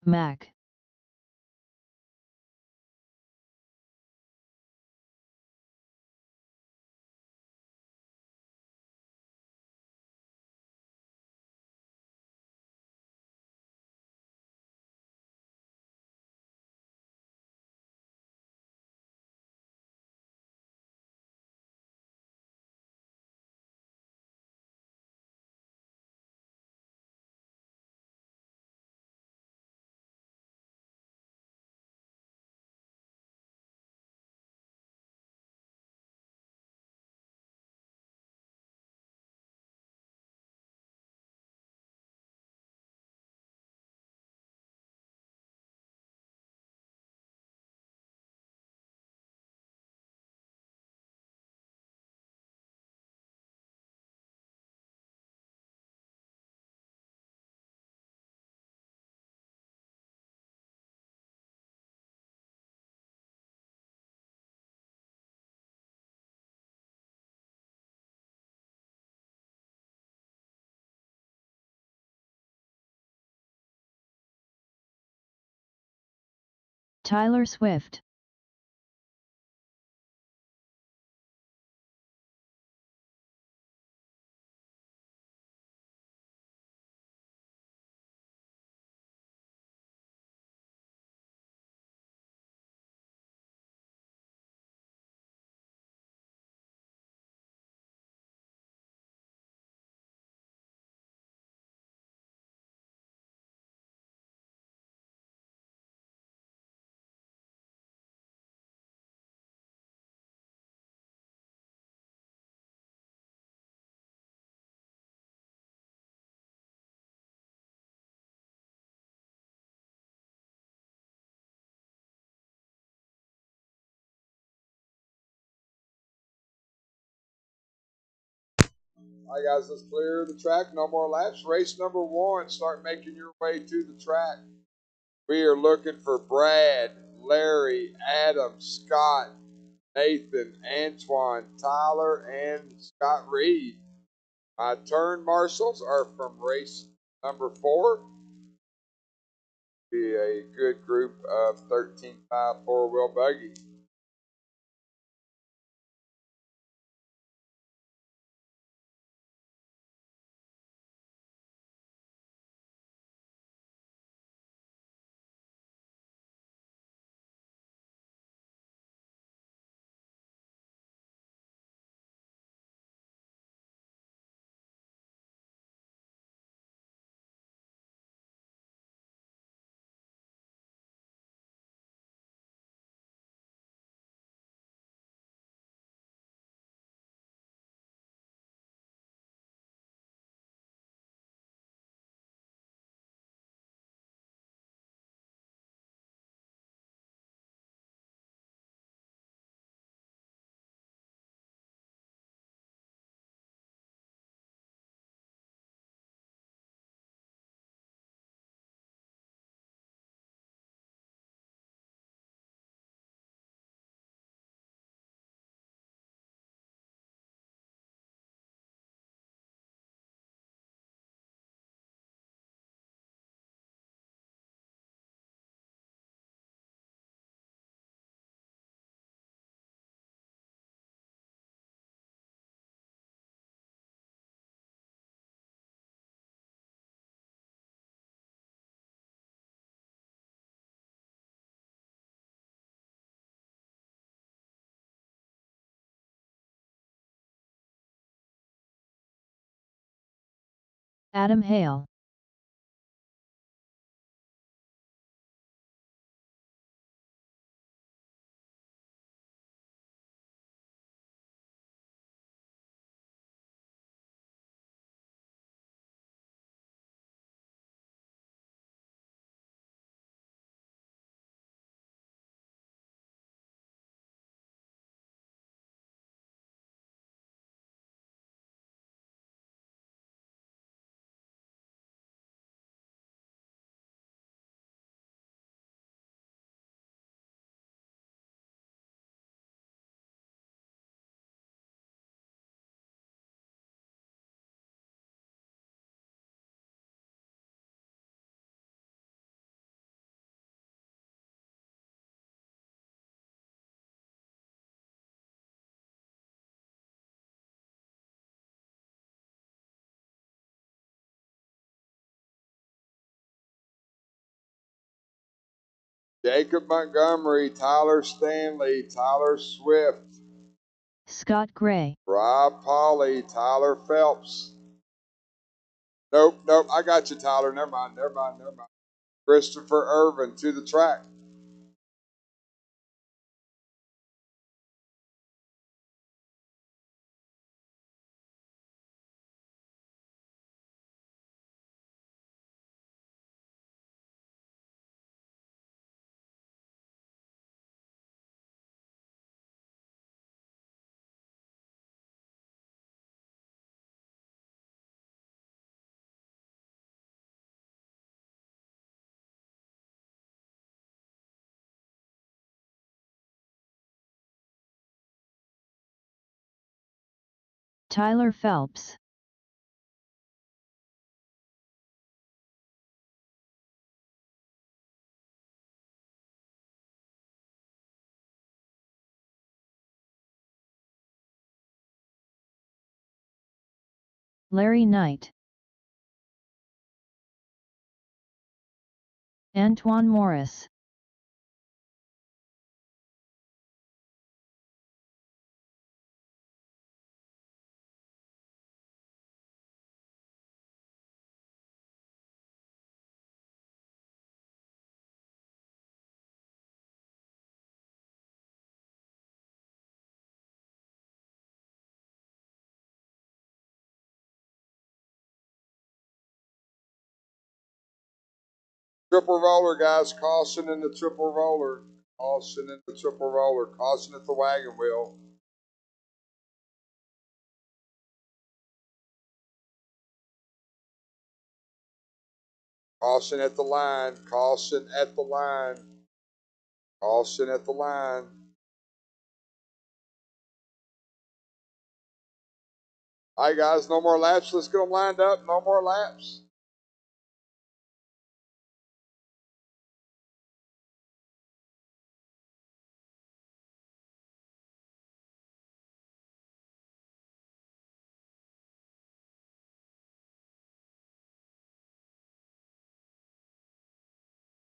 Speaker 2: Mac. Tyler Swift.
Speaker 1: Alright guys, let's clear the track. No more laps. Race number 1. Start making your way to the track. We are looking for Brad, Larry, Adam, Scott, Nathan, Antoine, Tyler, and Scott Reed. My turn marshals are from race number 4. Be a good group of 13.5 four-wheel buggy.
Speaker 2: Adam Hale.
Speaker 1: Jacob Montgomery, Tyler Stanley, Tyler Swift,
Speaker 2: Scott Gray.
Speaker 1: Rob Polly, Tyler Phelps. Nope, I got you, Tyler. Never mind. Christopher Irvin to the track.
Speaker 2: Tyler Phelps. Larry Knight. Antoine Morris.
Speaker 1: Triple roller, guys. Caution in the triple roller. Caution in the triple roller. Caution at the wagon wheel. Caution at the line. Caution at the line. Caution at the line. All right, guys. No more laps. Let's get them lined up. No more laps.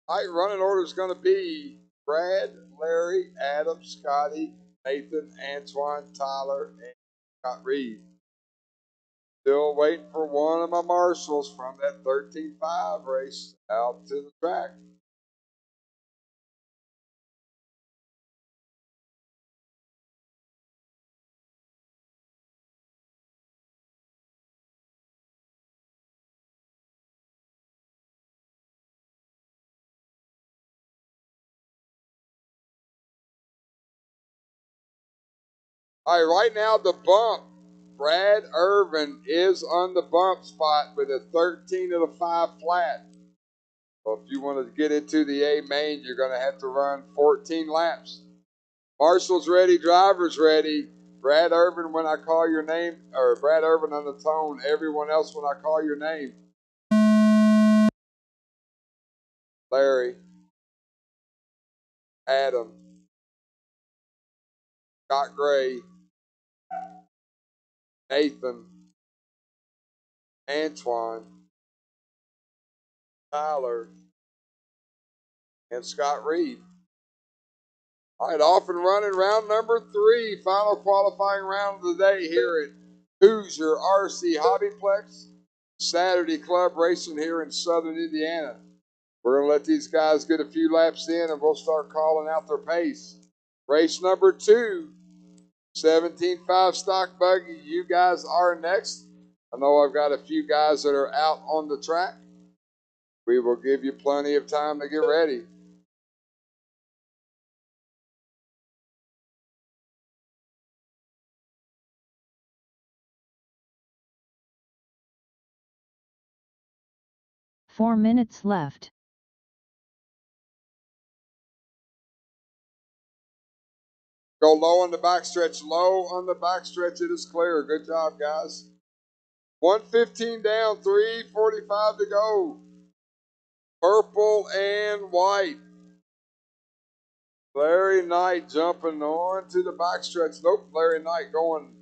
Speaker 1: All right, running order is going to be Brad, Larry, Adam, Scotty, Nathan, Antoine, Tyler, and Scott Reed. Still waiting for one of my marshals from that 13.5 race out to the track. All right, right now the bump. Brad Irvin is on the bump spot with a 13 of the 5 flat. So if you want to get into the A main, you're going to have to run 14 laps. Marshall's ready, driver's ready. Brad Irvin when I call your name, or Brad Irvin on the tone. Everyone else when I call your name. Larry, Adam, Scott Gray, Nathan, Antoine, Tyler, and Scott Reed. All right, off and running round number 3, final qualifying round of the day here at Hoosier RC Hobbyplex. Saturday Club Racing here in Southern Indiana. We're going to let these guys get a few laps in and we'll start calling out their pace. Race number 2, 17.5 stock buggy. You guys are next. I know I've got a few guys that are out on the track. We will give you plenty of time to get ready.
Speaker 2: Four minutes left.
Speaker 1: Go low on the backstretch. Low on the backstretch. It is clear. Good job, guys. 115 down. 3:45 to go. Purple and white. Larry Knight jumping on to the backstretch. Nope, Larry Knight going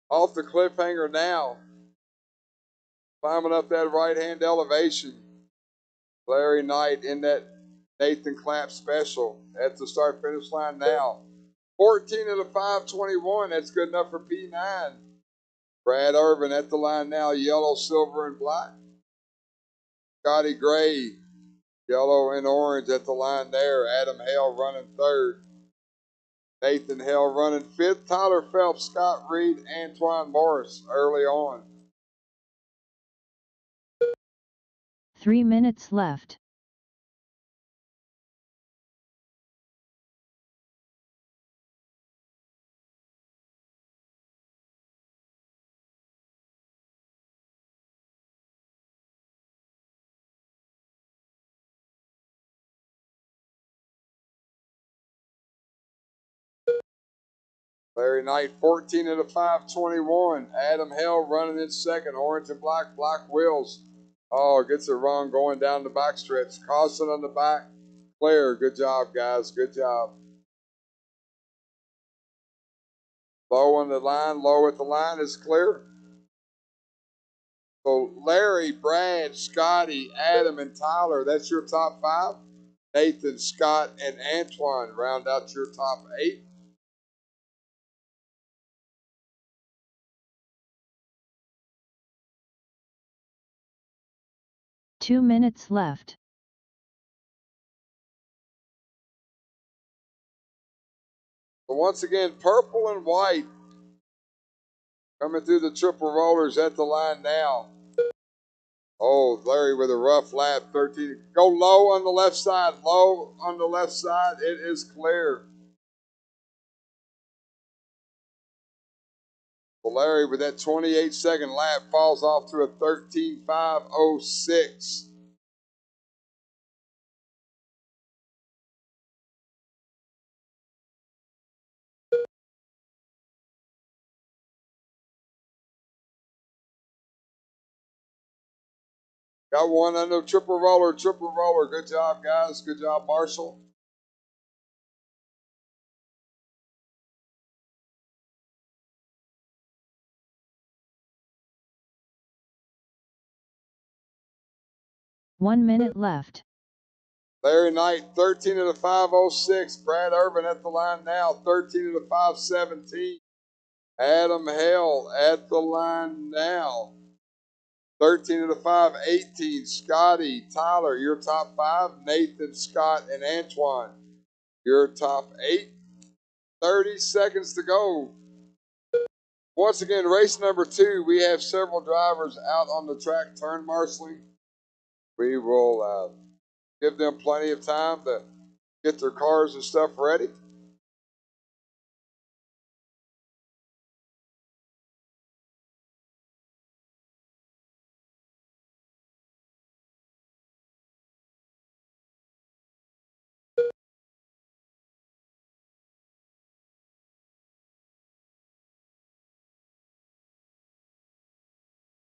Speaker 1: off the cliffhanger now. Climbing up that right-hand elevation. Larry Knight in that Nathan Clapp special at the start-finish line now. 14 of the 5:21. That's good enough for P9. Brad Irvin at the line now. Yellow, silver, and black. Scotty Gray, yellow and orange at the line there. Adam Hale running third. Nathan Hale running fifth. Tyler Phelps, Scott Reed, Antoine Morris early on.
Speaker 2: 3 minutes left.
Speaker 1: Larry Knight, 14 of the 5:21. Adam Hale running in second. Orange and black, black wheels. Oh, gets it wrong going down the backstretch. Caution on the back. Clear. Good job, guys. Good job. Low on the line. Low at the line is clear. So Larry, Brad, Scotty, Adam, and Tyler, that's your top 5. Nathan, Scott, and Antoine round out your top 8.
Speaker 2: Two minutes left.
Speaker 1: So once again, purple and white coming through the triple rollers at the line now. Oh, Larry with a rough lap, 13. Go low on the left side, low on the left side. It is clear. Well, Larry with that 28-second lap falls off to a 13.506. Got one under triple roller, triple roller. Good job, guys. Good job, Marshall.
Speaker 2: One minute left.
Speaker 1: Larry Knight, 13 of the 5:06. Brad Irvin at the line now, 13 of the 5:17. Adam Hale at the line now, 13 of the 5:18. Scotty, Tyler, your top 5. Nathan, Scott, and Antoine, your top 8. 30 seconds to go. Once again, race number 2. We have several drivers out on the track turn marshaling. We will give them plenty of time to get their cars and stuff ready.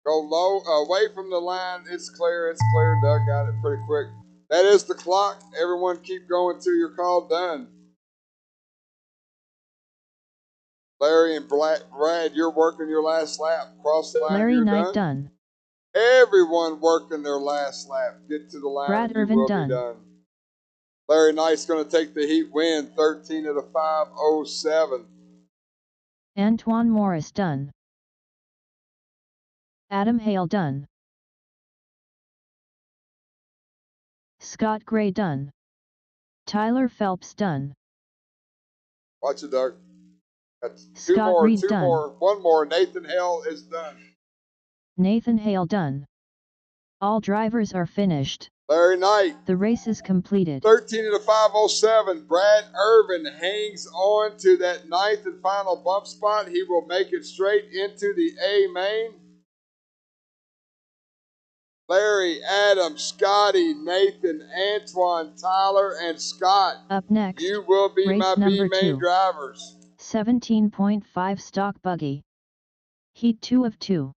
Speaker 1: Go low, away from the line. It's clear. It's clear. Doug got it pretty quick. That is the clock. Everyone keep going till your call done. Larry and Brad, you're working your last lap. Cross the line.
Speaker 2: Larry Knight done.
Speaker 1: Everyone working their last lap. Get to the line.
Speaker 2: Brad Irvin done.
Speaker 1: Larry Knight's going to take the heat win. 13 of the 5:07.
Speaker 2: Antoine Morris done. Adam Hale done. Scott Gray done. Tyler Phelps done.
Speaker 1: Watch it, Doug. That's
Speaker 2: Scott Reed
Speaker 1: two
Speaker 2: done.
Speaker 1: more, one more. Nathan Hale is done.
Speaker 2: Nathan Hale done. All drivers are finished.
Speaker 1: Larry Knight.
Speaker 2: The race is completed.
Speaker 1: 13 to the 507. Brad Irvin hangs on to that ninth and final bump spot. He will make it straight into the A main. Larry, Adam, Scotty, Nathan, Antoine, Tyler, and Scott.
Speaker 2: Up next,
Speaker 1: you will be
Speaker 2: race
Speaker 1: my
Speaker 2: number
Speaker 1: B main
Speaker 2: 2.
Speaker 1: drivers.
Speaker 2: 17.5 stock buggy. Heat 2 of 2.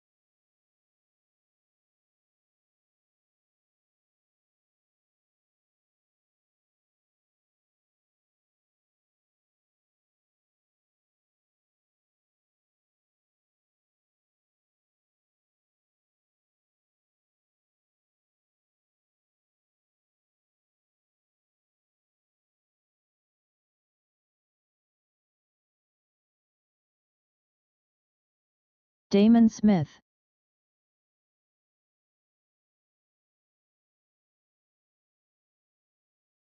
Speaker 2: Damon Smith.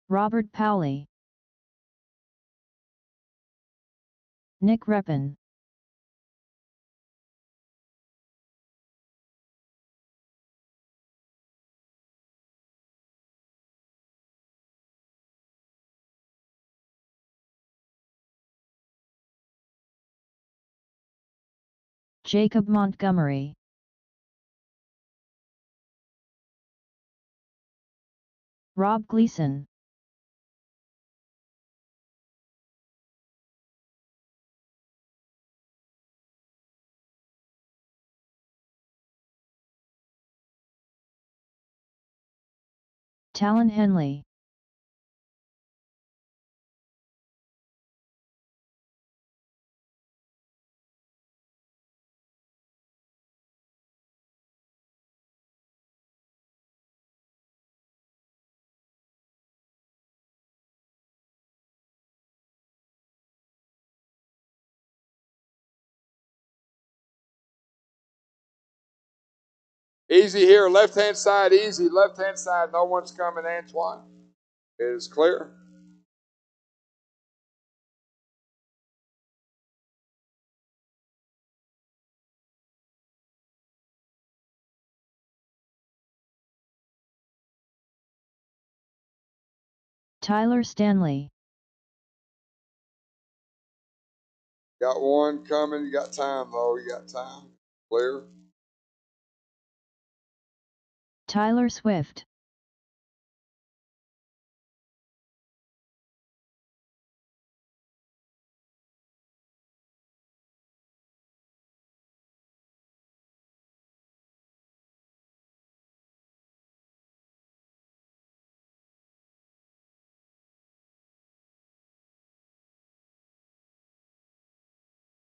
Speaker 2: Robert Powley. Nick Reppin. Jacob Montgomery. Rob Gleason. Talon Henley.
Speaker 1: Easy here, left-hand side, easy. Left-hand side, no one's coming, Antoine. It is clear.
Speaker 2: Tyler Stanley.
Speaker 1: Got one coming. You got time, though. You got time. Clear.
Speaker 2: Tyler Swift.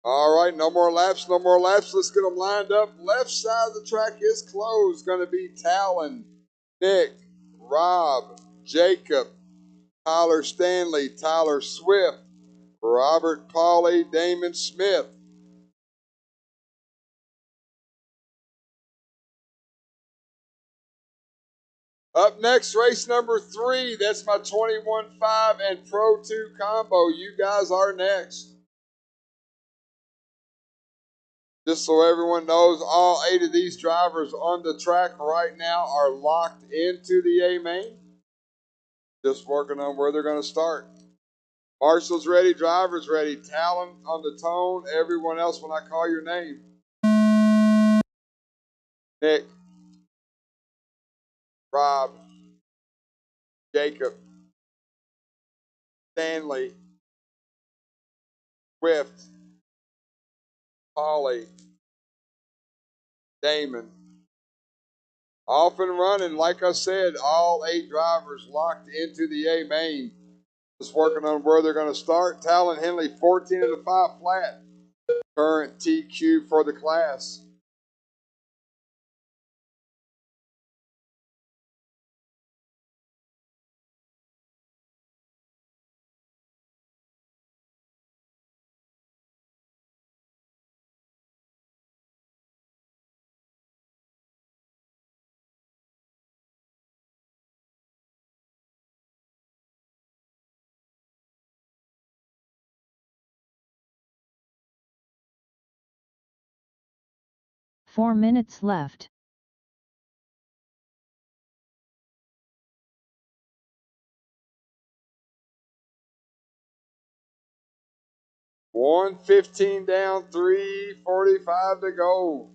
Speaker 1: All right, no more laps, no more laps. Let's get them lined up. Left side of the track is closed. Going to be Talon, Nick, Rob, Jacob, Tyler Stanley, Tyler Swift, Robert Pauley, Damon Smith. Up next, race number 3. That's my 21.5 and Pro 2 combo. You guys are next. Just so everyone knows, all 8 of these drivers on the track right now are locked into the A main. Just working on where they're going to start. Marshall's ready, driver's ready, Talon on the tone, everyone else when I call your name. Nick, Rob, Jacob, Stanley, Swift, Pauley, Damon. Off and running, like I said, all 8 drivers locked into the A main. Just working on where they're going to start. Talon Henley, 14 of the 5 flat. Current TQ for the class.
Speaker 2: 4 minutes left.
Speaker 1: $115 down, $3.45 to go.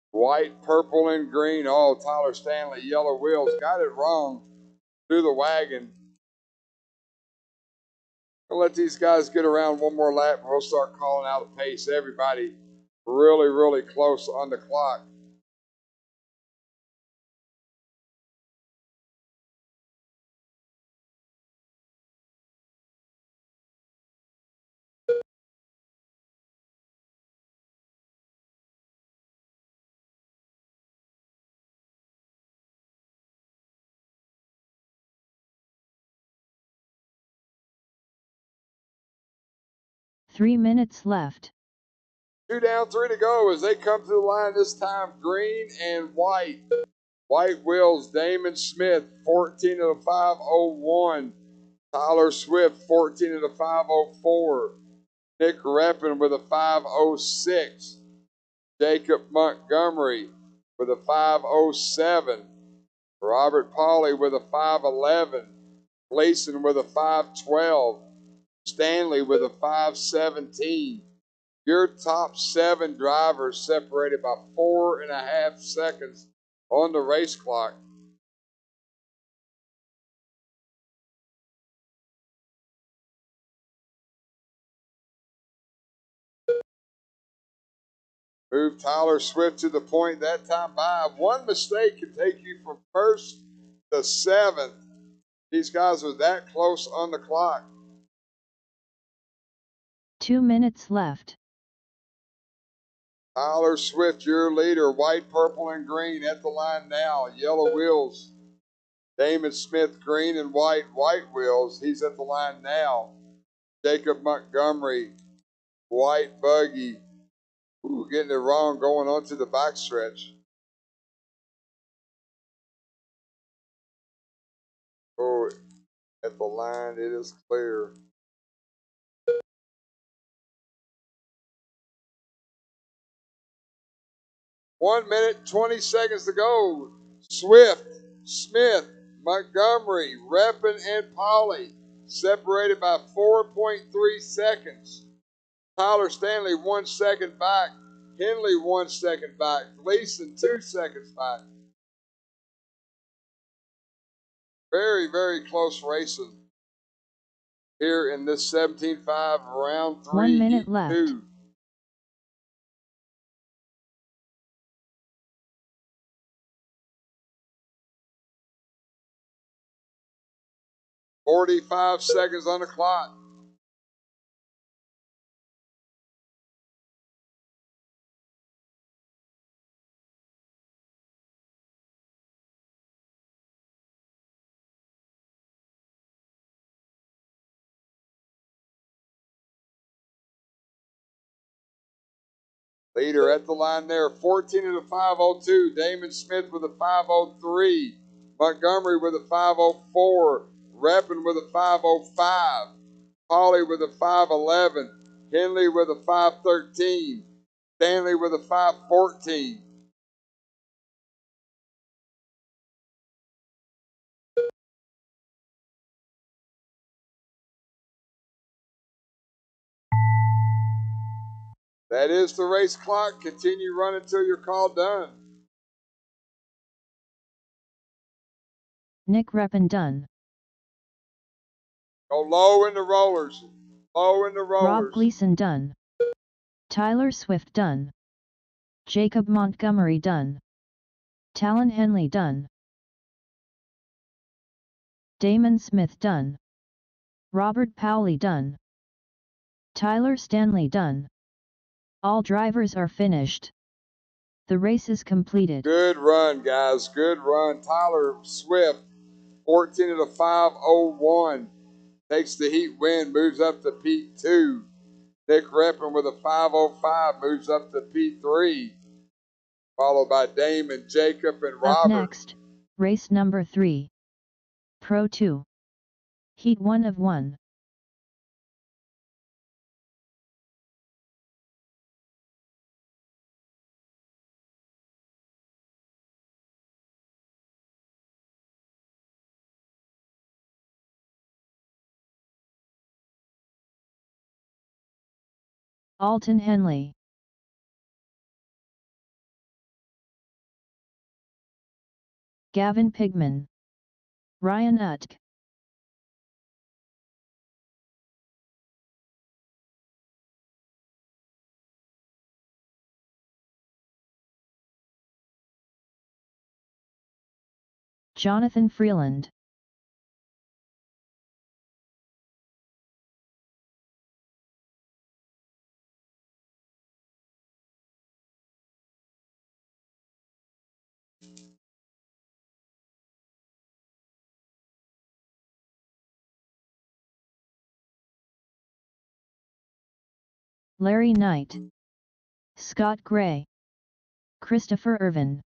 Speaker 1: White, purple, and green. Oh, Tyler Stanley, yellow wheels. Got it wrong. Through the wagon. I'll let these guys get around one more lap and we'll start calling out a pace. Everybody really, really close on the clock.
Speaker 2: Three minutes left.
Speaker 1: 2 down, 3 to go as they come to the line this time. Green and white. White wheels, Damon Smith, 14 of the 501. Tyler Swift, 14 of the 504. Nick Reppin with a 506. Jacob Montgomery with a 507. Robert Pauley with a 511. Gleason with a 512. Stanley with a 517. Your top 7 drivers separated by 4.5 seconds on the race clock. Move Tyler Swift to the point that time by. One mistake can take you from first to 7th. These guys are that close on the clock.
Speaker 2: 2 minutes left.
Speaker 1: Tyler Swift, your leader. White, purple, and green at the line now. Yellow wheels. Damon Smith, green and white. White wheels. He's at the line now. Jacob Montgomery, white buggy. Ooh, getting it wrong going onto the backstretch. Oh, at the line, it is clear. One minute, 20 seconds to go. Swift, Smith, Montgomery, Reppin, and Pauley separated by 4.3 seconds. Tyler Stanley 1 second back. Henley 1 second back. Gleason 2 seconds back. Very, very close racing here in this 17.5 round 3.
Speaker 2: 1 minute left.
Speaker 1: 2. $45 seconds on the clock. Leader at the line there, 14 of the 502. Damon Smith with a 503. Montgomery with a 504. Reppin with a 505. Pauley with a 511. Henley with a 513. Stanley with a 514. That is the race clock. Continue running until you're called done.
Speaker 2: Nick Reppin done.
Speaker 1: Go low in the rollers. Low in the rollers.
Speaker 2: Rob Gleason done. Tyler Swift done. Jacob Montgomery done. Talon Henley done. Damon Smith done. Robert Pauley done. Tyler Stanley done. All drivers are finished. The race is completed.
Speaker 1: Good run, guys. Good run. Tyler Swift, 14 of the 501. Takes the heat win, moves up to P2. Nick Reppin with a 505 moves up to P3. Followed by Damon, Jacob, and Robert.
Speaker 2: Up next, race number 3. Pro 2. Heat 1 of 1. Alton Henley, Gavin Pigman, Ryan Utk, Jonathan Freeland, Larry Knight, Scott Gray, Christopher Irvin,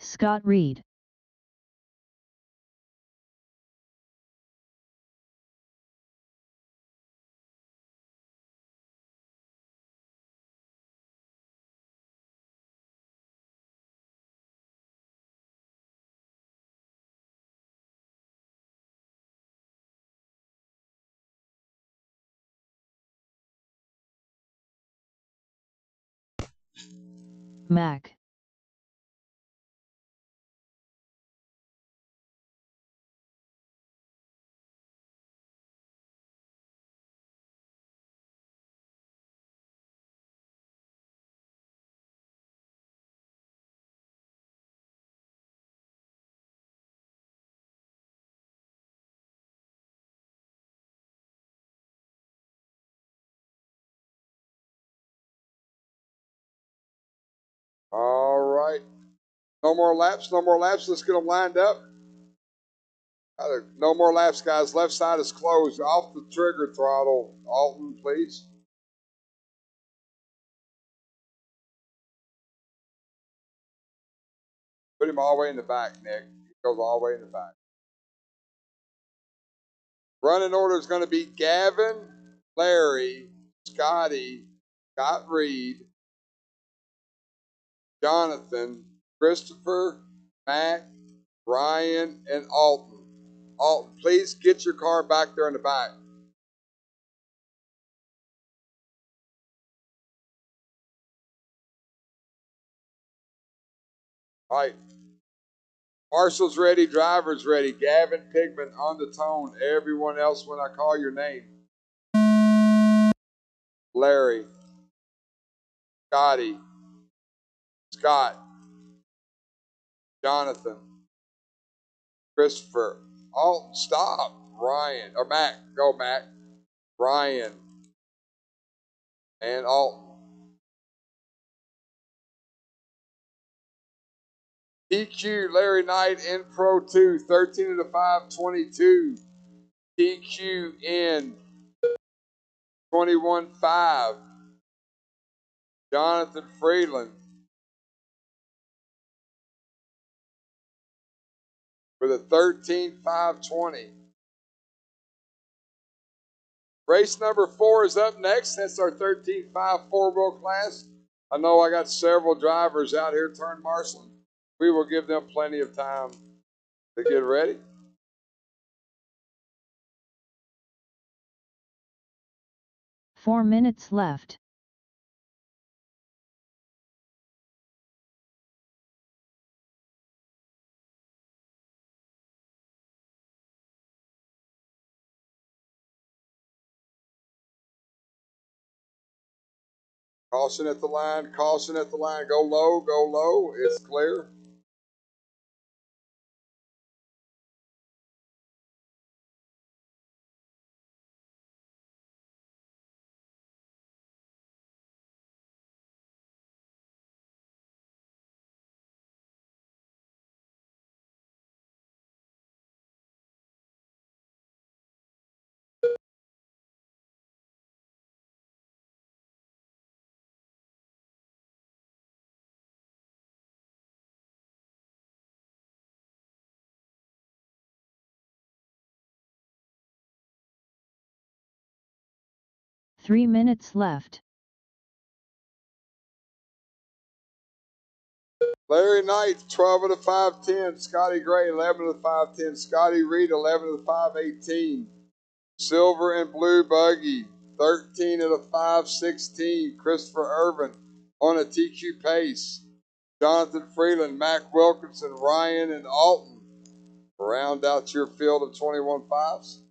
Speaker 2: Scott Reed, Mac,
Speaker 1: All right. No more laps. No more laps. Let's get them lined up. No more laps, guys. Left side is closed. Off the trigger throttle. Alton, please. Put him all the way in the back, Nick. He goes all the way in the back. Running order is going to be Gavin, Larry, Scotty, Scott Reed, Jonathan, Christopher, Mac, Ryan, and Alton. Alton, please get your car back there in the back. All right. Marshall's ready, driver's ready. Gavin Pigman on the tone. Everyone else when I call your name. Larry, Scotty, Scott, Jonathan, Christopher. Alton, stop. Ryan, or Mac. Go, Mac. Ryan, and Alton. TQ Larry Knight in Pro 2, 13 of the 522. TQ in 21.5. Jonathan Freeland with a 13.520. Race number 4 is up next. That's our 13.5 four-wheel class. I know I got several drivers out here turn marshaling. We will give them plenty of time to get ready.
Speaker 2: Four minutes left.
Speaker 1: Caution at the line, caution at the line. Go low, go low. It's clear.
Speaker 2: 3 minutes left.
Speaker 1: Larry Knight, 12 of the 510. Scotty Gray, 11 of the 510. Scotty Reed, 11 of the 518. Silver and Blue Buggy, 13 of the 516. Christopher Irvin on a TQ pace. Jonathan Freeland, Mac Wilkinson, Ryan, and Alton round out your field of 21 fives.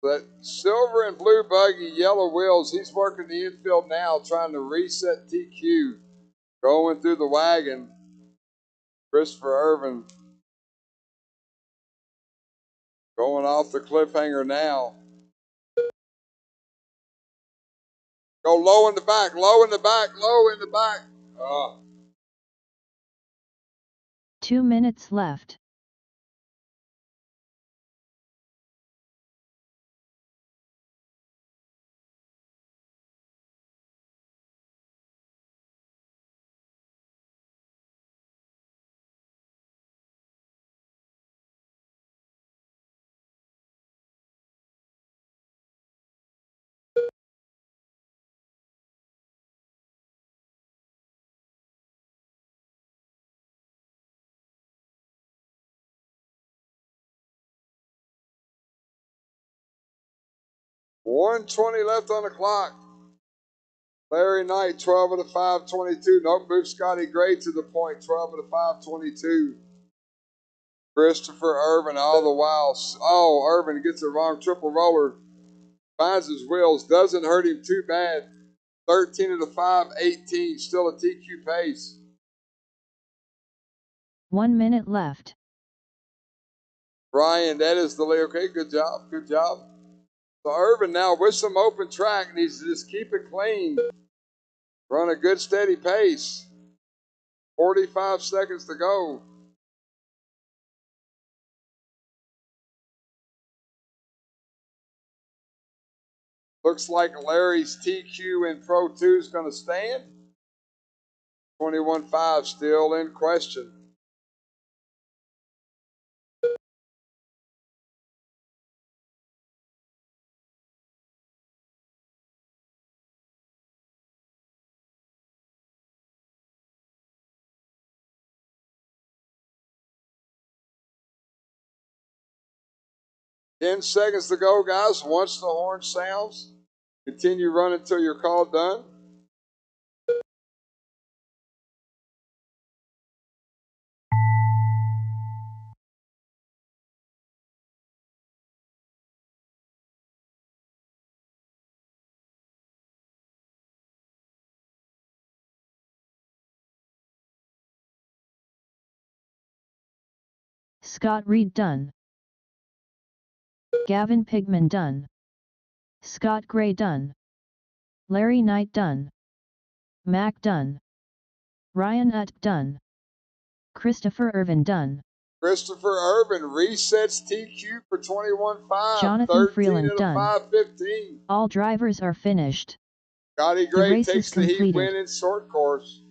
Speaker 1: But Silver and Blue Buggy, Yellow Wheels, he's working the infield now, trying to reset TQ. Going through the wagon. Christopher Irvin going off the cliffhanger now. Go low in the back, low in the back, low in the back.
Speaker 2: 2 minutes left.
Speaker 1: $1:20 left on the clock. Larry Knight, 12 of the 522. Don't move Scotty Gray to the point, 12 of the 522. Christopher Irvin all the while. Oh, Irvin gets the wrong triple roller. Finds his wheels. Doesn't hurt him too bad. 13 of the 518. Still a TQ pace.
Speaker 2: 1 minute left.
Speaker 1: Ryan, that is the lead. Okay, good job. Good job. So Irvin now with some open track needs to just keep it clean. Run a good steady pace. 45 seconds to go. Looks like Larry's TQ in Pro 2 is going to stand. 21.5 still in question. Ten seconds to go, guys. Once the horn sounds, continue running until you're called done.
Speaker 2: Scott Reed done. Gavin Pigman done. Scott Gray done. Larry Knight done. Mac done. Ryan Utt done. Christopher Irvin done.
Speaker 1: Christopher Irvin resets TQ for 21.5.
Speaker 2: Jonathan
Speaker 1: 13
Speaker 2: Freeland
Speaker 1: of the
Speaker 2: done.
Speaker 1: 515.
Speaker 2: All drivers are finished.
Speaker 1: Scotty
Speaker 2: The
Speaker 1: Gray
Speaker 2: race
Speaker 1: takes
Speaker 2: is
Speaker 1: the heat
Speaker 2: completed.
Speaker 1: win in short course.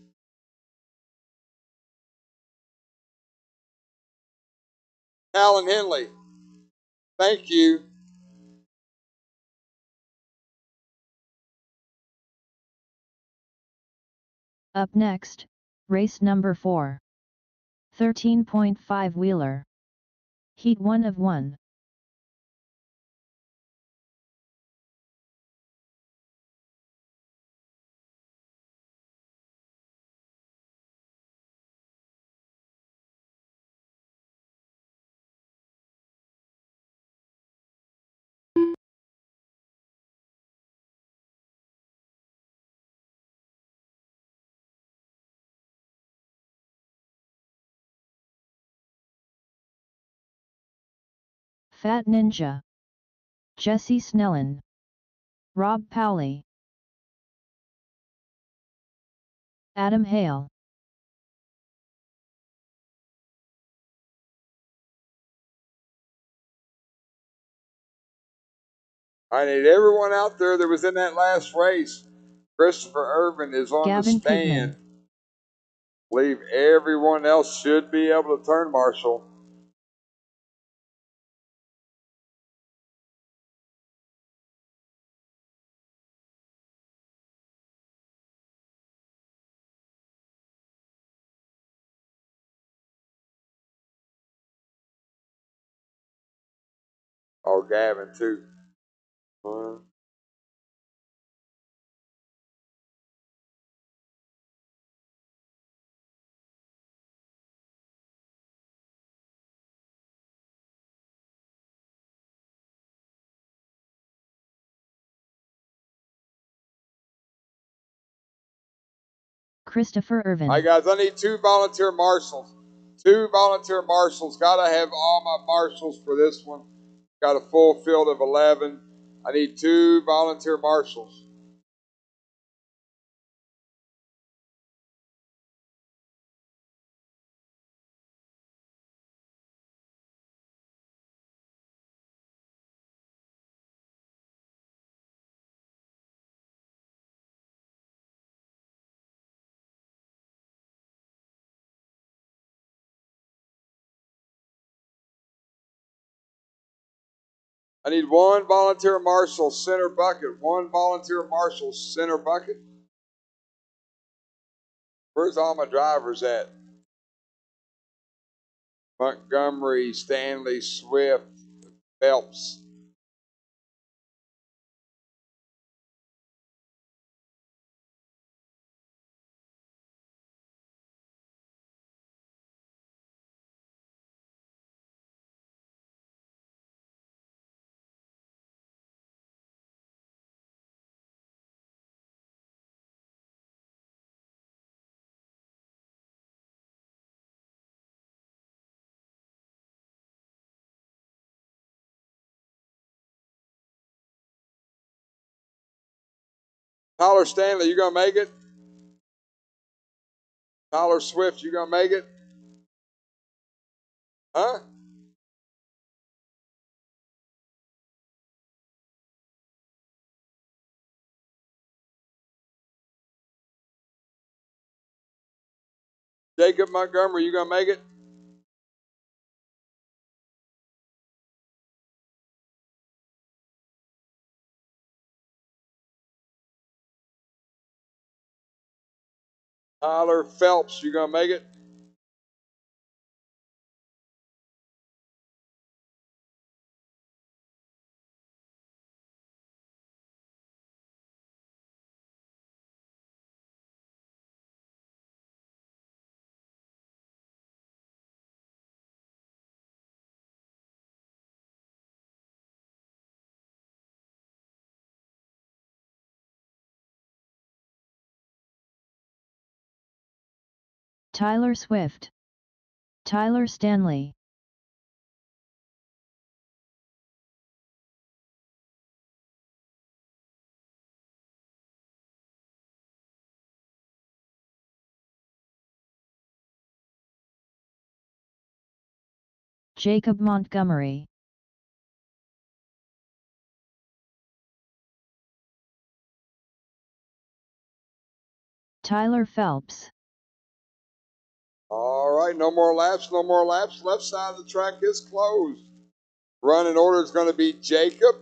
Speaker 1: Alan Henley, thank you.
Speaker 2: Up next, race number 4. 13.5 wheeler. Heat 1 of 1. Fat Ninja. Jesse Snellen. Rob Powley. Adam Hale.
Speaker 1: I need everyone out there that was in that last race. Christopher Irvin is on
Speaker 2: Gavin
Speaker 1: the stand.
Speaker 2: Pigman.
Speaker 1: Believe everyone else should be able to turn marshal. Oh, Gavin too.
Speaker 2: Christopher Irvin.
Speaker 1: All right, guys, I need 2 volunteer marshals. 2 volunteer marshals. Got to have all my marshals for this one. Got a full field of 11. I need 2 volunteer marshals. I need 1 volunteer marshal, center bucket. 1 volunteer marshal, center bucket. Where's all my drivers at? Montgomery, Stanley, Swift, Phelps. Tyler Stanley, you gonna make it? Tyler Swift, you gonna make it? Huh? Jacob Montgomery, you gonna make it? Tyler Phelps, you gonna make it?
Speaker 2: Tyler Swift. Tyler Stanley. Jacob Montgomery. Tyler Phelps.
Speaker 1: All right, no more laps, no more laps. Left side of the track is closed. Running order is going to be Jacob,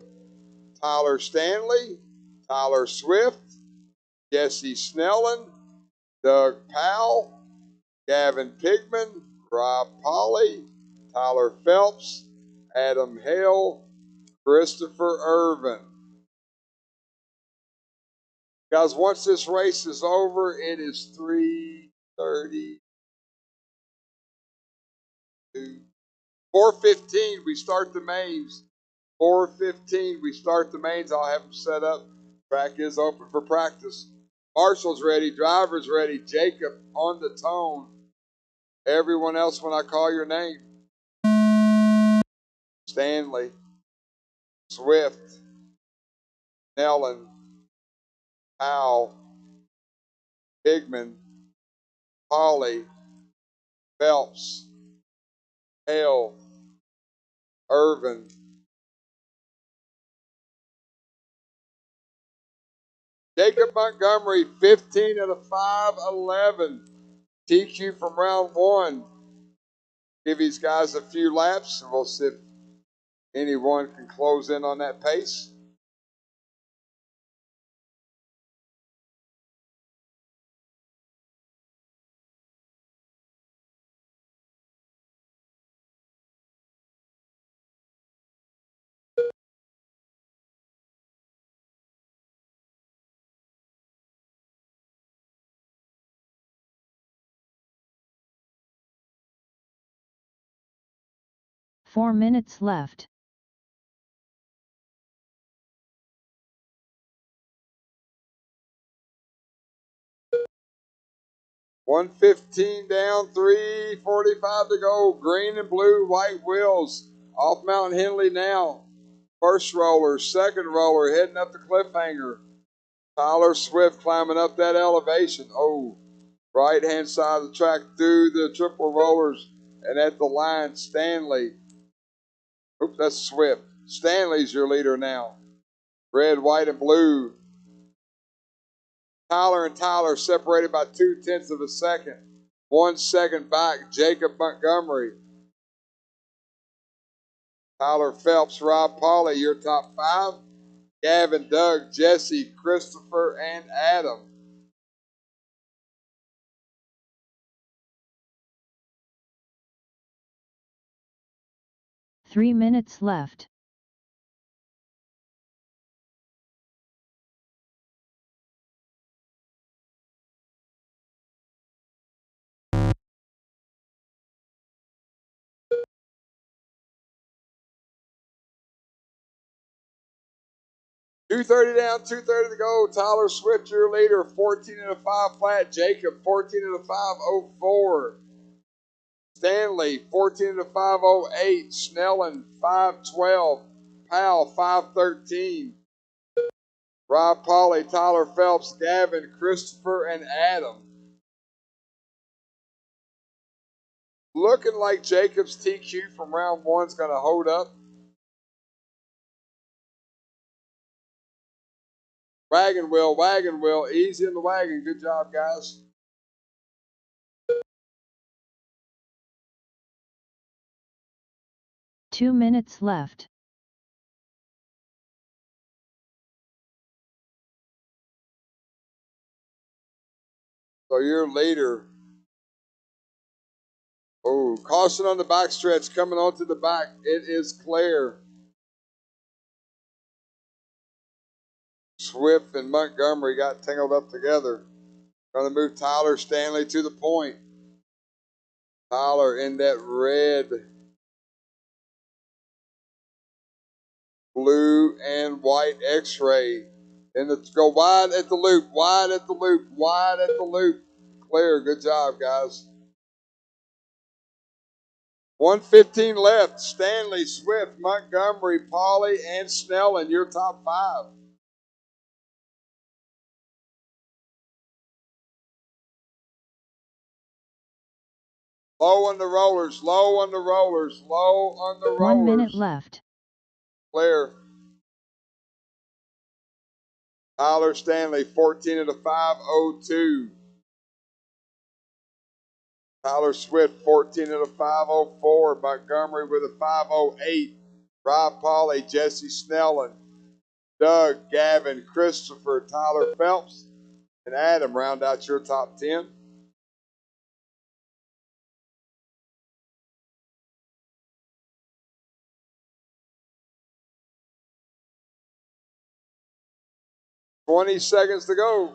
Speaker 1: Tyler Stanley, Tyler Swift, Jesse Snellen, Doug Powell, Gavin Pigman, Rob Polly, Tyler Phelps, Adam Hale, Christopher Irvin. Guys, once this race is over, it is 3:30. 4:15, we start the mains. 4:15, we start the mains. I'll have them set up. Track is open for practice. Marshall's ready. Driver's ready. Jacob on the tone. Everyone else when I call your name. Stanley, Swift, Nellen, Powell, Pigman, Polly, Phelps, Hale, Irvin, Jacob Montgomery, 15 out of 5:11. TQ from round one. Give these guys a few laps, and we'll see if anyone can close in on that pace.
Speaker 2: Four minutes left.
Speaker 1: 115 down, 3:45 to go. Green and blue, white wheels. Off Mount Henley now. First roller, second roller, heading up the cliffhanger. Tyler Swift climbing up that elevation. Oh, right hand side of the track through the triple rollers. And at the line, Stanley. Oops, that's Swift. Stanley's your leader now. Red, white, and blue. Tyler and Tyler separated by 0.2 of a second. 1 second back, Jacob Montgomery. Tyler Phelps, Rob Pauley, your top five. Gavin, Doug, Jesse, Christopher, and Adam.
Speaker 2: Three minutes left.
Speaker 1: .230 down, 2:30 to go. Tyler Swift, your leader, 14 and a 5 flat. Jacob, 14 and a 5:04. Stanley, 14 and a 5:08. Snellen, 5:12. Powell, 5:13. Rob Pauley, Tyler Phelps, Gavin, Christopher, and Adam. Looking like Jacob's TQ from round one's going to hold up. Wagon wheel, easy in the wagon. Good job, guys.
Speaker 2: Two minutes left.
Speaker 1: So your leader. Oh, caution on the backstretch coming onto the back. It is clear. Swift and Montgomery got tangled up together. Going to move Tyler Stanley to the point. Tyler in that red, blue, and white X-ray. And let's go wide at the loop, wide at the loop, wide at the loop. Clear. Good job, guys. 1:15 left. Stanley, Swift, Montgomery, Pauley, and Snellen, your top five. Low on the rollers, low on the rollers, low on the rollers.
Speaker 2: 1 minute left.
Speaker 1: Clear. Tyler Stanley, 14 and a 5:02. Tyler Swift, 14 and a 5:04. Montgomery with a 5:08. Rob Pauley, Jesse Snellen, Doug, Gavin, Christopher, Tyler Phelps, and Adam round out your top 10. $20 seconds to go.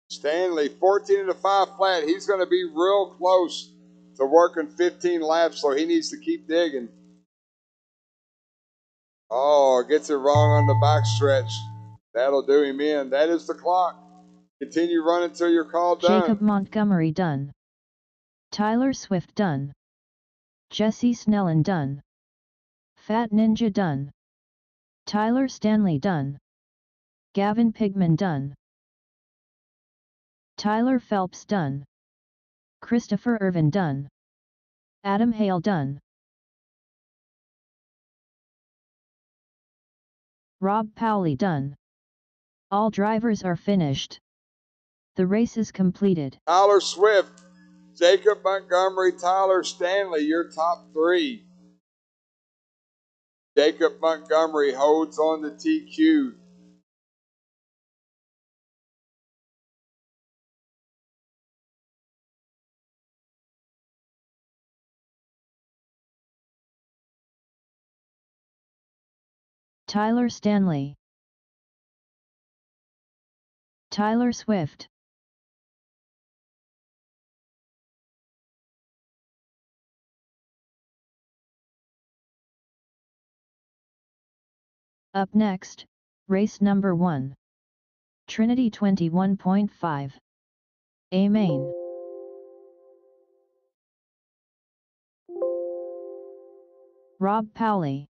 Speaker 1: Stanley, 14 and a 5 flat. He's going to be real close to working 15 laps, so he needs to keep digging. Oh, gets it wrong on the backstretch. That'll do him in. That is the clock. Continue running till you're called done.
Speaker 2: Jacob Montgomery done. Tyler Swift done. Jesse Snellen done. Fat Ninja done. Tyler Stanley done. Gavin Pigman done. Tyler Phelps done. Christopher Irvin done. Adam Hale done. Rob Powley done. All drivers are finished. The race is completed.
Speaker 1: Tyler Swift, Jacob Montgomery, Tyler Stanley, your top three. Jacob Montgomery holds on the TQ.
Speaker 2: Tyler Stanley. Tyler Swift. Up next, race number 1. Trinity 21.5. A main. Rob Powley.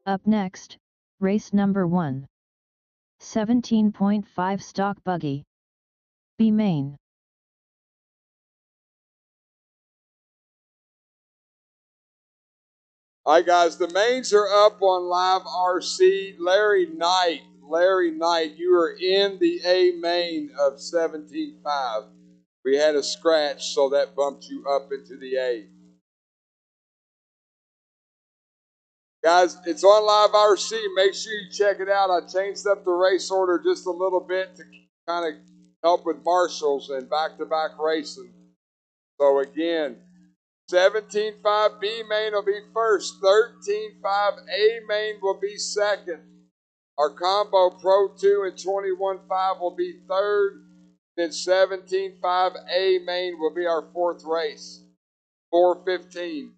Speaker 2: Up next, race number 1. 17.5 stock buggy. B main.
Speaker 1: All right, guys, the mains are up on Live RC. Larry Knight, you are in the A main of 17.5. We had a scratch, so that bumped you up into the A. Guys, it's on Live RC. Make sure you check it out. I changed up the race order just a little bit to kind of help with marshals and back-to-back racing. So again, 17.5 B main will be first. 13.5 A main will be second. Our combo Pro 2 and 21.5 will be third. Then 17.5 A main will be our fourth race. 4:15.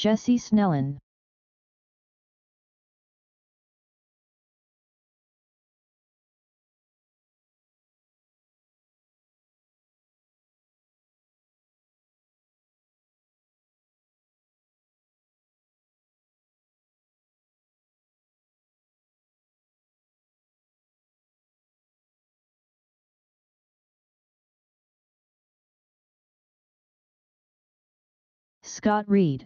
Speaker 2: Jesse Snellen. Scott Reed.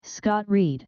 Speaker 2: Scott Reed.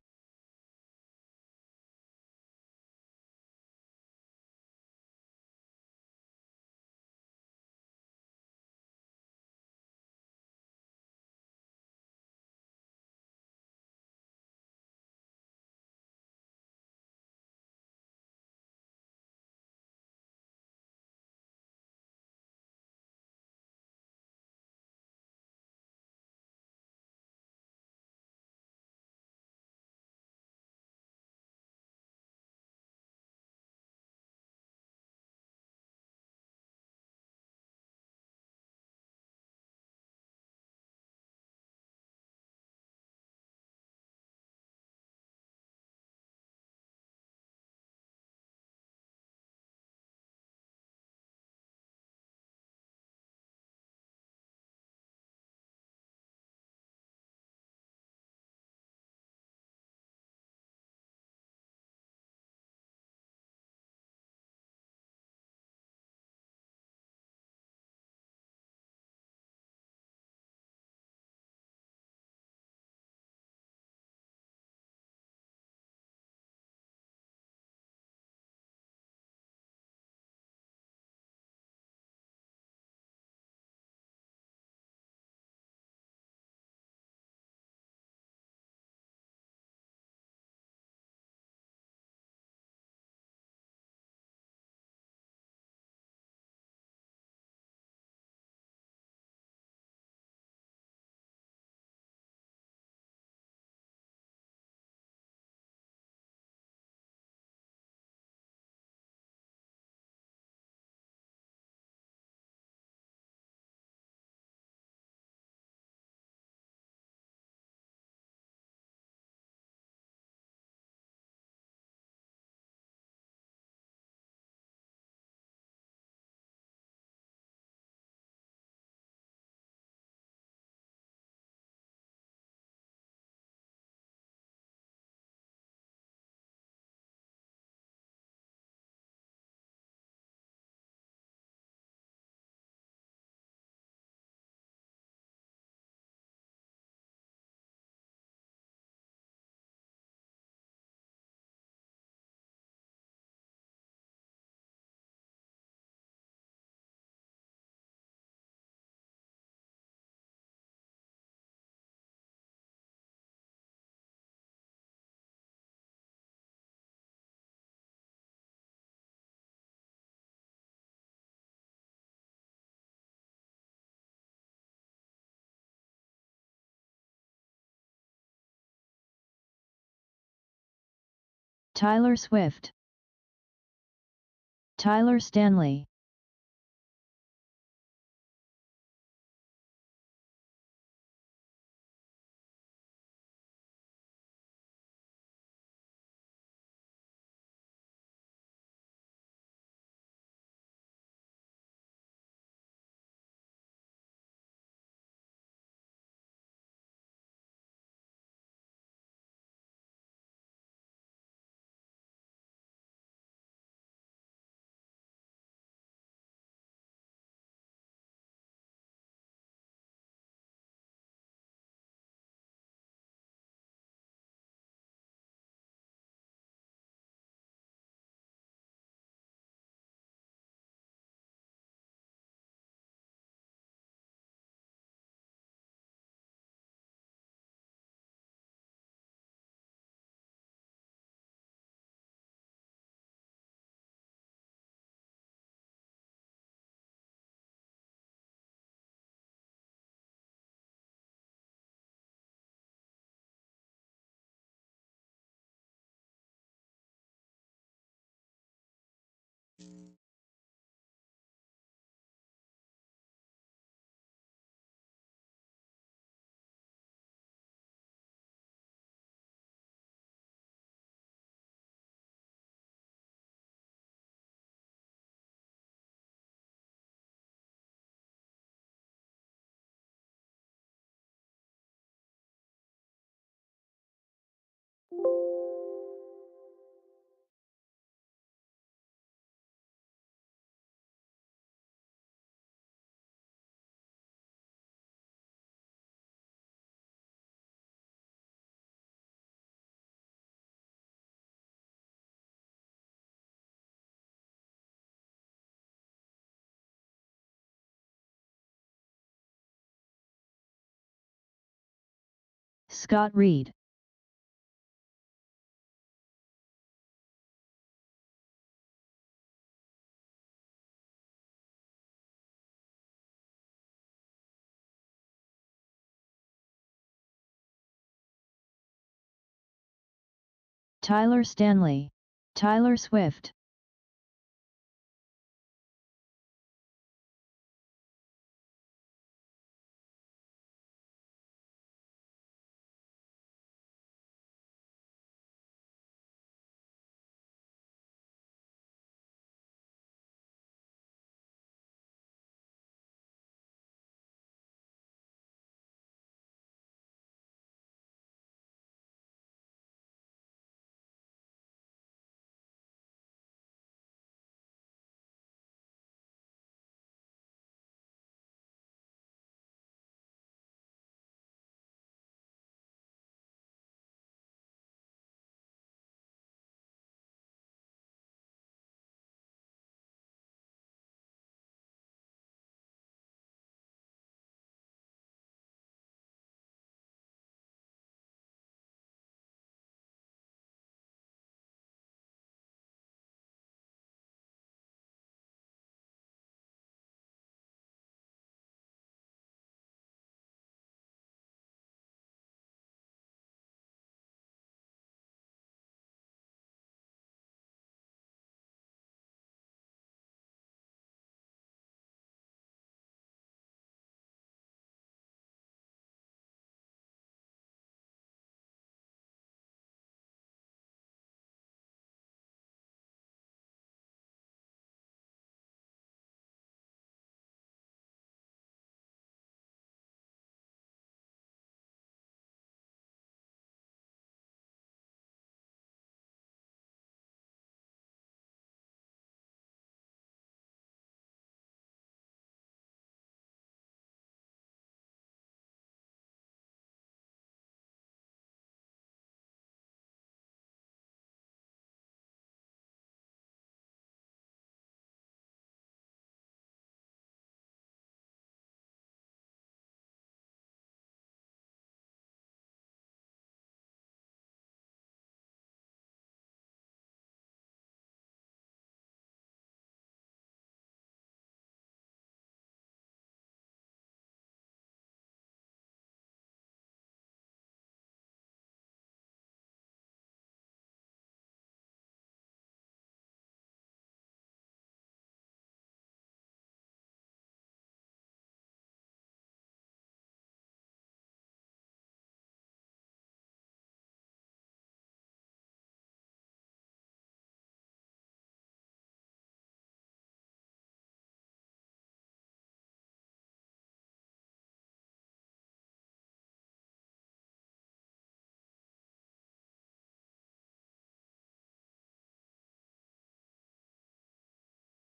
Speaker 2: Tyler Swift. Tyler Stanley. Scott Reed. Tyler Stanley. Tyler Swift.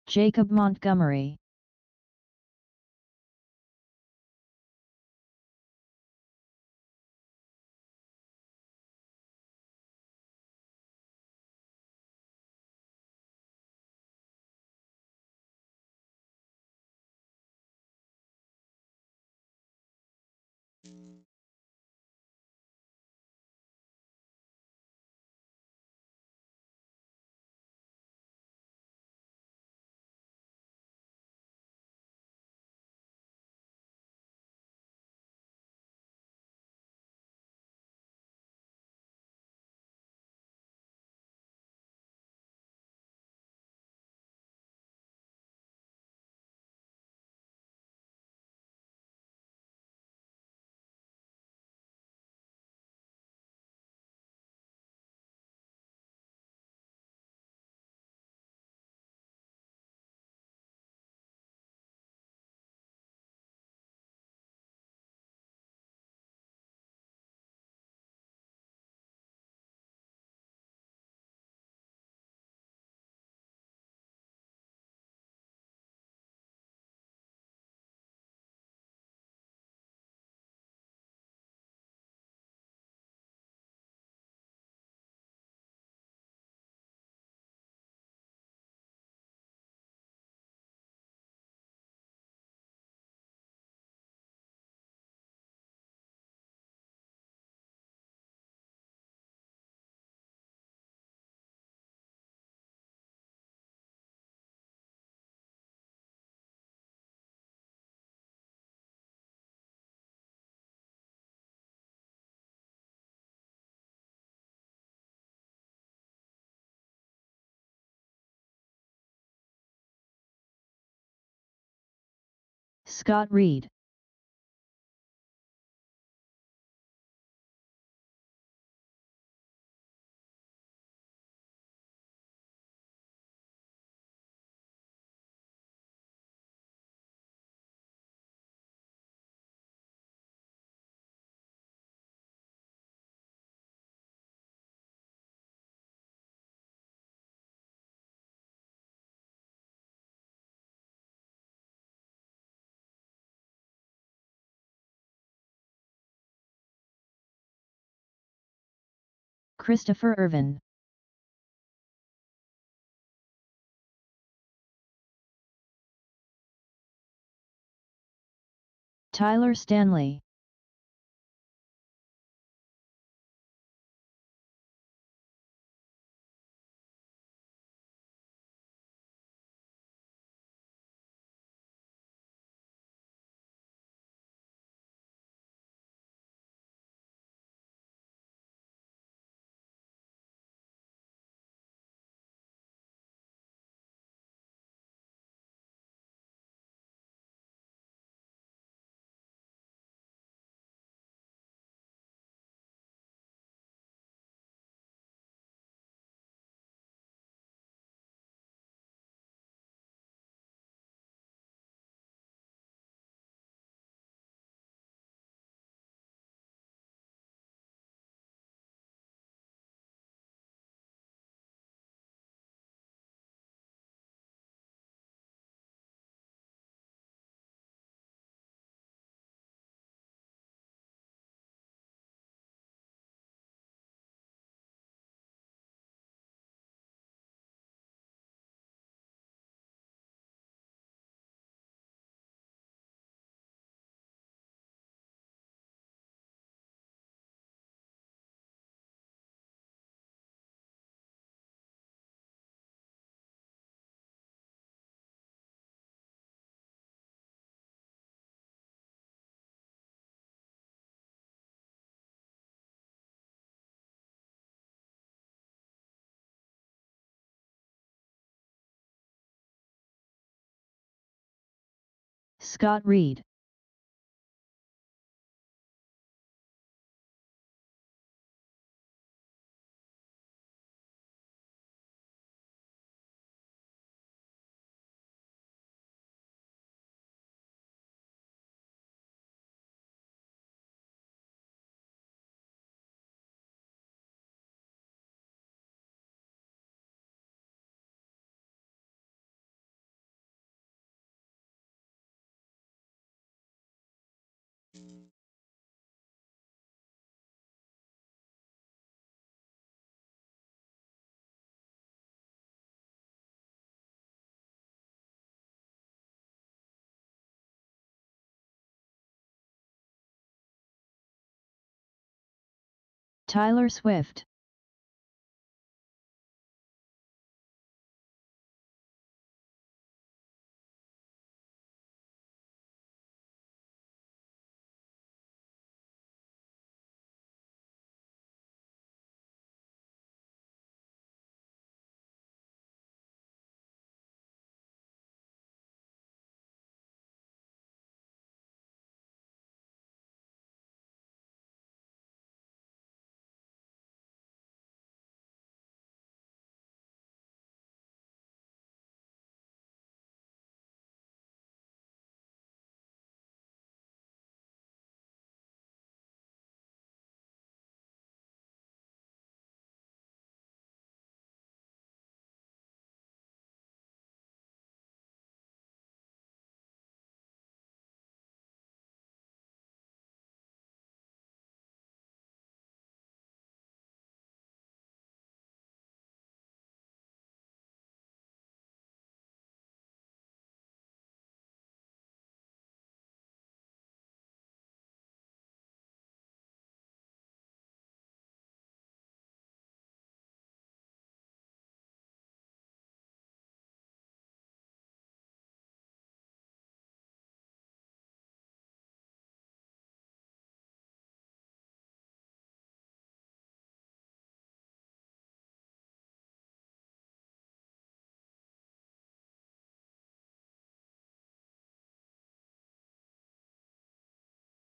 Speaker 2: Jacob Montgomery. Scott Reed. Christopher Irvin. Tyler Stanley. Scott Reed. Tyler Swift.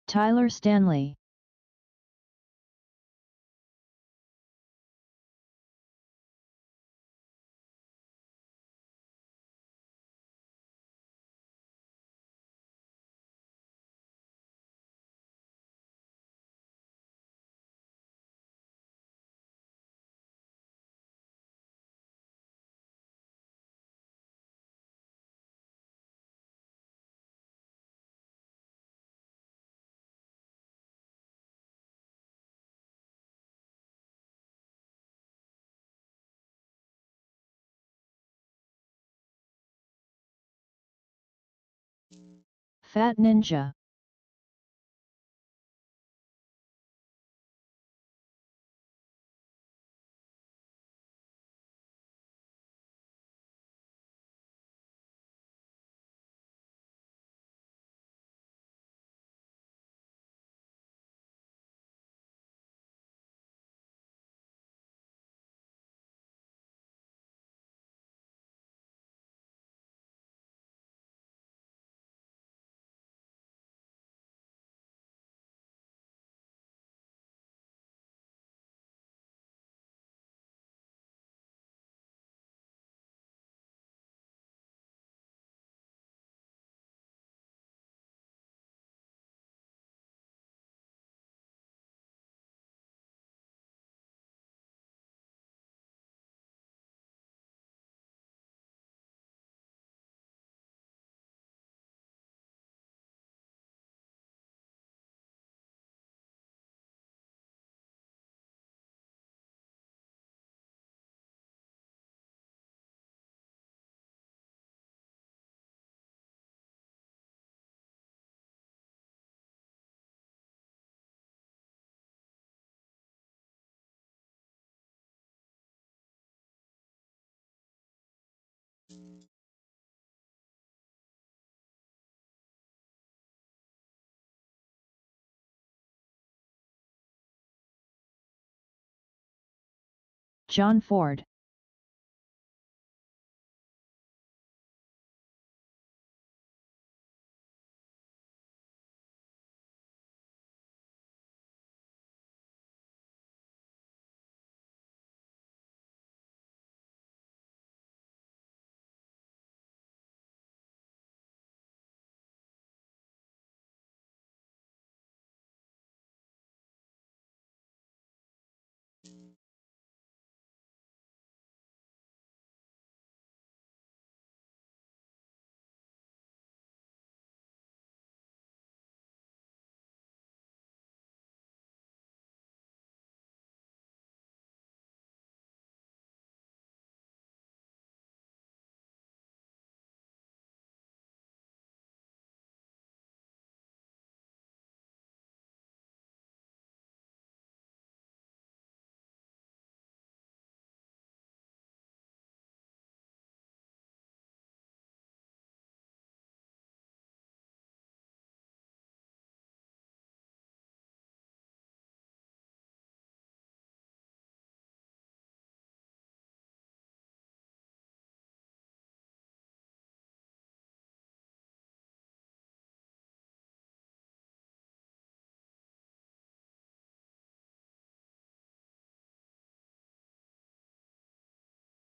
Speaker 2: Tyler Stanley. Fat Ninja. John Ford.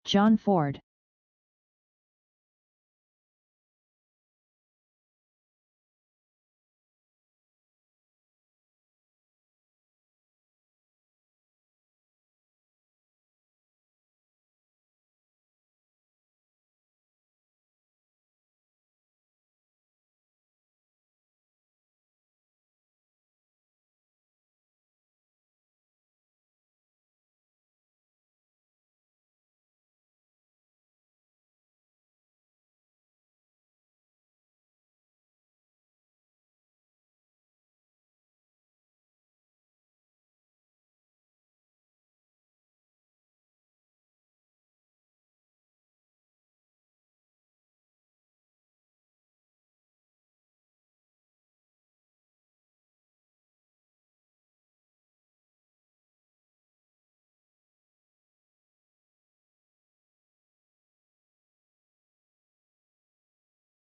Speaker 2: John Ford.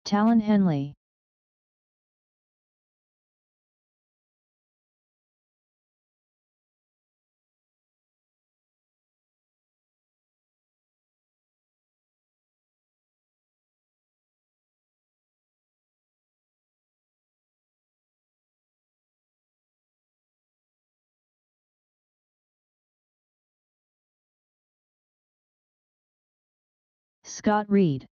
Speaker 2: Talon Henley. Scott Reed.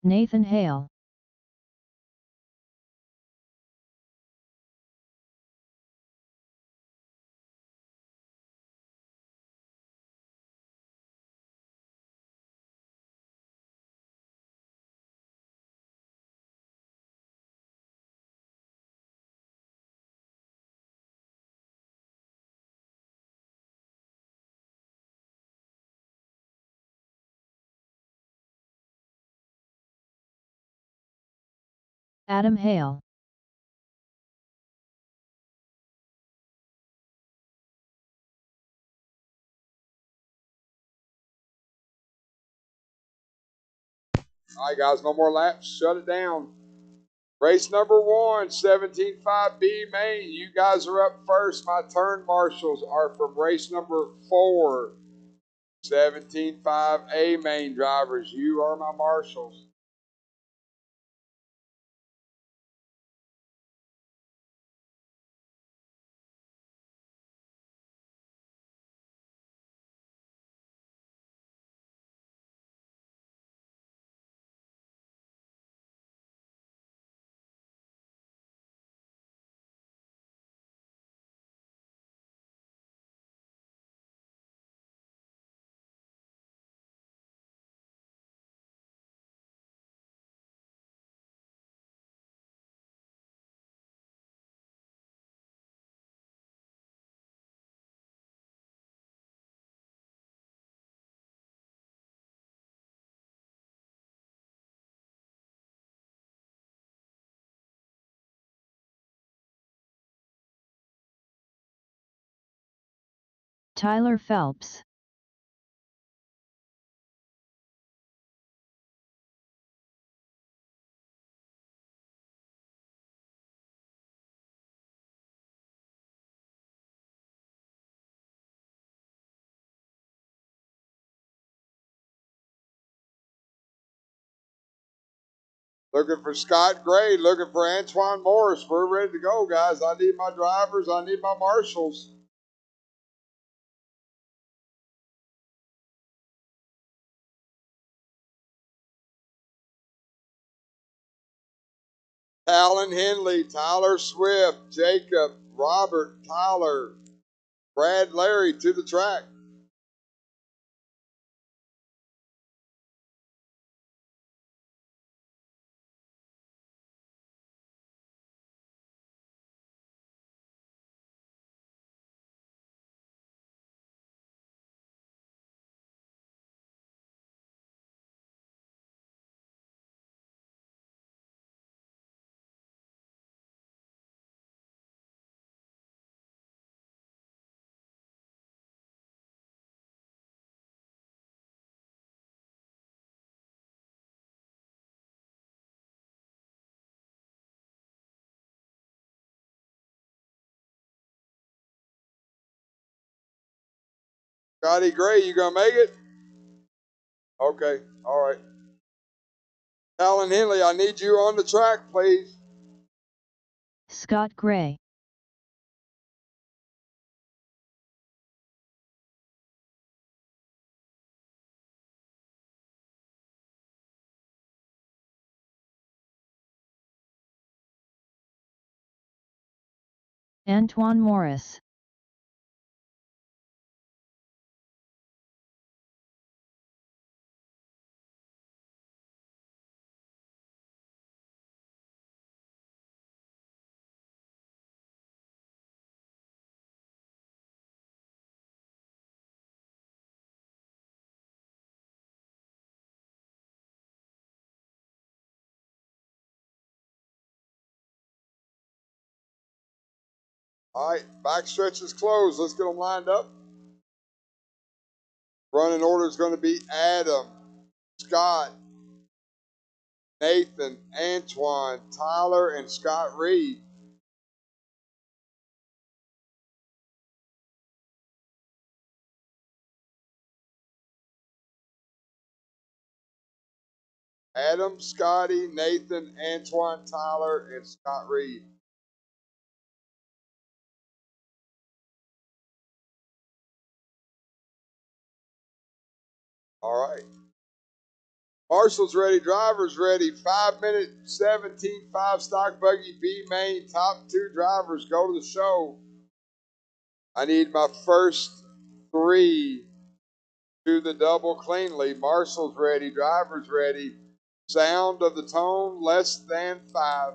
Speaker 2: Nathan Hale. Adam Hale.
Speaker 1: All right, guys, no more laps. Shut it down. Race number 1, 17.5B main. You guys are up first. My turn marshals are from race number 4, 17.5A main drivers. You are my marshals.
Speaker 2: Tyler Phelps.
Speaker 1: Looking for Scott Gray, looking for Antoine Morris. We're ready to go, guys. I need my drivers. I need my marshals. Alan Henley, Tyler Swift, Jacob, Robert, Tyler, Brad, Larry to the track. Scotty Gray, you gonna make it? Okay, all right. Alan Henley, I need you on the track, please.
Speaker 2: Scott Gray. Antoine Morris.
Speaker 1: All right, back stretch is closed. Let's get them lined up. Running order is going to be Adam, Scott, Nathan, Antoine, Tyler, and Scott Reed. Adam, Scotty, Nathan, Antoine, Tyler, and Scott Reed. All right. Marshall's ready, drivers ready. 5 minute 17.5 stock buggy B main. Top 2 drivers go to the show. I need my first 3 to the double cleanly. Marshall's ready, drivers ready. Sound of the tone less than 5.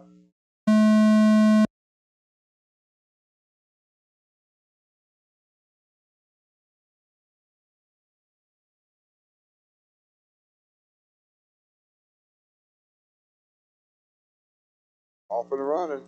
Speaker 1: Off and running.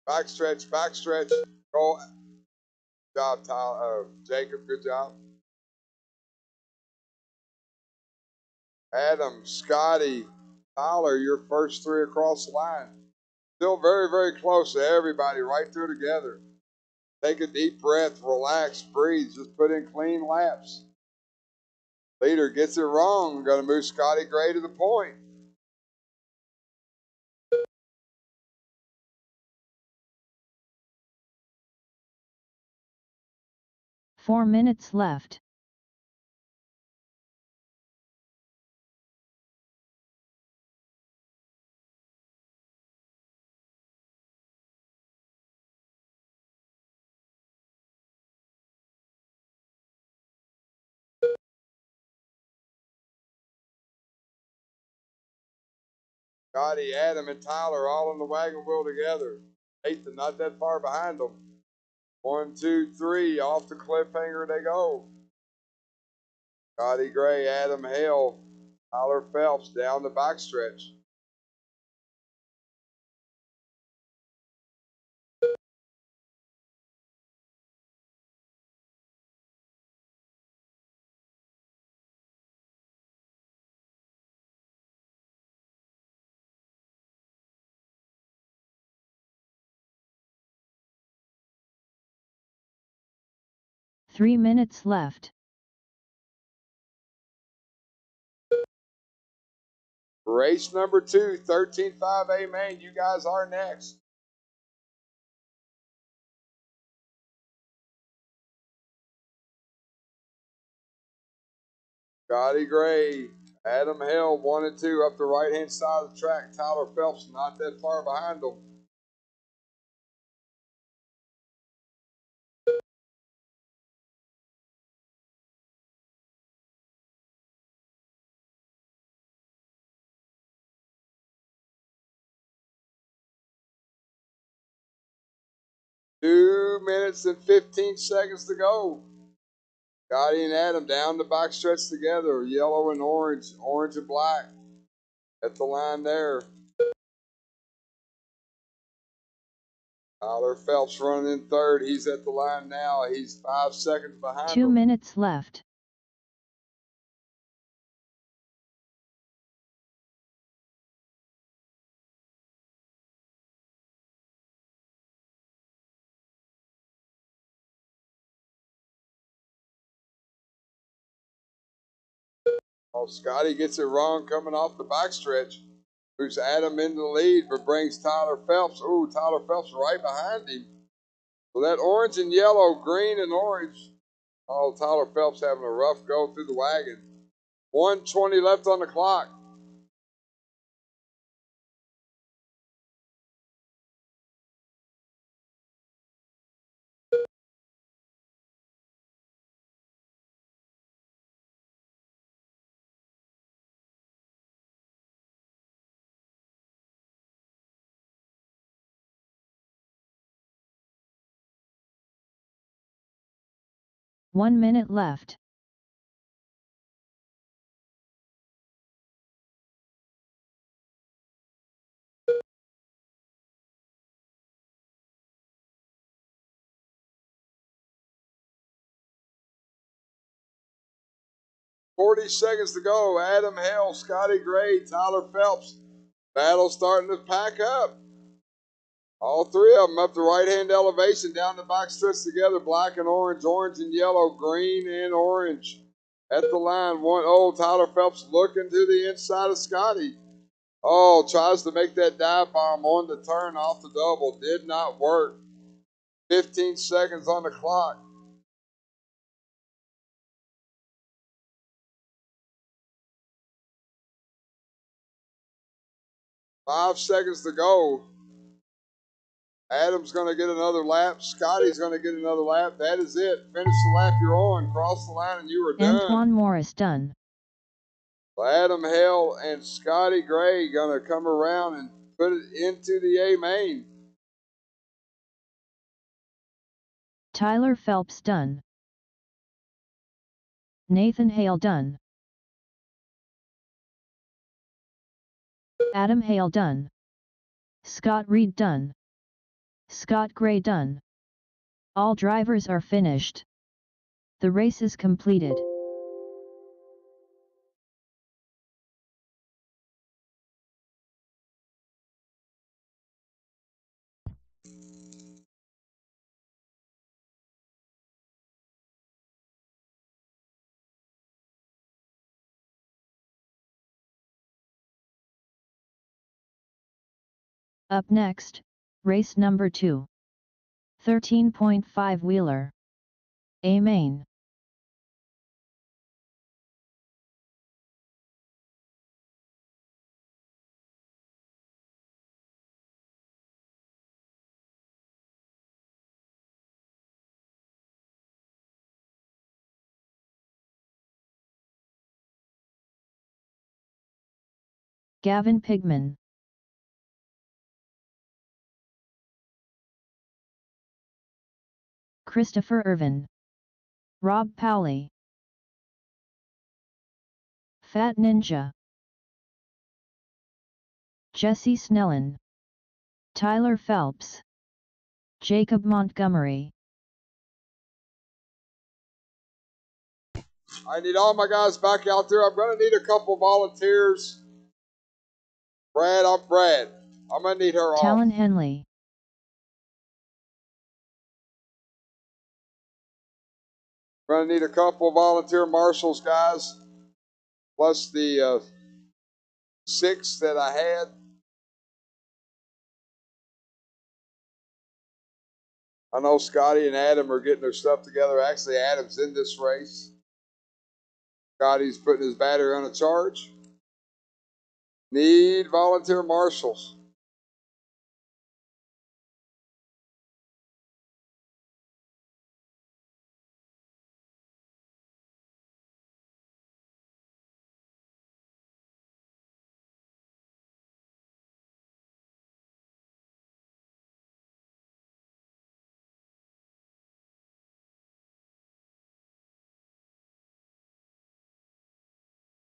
Speaker 1: Backstretch, backstretch. Go. Good job, Tyler. Jacob, good job. Adam, Scotty, Tyler, your first three across the line. Still very, very close to everybody right there together. Take a deep breath, relax, breathe, just put in clean laps. Leader gets it wrong. Going to move Scotty Gray to the point.
Speaker 2: Four minutes left.
Speaker 1: Scotty, Adam, and Tyler all on the wagon wheel together. Nathan not that far behind them. 1, 2, 3, off the cliffhanger they go. Scotty Gray, Adam Hale, Tyler Phelps down the backstretch.
Speaker 2: Three minutes left.
Speaker 1: Race number 2, 13.5 A main. You guys are next. Scotty Gray, Adam Hale, 1 and 2 up the right-hand side of the track. Tyler Phelps not that far behind them. Two minutes and 15 seconds to go. Scotty and Adam down the backstretch together. Yellow and orange, orange and black at the line there. Tyler Phelps running in third. He's at the line now. He's 5 seconds behind
Speaker 2: 2
Speaker 1: him.
Speaker 2: minutes left.
Speaker 1: Oh, Scotty gets it wrong coming off the backstretch. Moves Adam into the lead, but brings Tyler Phelps. Ooh, Tyler Phelps right behind him. So that orange and yellow, green and orange. Oh, Tyler Phelps having a rough go through the wagon. 1:20 left on the clock.
Speaker 2: One minute left.
Speaker 1: Forty seconds to go. Adam Hale, Scotty Gray, Tyler Phelps. Battle starting to pack up. All three of them up the right-hand elevation, down the backstretch together. Black and orange, orange and yellow, green and orange. At the line, Tyler Phelps looking to the inside of Scotty. Oh, tries to make that dive bomb on the turn off the double. Did not work. 15 seconds on the clock. Five seconds to go. Adam's going to get another lap. Scotty's going to get another lap. That is it. Finish the lap you're on. Cross the line and you are done.
Speaker 2: Antoine Morris done.
Speaker 1: Adam Hale and Scotty Gray going to come around and put it into the A main.
Speaker 2: Tyler Phelps done. Nathan Hale done. Adam Hale done. Scott Reed done. Scott Gray done. All drivers are finished. The race is completed. Up next, race number 2. 13.5 wheeler. A main. Gavin Pigman. Christopher Irvin. Rob Powley. Fat Ninja. Jesse Snellen. Tyler Phelps. Jacob Montgomery.
Speaker 1: I need all my guys back out there. I'm going to need a couple volunteers. Brad, I'm Brad. I'm going to need her
Speaker 2: Talon
Speaker 1: off.
Speaker 2: Henley.
Speaker 1: I'm going to need a couple volunteer marshals, guys, plus the 6 that I had. I know Scotty and Adam are getting their stuff together. Actually, Adam's in this race. Scotty's putting his battery on a charge. Need volunteer marshals.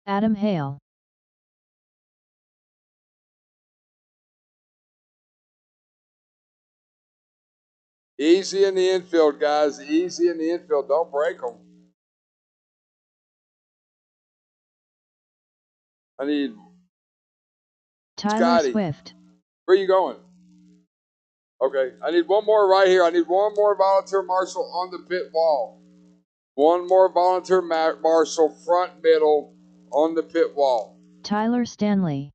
Speaker 2: Adam Hale.
Speaker 1: Easy in the infield, guys. Easy in the infield. Don't break them. I need
Speaker 2: Tyler
Speaker 1: Scotty.
Speaker 2: Swift.
Speaker 1: Where are you going? Okay. I need one more right here. I need one more volunteer marshal on the pit wall. One more volunteer marshal front middle on the pit wall.
Speaker 2: Tyler Stanley.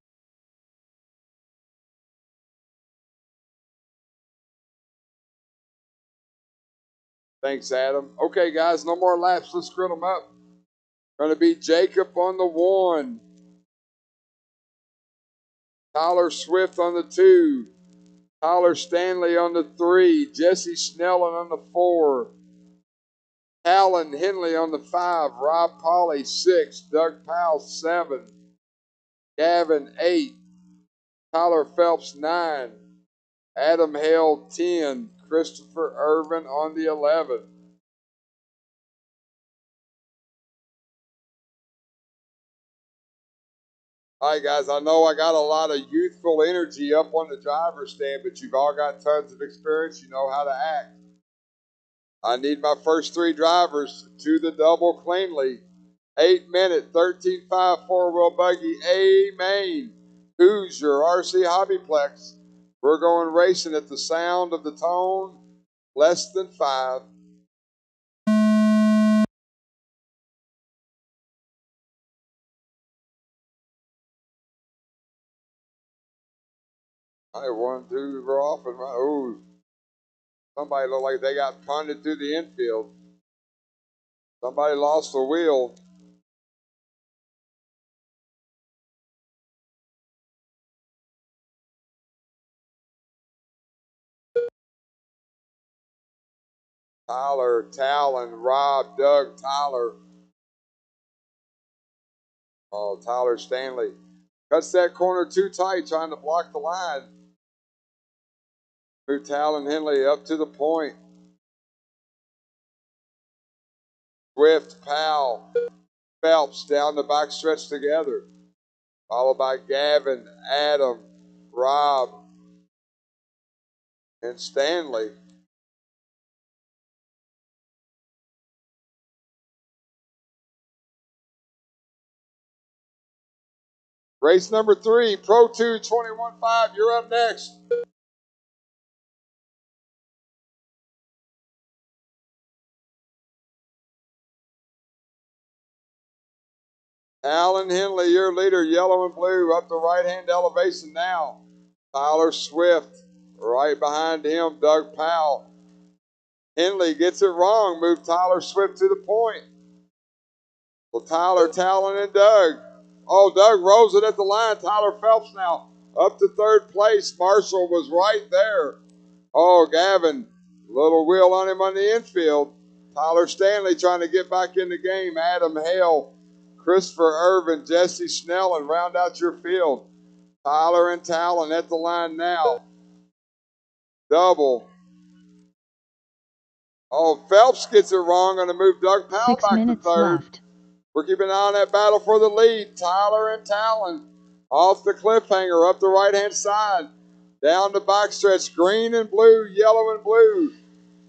Speaker 1: Thanks, Adam. Okay, guys, no more laps. Let's grid them up. Going to be Jacob on the 1. Tyler Swift on the 2. Tyler Stanley on the 3. Jesse Snellen on the 4. Talon Henley on the 5. Rob Polly 6. Doug Powell 7. Gavin 8. Tyler Phelps 9. Adam Hale 10. Christopher Irvin on the 11. All right, guys, I know I got a lot of youthful energy up on the driver's stand, but you've all got tons of experience. You know how to act. I need my first 3 drivers to the double cleanly. 8-minute, 13.5 4-wheel buggy, A main. Who's your RC Hobbyplex? We're going racing at the sound of the tone, less than 5. All right, 1, 2, we're off and right. Ooh, somebody looked like they got punted through the infield. Somebody lost the wheel. Tyler, Talon, Rob, Doug, Tyler. Oh, Tyler Stanley. Cuts that corner too tight, trying to block the line. Move Talon Henley up to the point. Swift, Powell, Phelps down the backstretch together. Followed by Gavin, Adam, Rob, and Stanley. Race number 3, Pro 2 21.5. You're up next. Alan Henley, your leader, yellow and blue, up the right-hand elevation now. Tyler Swift, right behind him, Doug Powell. Henley gets it wrong, moved Tyler Swift to the point. Well, Tyler, Talon, and Doug. Oh, Doug rolls it at the line. Tyler Phelps now up to third place. Marshall was right there. Oh, Gavin, little wheel on him on the infield. Tyler Stanley trying to get back in the game. Adam Hale, Christopher Irvin, Jesse Snell, and round out your field. Tyler and Talon at the line now. Double. Oh, Phelps gets it wrong. Going to move Doug Powell
Speaker 2: 6
Speaker 1: back to
Speaker 2: minutes
Speaker 1: third.
Speaker 2: left.
Speaker 1: We're keeping an eye on that battle for the lead. Tyler and Talon off the cliffhanger up the right-hand side. Down the backstretch. Green and blue, yellow and blue.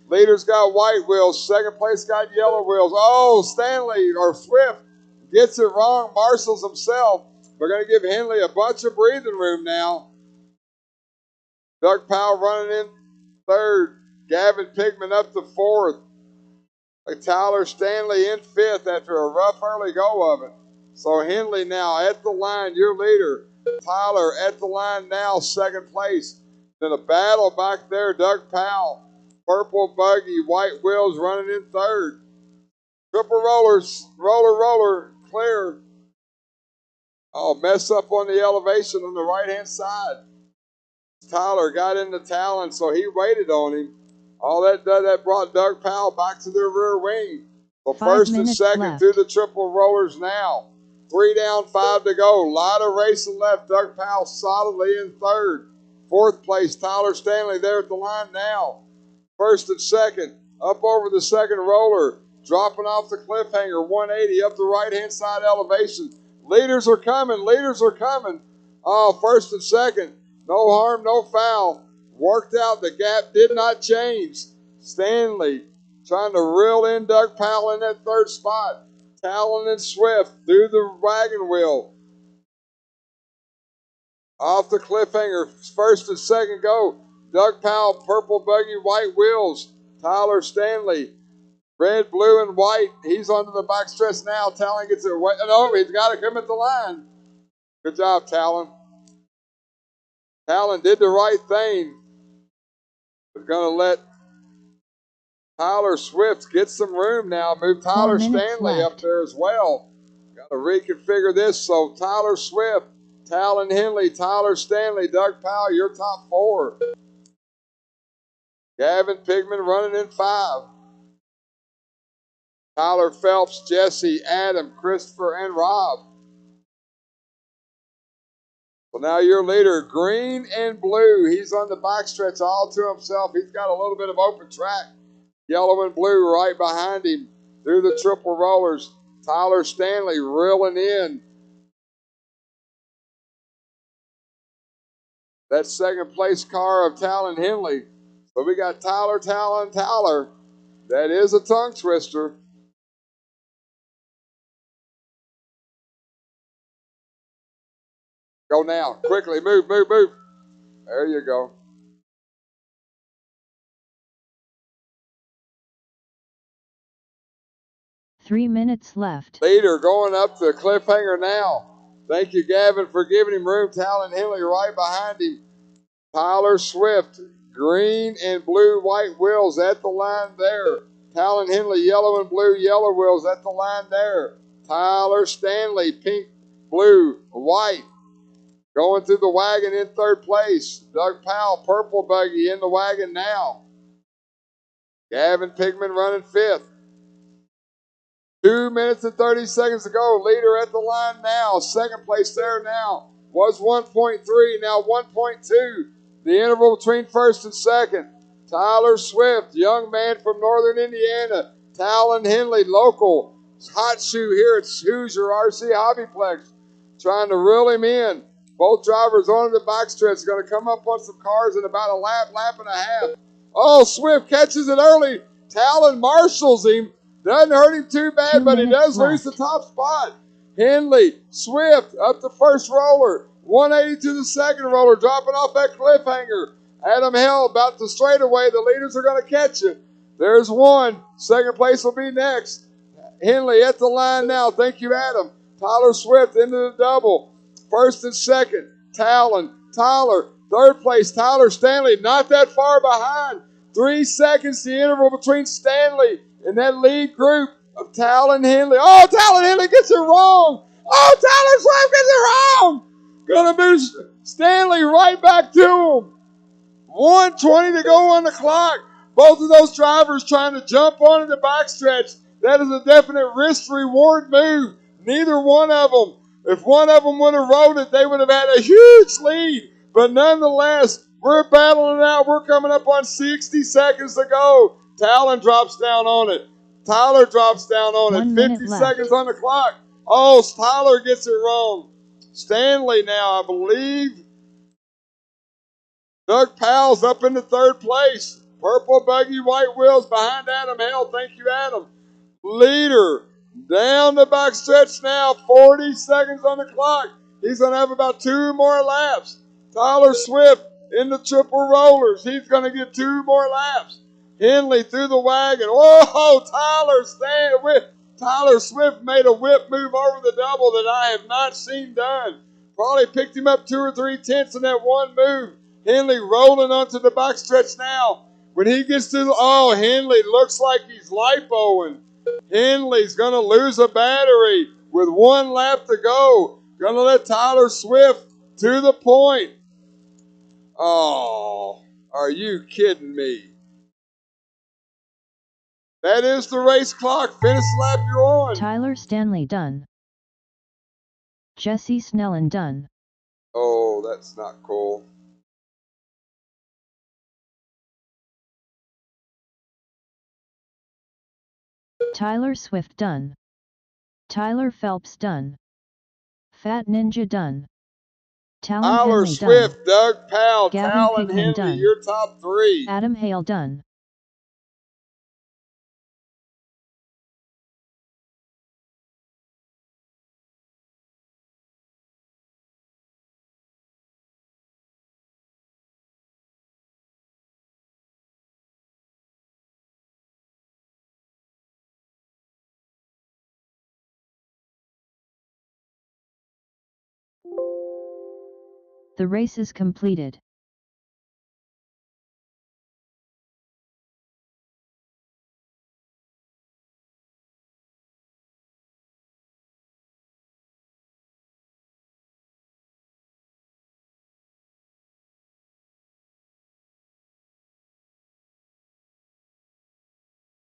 Speaker 1: Leaders got white wheels. Second place got yellow wheels. Oh, Stanley or Swift gets it wrong. Marshall's himself. We're going to give Henley a bunch of breathing room now. Doug Powell running in third. Gavin Pigman up to fourth. Tyler Stanley in fifth after a rough early go of it. So Henley now at the line, your leader. Tyler at the line now, second place. Then a battle back there, Doug Powell. Purple buggy, white wheels running in third. Triple rollers, roller, clear. Oh, mess up on the elevation on the right-hand side. Tyler got into Talon, so he waited on him. All that brought Doug Powell back to their rear wing. So first and second
Speaker 2: left.
Speaker 1: through the triple rollers now. 3 down, 5 to go. Lot of racing left. Doug Powell solidly in third. Fourth place, Tyler Stanley there at the line now. First and second, up over the second roller. Dropping off the cliffhanger, 180 up the right-hand side elevation. Leaders are coming. Oh, first and second. No harm, no foul. Worked out, the gap did not change. Stanley trying to reel in Doug Powell in that third spot. Talon and Swift through the wagon wheel. Off the cliffhanger, first and second go. Doug Powell, purple buggy, white wheels. Tyler Stanley, red, blue, and white. He's onto the backstretch now. Talon gets it away. No, he's got to come at the line. Good job, Talon. Talon did the right thing. We're going to let Tyler Swift get some room now. Move Tyler Stanley up there as well. Got to reconfigure this. So Tyler Swift, Talon Henley, Tyler Stanley, Doug Powell, your top 4. Gavin Pigman running in 5. Tyler Phelps, Jesse, Adam, Christopher, and Rob. Well, now your leader, green and blue. He's on the backstretch all to himself. He's got a little bit of open track. Yellow and blue right behind him through the triple rollers. Tyler Stanley reeling in. That second place car of Talon Henley. So we got Tyler, Talon, Tyler. That is a tongue twister. Go now. Quickly. Move. There you go.
Speaker 2: Three minutes left.
Speaker 1: Leader going up the cliffhanger now. Thank you, Gavin, for giving him room. Talon Henley right behind him. Tyler Swift, green and blue white wheels at the line there. Talon Henley, yellow and blue yellow wheels at the line there. Tyler Stanley, pink, blue, white. Going through the wagon in third place. Doug Powell, purple buggy in the wagon now. Gavin Pigman running fifth. 2 minutes and 30 seconds to go. Leader at the line now. Second place there now. Was 1.3, now 1.2. The interval between first and second. Tyler Swift, young man from northern Indiana. Talon Henley, local hot shoe here at Hoosier RC Hobbyplex, trying to reel him in. Both drivers on the backstretch, going to come up on some cars in about a lap and a half. Oh, Swift catches it early. Talon marshals him. Doesn't hurt him too bad,
Speaker 2: 2
Speaker 1: but he
Speaker 2: minutes
Speaker 1: does lose the
Speaker 2: left.
Speaker 1: top spot. Henley, Swift up the first roller. 180 to the second roller, dropping off that cliffhanger. Adam Hale about the straightaway. The leaders are going to catch it. There's one. Second place will be next. Henley at the line now. Thank you, Adam. Tyler Swift into the double. First and second. Talon. Tyler. Third place. Tyler Stanley. Not that far behind. 3 seconds the interval between Stanley and that lead group of Talon Henley. Oh, Talon Henley gets it wrong. Oh, Tyler Swift gets it wrong. Gonna move Stanley right back to him. 1:20 to go on the clock. Both of those drivers trying to jump onto the backstretch. That is a definite risk-reward move. Neither one of them. If one of them would have rode it, they would have had a huge lead. But nonetheless, we're battling it out. We're coming up on 60 seconds to go. Talon drops down on it. Tyler drops down on it.
Speaker 2: 1 minute
Speaker 1: 50
Speaker 2: left.
Speaker 1: seconds on the clock. Oh, Tyler gets it wrong. Stanley now, I believe. Doug Powell's up into third place. Purple buggy, white wheels behind Adam Hale. Thank you, Adam. Leader down the back stretch now. 40 seconds on the clock. He's going to have about 2 more laps. Tyler Swift in the triple rollers. He's going to get 2 more laps. Henley through the wagon. Whoa, Tyler Swift made a whip move over the double that I have not seen done. Probably picked him up 2 or 3 tenths in that one move. Henley rolling onto the backstretch now. When he gets to Henley looks like he's lipoing. Henley's going to lose a battery with 1 lap to go. Going to let Tyler Swift to the point. Oh, are you kidding me? That is the race clock. Finish lap you're on.
Speaker 2: Tyler Stanley done. Jesse Snellen done.
Speaker 1: Oh, that's not cool.
Speaker 2: Tyler Swift done. Tyler Phelps done. Fat Ninja done. Talon
Speaker 1: Tyler
Speaker 2: Henley
Speaker 1: Swift,
Speaker 2: done.
Speaker 1: Doug Powell,
Speaker 2: Gavin
Speaker 1: Talon
Speaker 2: Pigman
Speaker 1: Henley,
Speaker 2: done.
Speaker 1: your top 3.
Speaker 2: Adam Hale done. The race is completed.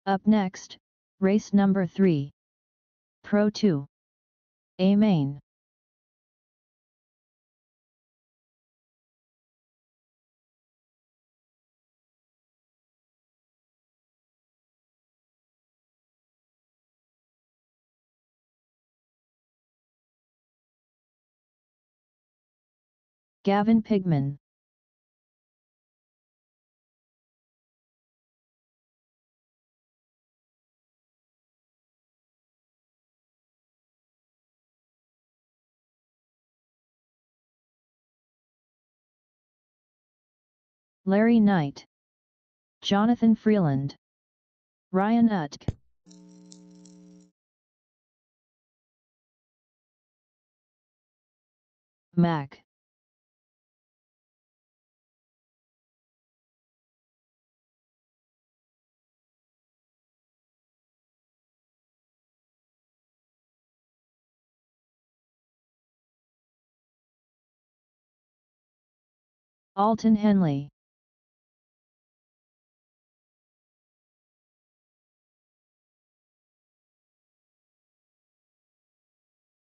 Speaker 2: Up next, race number 3. Pro 2. A main. Gavin Pigman. Larry Knight. Jonathan Freeland. Ryan Utk. Mac. Alton Henley.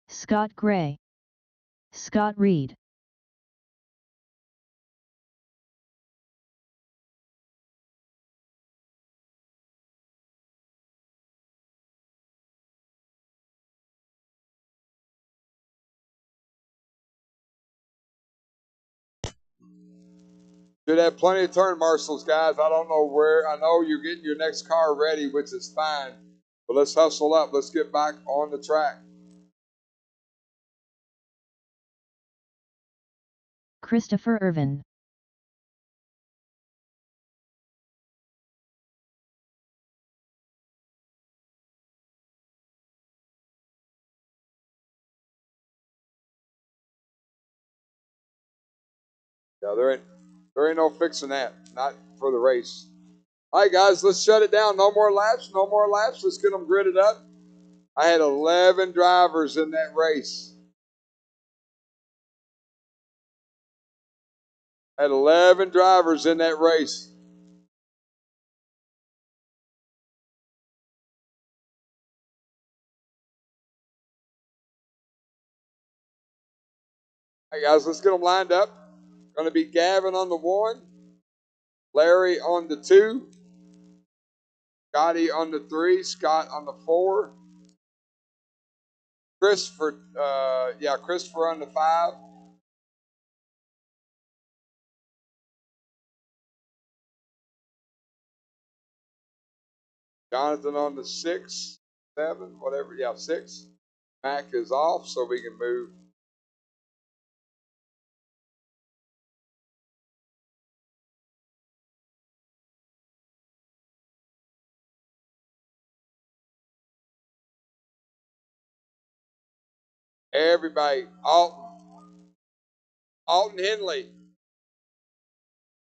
Speaker 2: Scott Gray. Scott Reed.
Speaker 1: Should have plenty of turn marshals, guys. I don't know where. I know you're getting your next car ready, which is fine. But let's hustle up. Let's get back on the track.
Speaker 2: Christopher Irvin.
Speaker 1: Yeah, there ain't no fixing that. Not for the race. All right, guys, let's shut it down. No more laps. No more laps. Let's get them gridded up. I had 11 drivers in that race. I had 11 drivers in that race. All right, guys, let's get them lined up. Going to be Gavin on the 1, Larry on the 2, Scotty on the 3, Scott on the 4, Christopher on the 5, Jonathan on the 6, 7, whatever, 6. Mac is off, so we can move. Everybody, Alton Henley,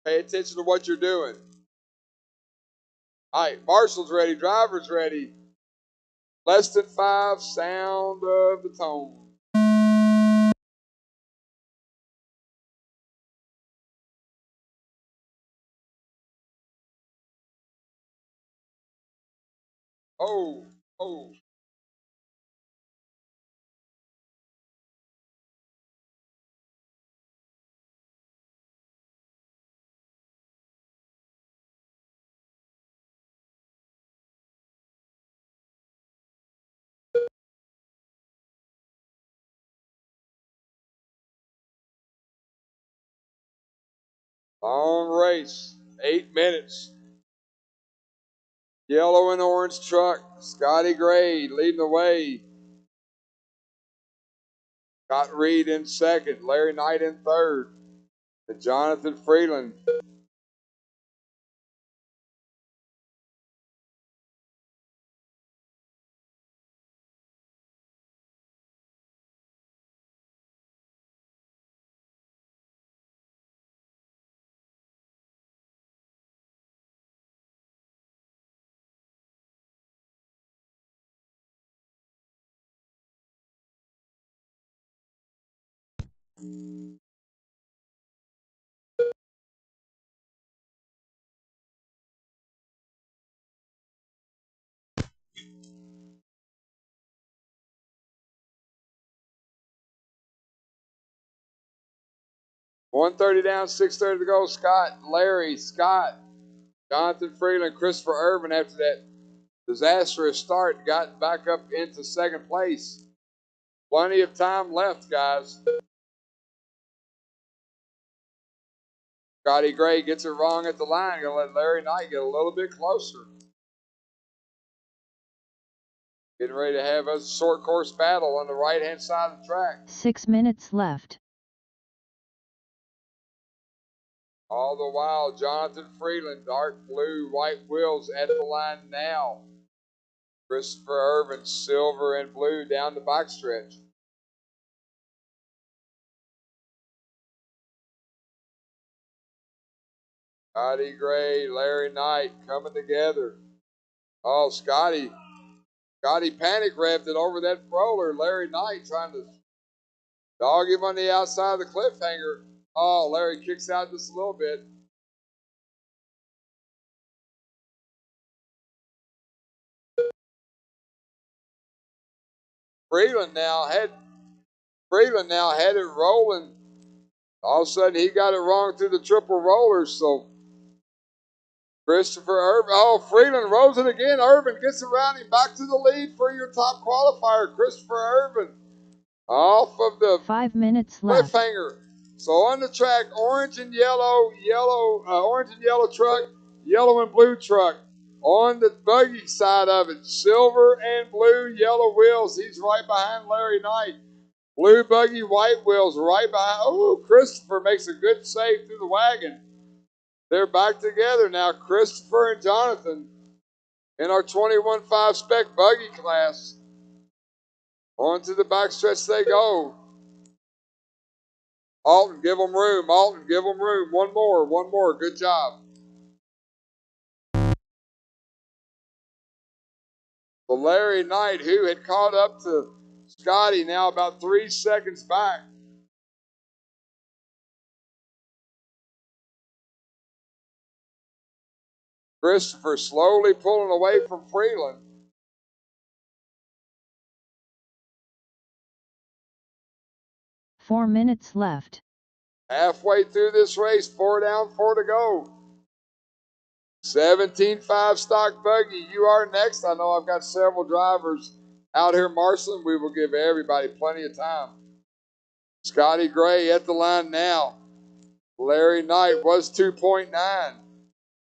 Speaker 1: pay attention to what you're doing. All right, Marshall's ready, driver's ready. Less than 5, sound of the tone. Oh. Long race, 8 minutes. Yellow and orange truck, Scotty Gray leading the way. Scott Reed in second, Larry Knight in third, and Jonathan Freeland. .130 down, 6:30 to go. Scott, Larry, Scott, Jonathan Freeland, Christopher Irvin after that disastrous start got back up into second place. Plenty of time left, guys. Scotty Gray gets it wrong at the line. Gonna let Larry Knight get a little bit closer. Getting ready to have a short course battle on the right-hand side of the track.
Speaker 2: 6 minutes left.
Speaker 1: All the while, Jonathan Freeland, dark blue, white wheels at the line now. Christopher Irvin, silver and blue down the backstretch. Scotty Gray, Larry Knight coming together. Oh, Scotty panic revved it over that roller. Larry Knight trying to dog him on the outside of the cliffhanger. Oh, Larry kicks out just a little bit. Freeland now had it rolling. All of a sudden, he got it wrong through the triple rollers. So Christopher Irvin, Freeland rolls it again. Irvin gets around him back to the lead for your top qualifier. Christopher Irvin off of the
Speaker 2: 5 minutes left.
Speaker 1: cliffhanger. So on the track, orange and yellow truck, yellow and blue truck. On the buggy side of it, silver and blue, yellow wheels. He's right behind Larry Knight. Blue buggy, white wheels right behind. Oh, Christopher makes a good save through the wagon. They're back together now, Christopher and Jonathan, in our 21.5 spec buggy class. On to the backstretch they go. Alton, give them room. Alton, give them room. One more. Good job. So Larry Knight, who had caught up to Scotty, now about 3 seconds back. Christopher slowly pulling away from Freeland.
Speaker 2: Four minutes left.
Speaker 1: Halfway through this race, 4 down, 4 to go. 17.5 stock buggy. You are next. I know I've got several drivers out here marshalling. We will give everybody plenty of time. Scotty Gray at the line now. Larry Knight was 2.9.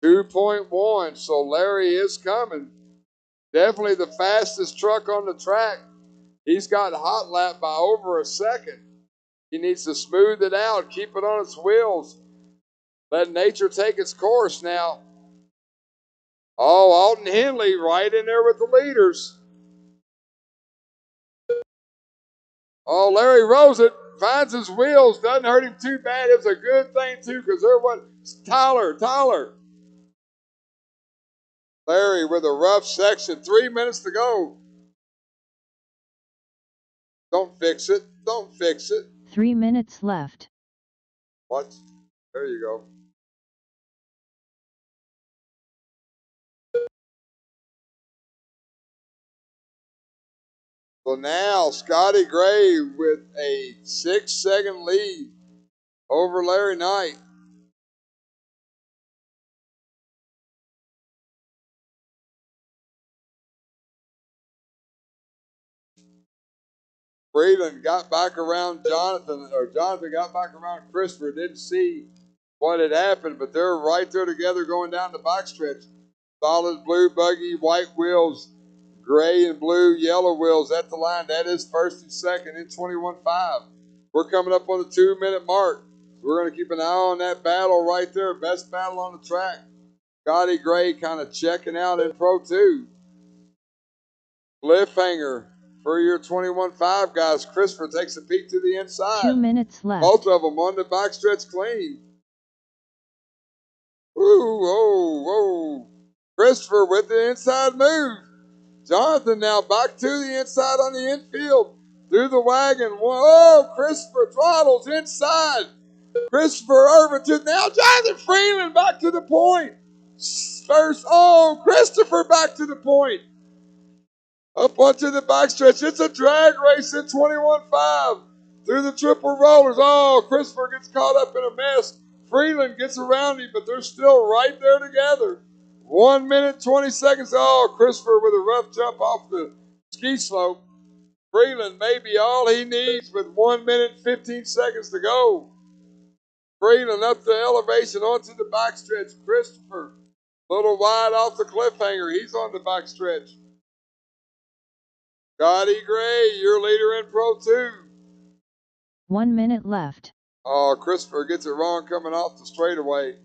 Speaker 1: 2.1. So Larry is coming. Definitely the fastest truck on the track. He's got hot lap by over a second. He needs to smooth it out, keep it on its wheels. Let nature take its course now. Oh, Alton Henley right in there with the leaders. Oh, Larry Rosen finds his wheels. Doesn't hurt him too bad. It was a good thing, too, because there was Tyler. Larry with a rough section. 3 minutes to go. Don't fix it.
Speaker 2: 3 minutes left.
Speaker 1: What? There you go. So now Scotty Gray with a 6-second lead over Larry Knight. Freeland got back around Jonathan got back around Christopher. Didn't see what had happened, but they're right there together going down the backstretch. Solid blue buggy, white wheels, gray and blue, yellow wheels at the line. That is first and second in 21.5. We're coming up on the 2-minute mark. We're going to keep an eye on that battle right there. Best battle on the track. Scotty Gray kind of checking out in Pro 2. Cliffhanger for your 21.5 guys. Christopher takes a peek to the inside.
Speaker 2: 2 minutes left.
Speaker 1: Both of them on the backstretch clean. Ooh, whoa. Christopher with the inside move. Jonathan now back to the inside on the infield. Through the wagon. Whoa, Christopher throttles inside. Christopher Irvington. Now Jonathan Freeland back to the point. First, Christopher back to the point. Up onto the backstretch. It's a drag race in 21.5. Through the triple rollers. Oh, Christopher gets caught up in a mess. Freeland gets around him, but they're still right there together. 1 minute, 20 seconds. Oh, Christopher with a rough jump off the ski slope. Freeland may be all he needs with 1 minute, 15 seconds to go. Freeland up the elevation onto the backstretch. Christopher, a little wide off the cliffhanger. He's on the backstretch. Scotty Gray, your leader in Pro 2.
Speaker 2: 1 minute left.
Speaker 1: Oh, Christopher gets it wrong coming off the straightaway.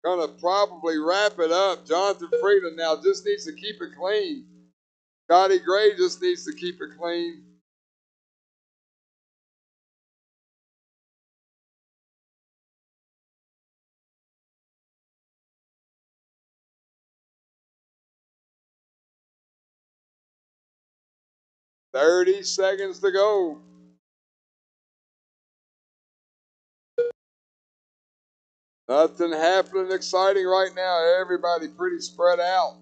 Speaker 1: Gonna probably wrap it up. Jonathan Freeland now just needs to keep it clean. Scotty Gray just needs to keep it clean. "30 seconds to go." Nothing happening exciting right now. Everybody pretty spread out.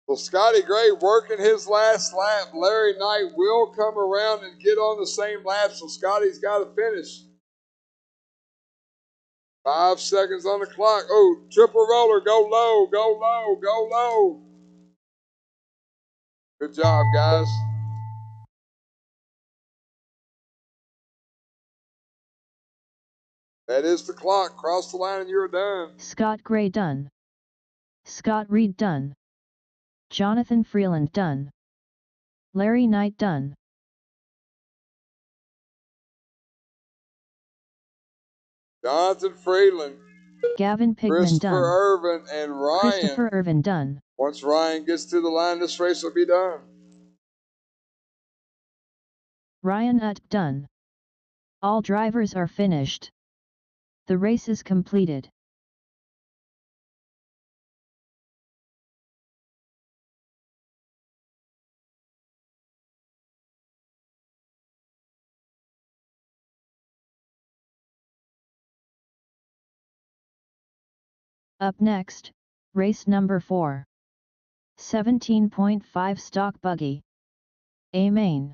Speaker 1: Well, Scotty Gray working his last lap. Larry Knight will come around and get on the same lap, so Scotty's got to finish. 5 seconds on the clock. Oh, triple roller. Go low, go low, go low. Good job, guys. That is the clock. Cross the line and you're done.
Speaker 2: Scott Gray done. Scott Reed done. Jonathan Freeland done. Larry Knight done.
Speaker 1: Jonathan Freeland,
Speaker 2: Gavin Pigman
Speaker 1: Christopher
Speaker 2: done.
Speaker 1: Irvin, and Ryan.
Speaker 2: Christopher Irvin done.
Speaker 1: Once Ryan gets to the line, this race will be done.
Speaker 2: Ryan Utt done. All drivers are finished. The race is completed. Up next, race number 4. 17.5 stock buggy. A main.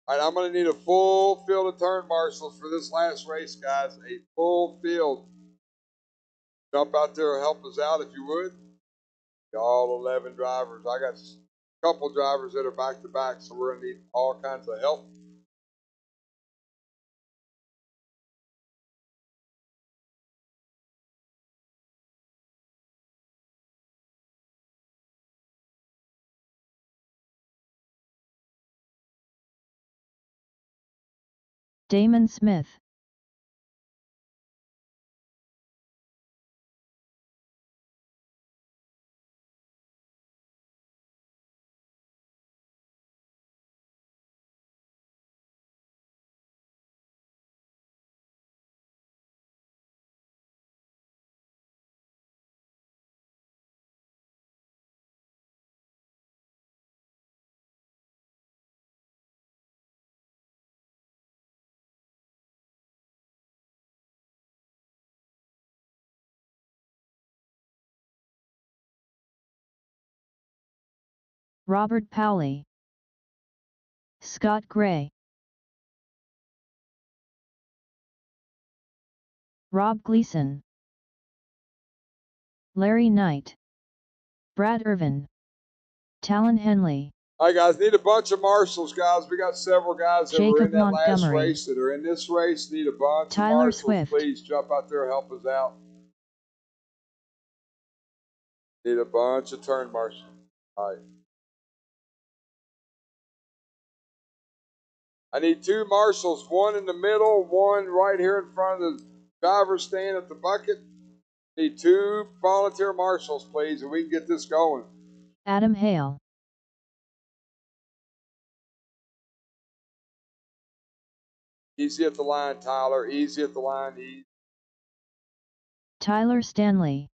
Speaker 1: All right, I'm going to need a full field of turn marshals for this last race, guys. A full field. Jump out there and help us out if you would. All 11 drivers. I got a couple drivers that are back to back, so we're going to need all kinds of help.
Speaker 2: Damon Smith. Robert Powley. Scott Gray. Rob Gleason. Larry Knight. Brad Irvin. Talon Henley.
Speaker 1: All right, guys, need a bunch of marshals, guys. We got several guys that were in
Speaker 2: Jacob
Speaker 1: that last
Speaker 2: Montgomery.
Speaker 1: race that are in this race. Need a bunch
Speaker 2: Tyler
Speaker 1: of marshals.
Speaker 2: Swift.
Speaker 1: Please jump out there and help us out. Need a bunch of turn marshals. All right. I need 2 marshals, one in the middle, one right here in front of the driver's stand at the bucket. Need 2 volunteer marshals, please, and we can get this going.
Speaker 2: Adam Hale.
Speaker 1: Easy at the line, Tyler. Easy at the line. Easy.
Speaker 2: Tyler Stanley.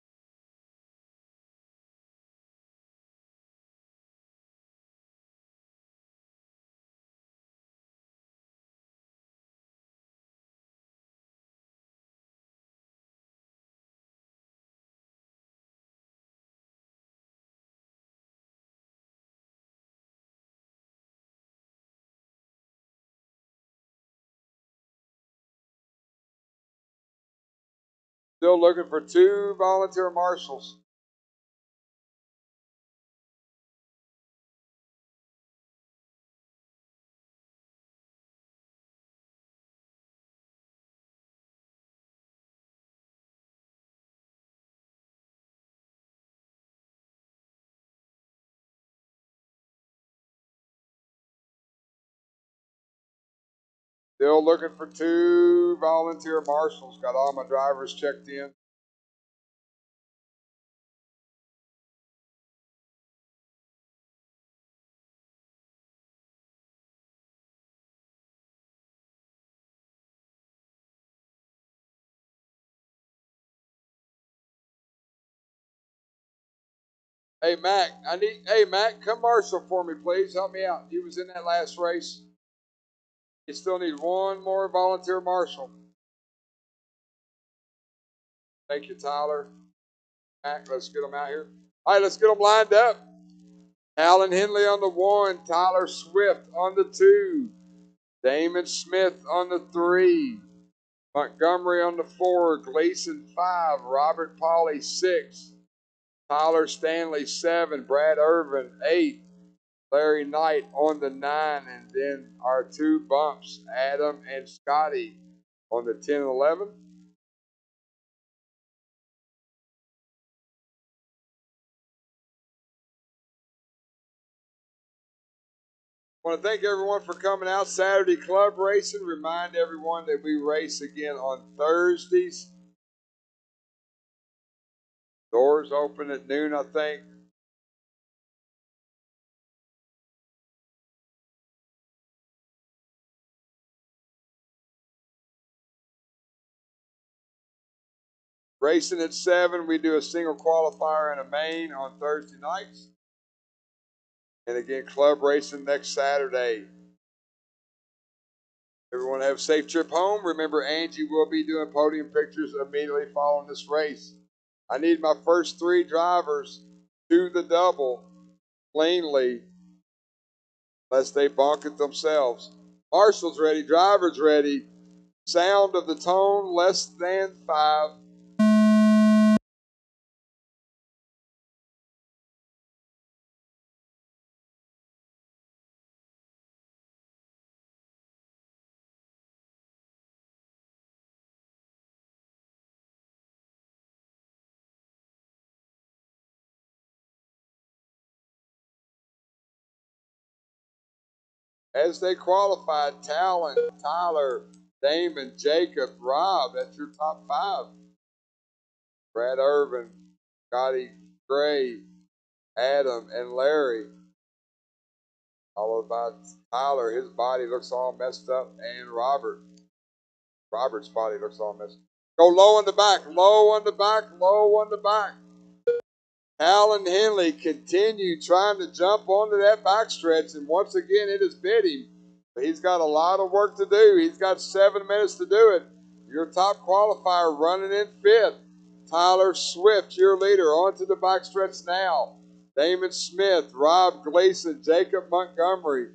Speaker 1: Still looking for 2 volunteer marshals. Still looking for 2 volunteer marshals. Got all my drivers checked in. Hey Mac, hey Mac, come marshal for me, please. Help me out. He was in that last race. You still need 1 more volunteer marshal. Thank you, Tyler. Mac, let's get them out here. All right, let's get them lined up. Alan Henley on the 1, Tyler Swift on the 2, Damon Smith on the 3, Montgomery on the 4, Gleason 5, Robert Powley 6, Tyler Stanley 7, Brad Irvin 8, Larry Knight on the 9, and then our 2 bumps, Adam and Scotty on the 10 and 11. I want to thank everyone for coming out. Saturday club racing. Remind everyone that we race again on Thursdays. Doors open at noon, I think. Racing at 7. We do a single qualifier and a main on Thursday nights. And again, club racing next Saturday. Everyone have a safe trip home. Remember, Angie will be doing podium pictures immediately following this race. I need my first 3 drivers to the double cleanly, lest they bonk it themselves. Marshall's ready, driver's ready. Sound of the tone, less than 5. As they qualified, Talon, Tyler, Damon, Jacob, Rob, that's your top 5. Brad Irvin, Scotty Gray, Adam, and Larry. Followed by Tyler. His body looks all messed up. And Robert. Robert's body looks all messed up. Go low on the back, low on the back, low on the back. Alan Henley continued trying to jump onto that backstretch, and once again it has bit him. But he's got a lot of work to do. He's got 7 minutes to do it. Your top qualifier running in 5th. Tyler Swift, your leader, onto the backstretch now. Damon Smith, Rob Gleason, Jacob Montgomery.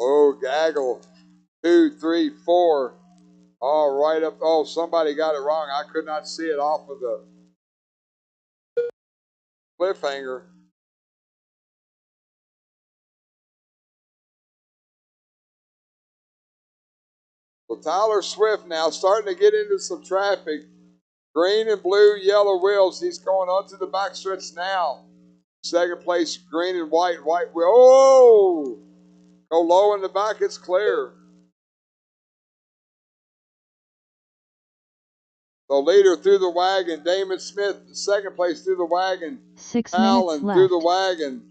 Speaker 1: Oh, Gaggle. 2, 3, 4. All right up. Oh, somebody got it wrong. I could not see it off of the cliffhanger. Well, Tyler Swift now starting to get into some traffic. Green and blue, yellow wheels. He's going onto the backstretch now. Second place, green and white, white wheel. Oh! Go low in the back, it's clear. The leader through the wagon, Damon Smith, second place through the wagon.
Speaker 2: 6
Speaker 1: Allen
Speaker 2: minutes
Speaker 1: through the
Speaker 2: left.
Speaker 1: wagon.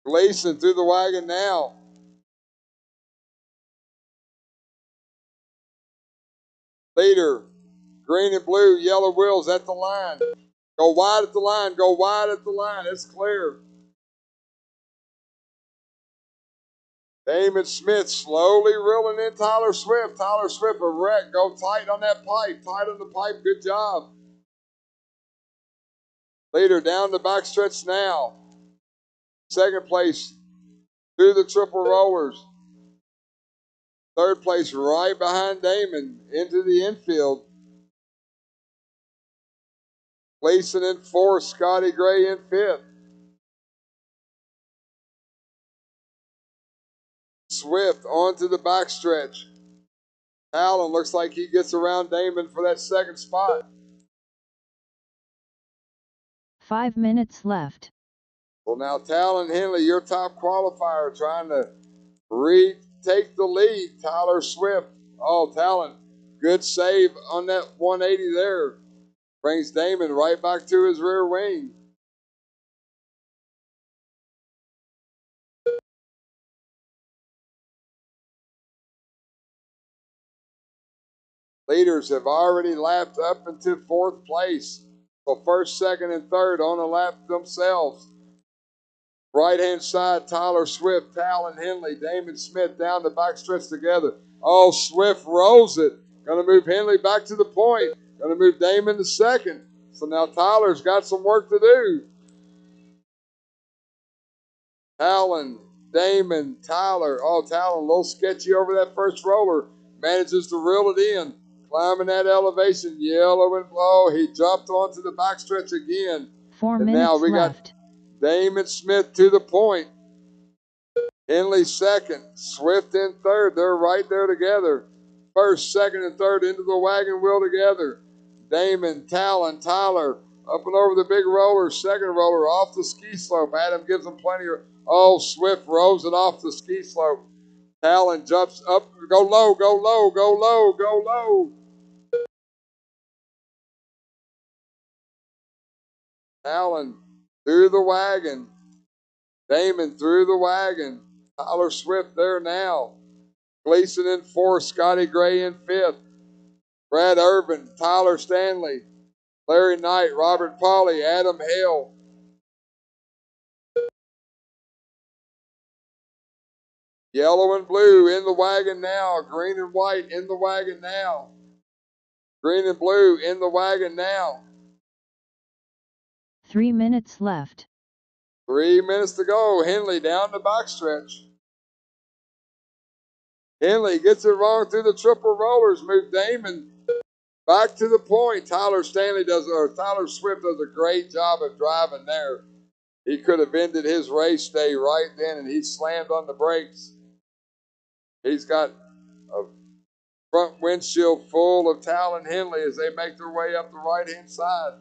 Speaker 1: Gleason through the wagon now. Leader, green and blue, yellow wheels at the line. Go wide at the line, go wide at the line, it's clear. Damon Smith slowly reeling in Tyler Swift. Tyler Swift a wreck. Go tight on that pipe. Tight on the pipe. Good job. Leader down the backstretch now. Second place through the triple rollers. Third place right behind Damon into the infield. Gleason in 4th. Scotty Gray in 5th. Swift onto the backstretch. Allen looks like he gets around Damon for that second spot.
Speaker 2: 5 minutes left.
Speaker 1: Well, now Talon Henley, your top qualifier, trying to retake the lead. Tyler Swift. Oh, Talon, good save on that 180 there. Brings Damon right back to his rear wing. Leaders have already lapped up into 4th place. So 1st, 2nd, and 3rd on a lap themselves. Right-hand side, Tyler Swift, Talon Henley, Damon Smith down the backstretch together. Oh, Swift rolls it. Going to move Henley back to the point. Going to move Damon to 2nd. So now Tyler's got some work to do. Talon, Damon, Tyler. Oh, Tyler, a little sketchy over that first roller. Manages to reel it in. Climbing that elevation. Yellow and blow. He jumped onto the backstretch again.
Speaker 2: 4
Speaker 1: And now
Speaker 2: minutes
Speaker 1: we
Speaker 2: left.
Speaker 1: got Damon Smith to the point. Henley second. Swift in third. They're right there together. First, second, and third into the wagon wheel together. Damon, Talon, Tyler up and over the big roller. Second roller off the ski slope. Adam gives them plenty of. Oh, Swift rolls it off the ski slope. Talon jumps up. Go low, go low, go low, go low. Talon through the wagon. Damon through the wagon. Tyler Swift there now. Gleason in fourth. Scotty Gray in fifth. Brad Irvin, Tyler Stanley, Larry Knight, Robert Polly, Adam Hale. Yellow and blue in the wagon now. Green and white in the wagon now. Green and blue in the wagon now.
Speaker 2: 3 minutes left.
Speaker 1: 3 minutes to go. Henley down the backstretch. Henley gets it wrong through the triple rollers. Move Damon back to the point. Tyler Swift does a great job of driving there. He could have ended his race day right then, and he slammed on the brakes. He's got a front windshield full of Talon Henley as they make their way up the right-hand side.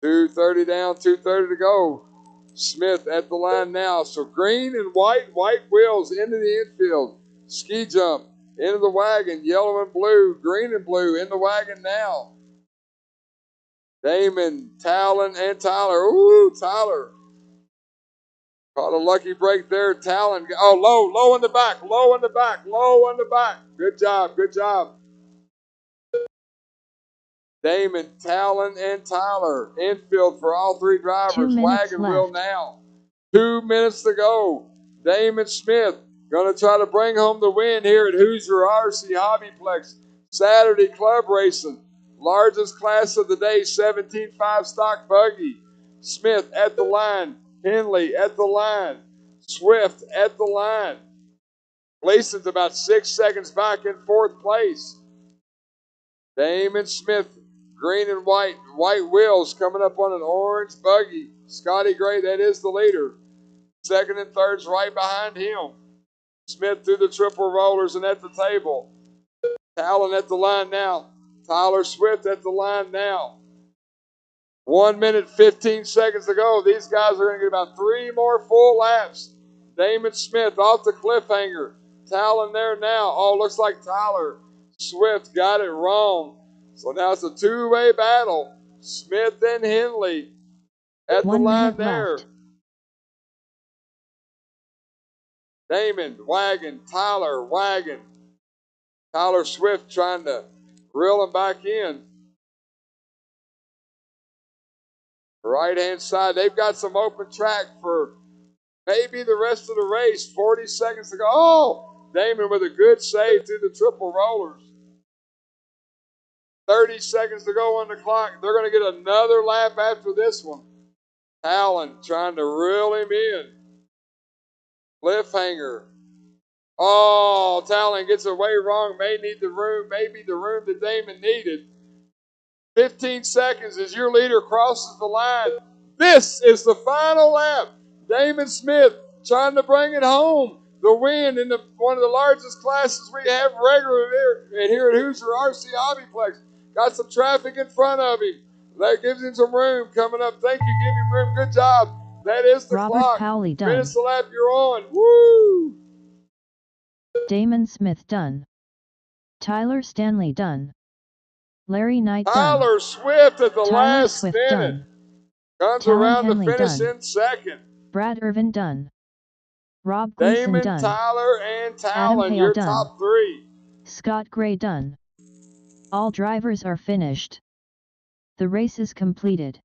Speaker 1: 2:30 down, 2:30 to go. Smith at the line now. So green and white wheels into the infield. Ski jump into the wagon. Yellow and blue, green and blue in the wagon now. Damon, Talon, and Tyler. Ooh, Tyler. Caught a lucky break there. Talon. Oh, low in the back. Low in the back. Low in the back. Good job. Good job. Damon, Talon, and Tyler. Infield for all three drivers.
Speaker 2: 2 minutes
Speaker 1: Wagon
Speaker 2: left.
Speaker 1: wheel now. 2 minutes to go. Damon Smith going to try to bring home the win here at Hoosier RC Hobbyplex. Saturday club racing. Largest class of the day, 17.5 stock buggy. Smith at the line. Henley at the line. Swift at the line. Gleason's about 6 seconds back in fourth place. Damon Smith, green and white wheels coming up on an orange buggy. Scotty Gray, that is the leader. Second and third's right behind him. Smith through the triple rollers and at the table. Talon at the line now. Tyler Swift at the line now. 1 minute, 15 seconds to go. These guys are going to get about 3 more full laps. Damon Smith off the cliffhanger. Talon there now. Oh, looks like Tyler Swift got it wrong. So now it's a two-way battle. Smith and Henley at the
Speaker 2: 1
Speaker 1: line
Speaker 2: minute
Speaker 1: there.
Speaker 2: left.
Speaker 1: Damon, wagon, Tyler, wagon. Tyler Swift trying to reel him back in. Right-hand side, they've got some open track for maybe the rest of the race. 40 seconds to go. Oh, Damon with a good save through the triple rollers. 30 seconds to go on the clock. They're going to get another lap after this one. Talon trying to reel him in. Cliffhanger. Oh, Talon gets away wrong. Maybe the room that Damon needed. 15 seconds as your leader crosses the line. This is the final lap. Damon Smith trying to bring it home. The win in one of the largest classes we have regularly here at Hoosier RC Hobbyplex. Got some traffic in front of him. That gives him some room coming up. Thank you. Give him room. Good job. That is the
Speaker 2: Robert
Speaker 1: clock.
Speaker 2: Powley done.
Speaker 1: Minutes the lap you're on. Woo!
Speaker 2: Damon Smith done. Tyler Stanley done. Larry Knight done.
Speaker 1: Tyler Swift at the
Speaker 2: Tyler
Speaker 1: last
Speaker 2: Swift
Speaker 1: minute.
Speaker 2: done.
Speaker 1: Comes
Speaker 2: Talon
Speaker 1: around
Speaker 2: Henley
Speaker 1: to finish
Speaker 2: done.
Speaker 1: in second.
Speaker 2: Brad Irvin done. Rob Gleason
Speaker 1: Damon,
Speaker 2: done.
Speaker 1: Tyler, and
Speaker 2: Adam
Speaker 1: Talon,
Speaker 2: Hale
Speaker 1: your
Speaker 2: done.
Speaker 1: top three.
Speaker 2: Scott Gray done. All drivers are finished. The race is completed.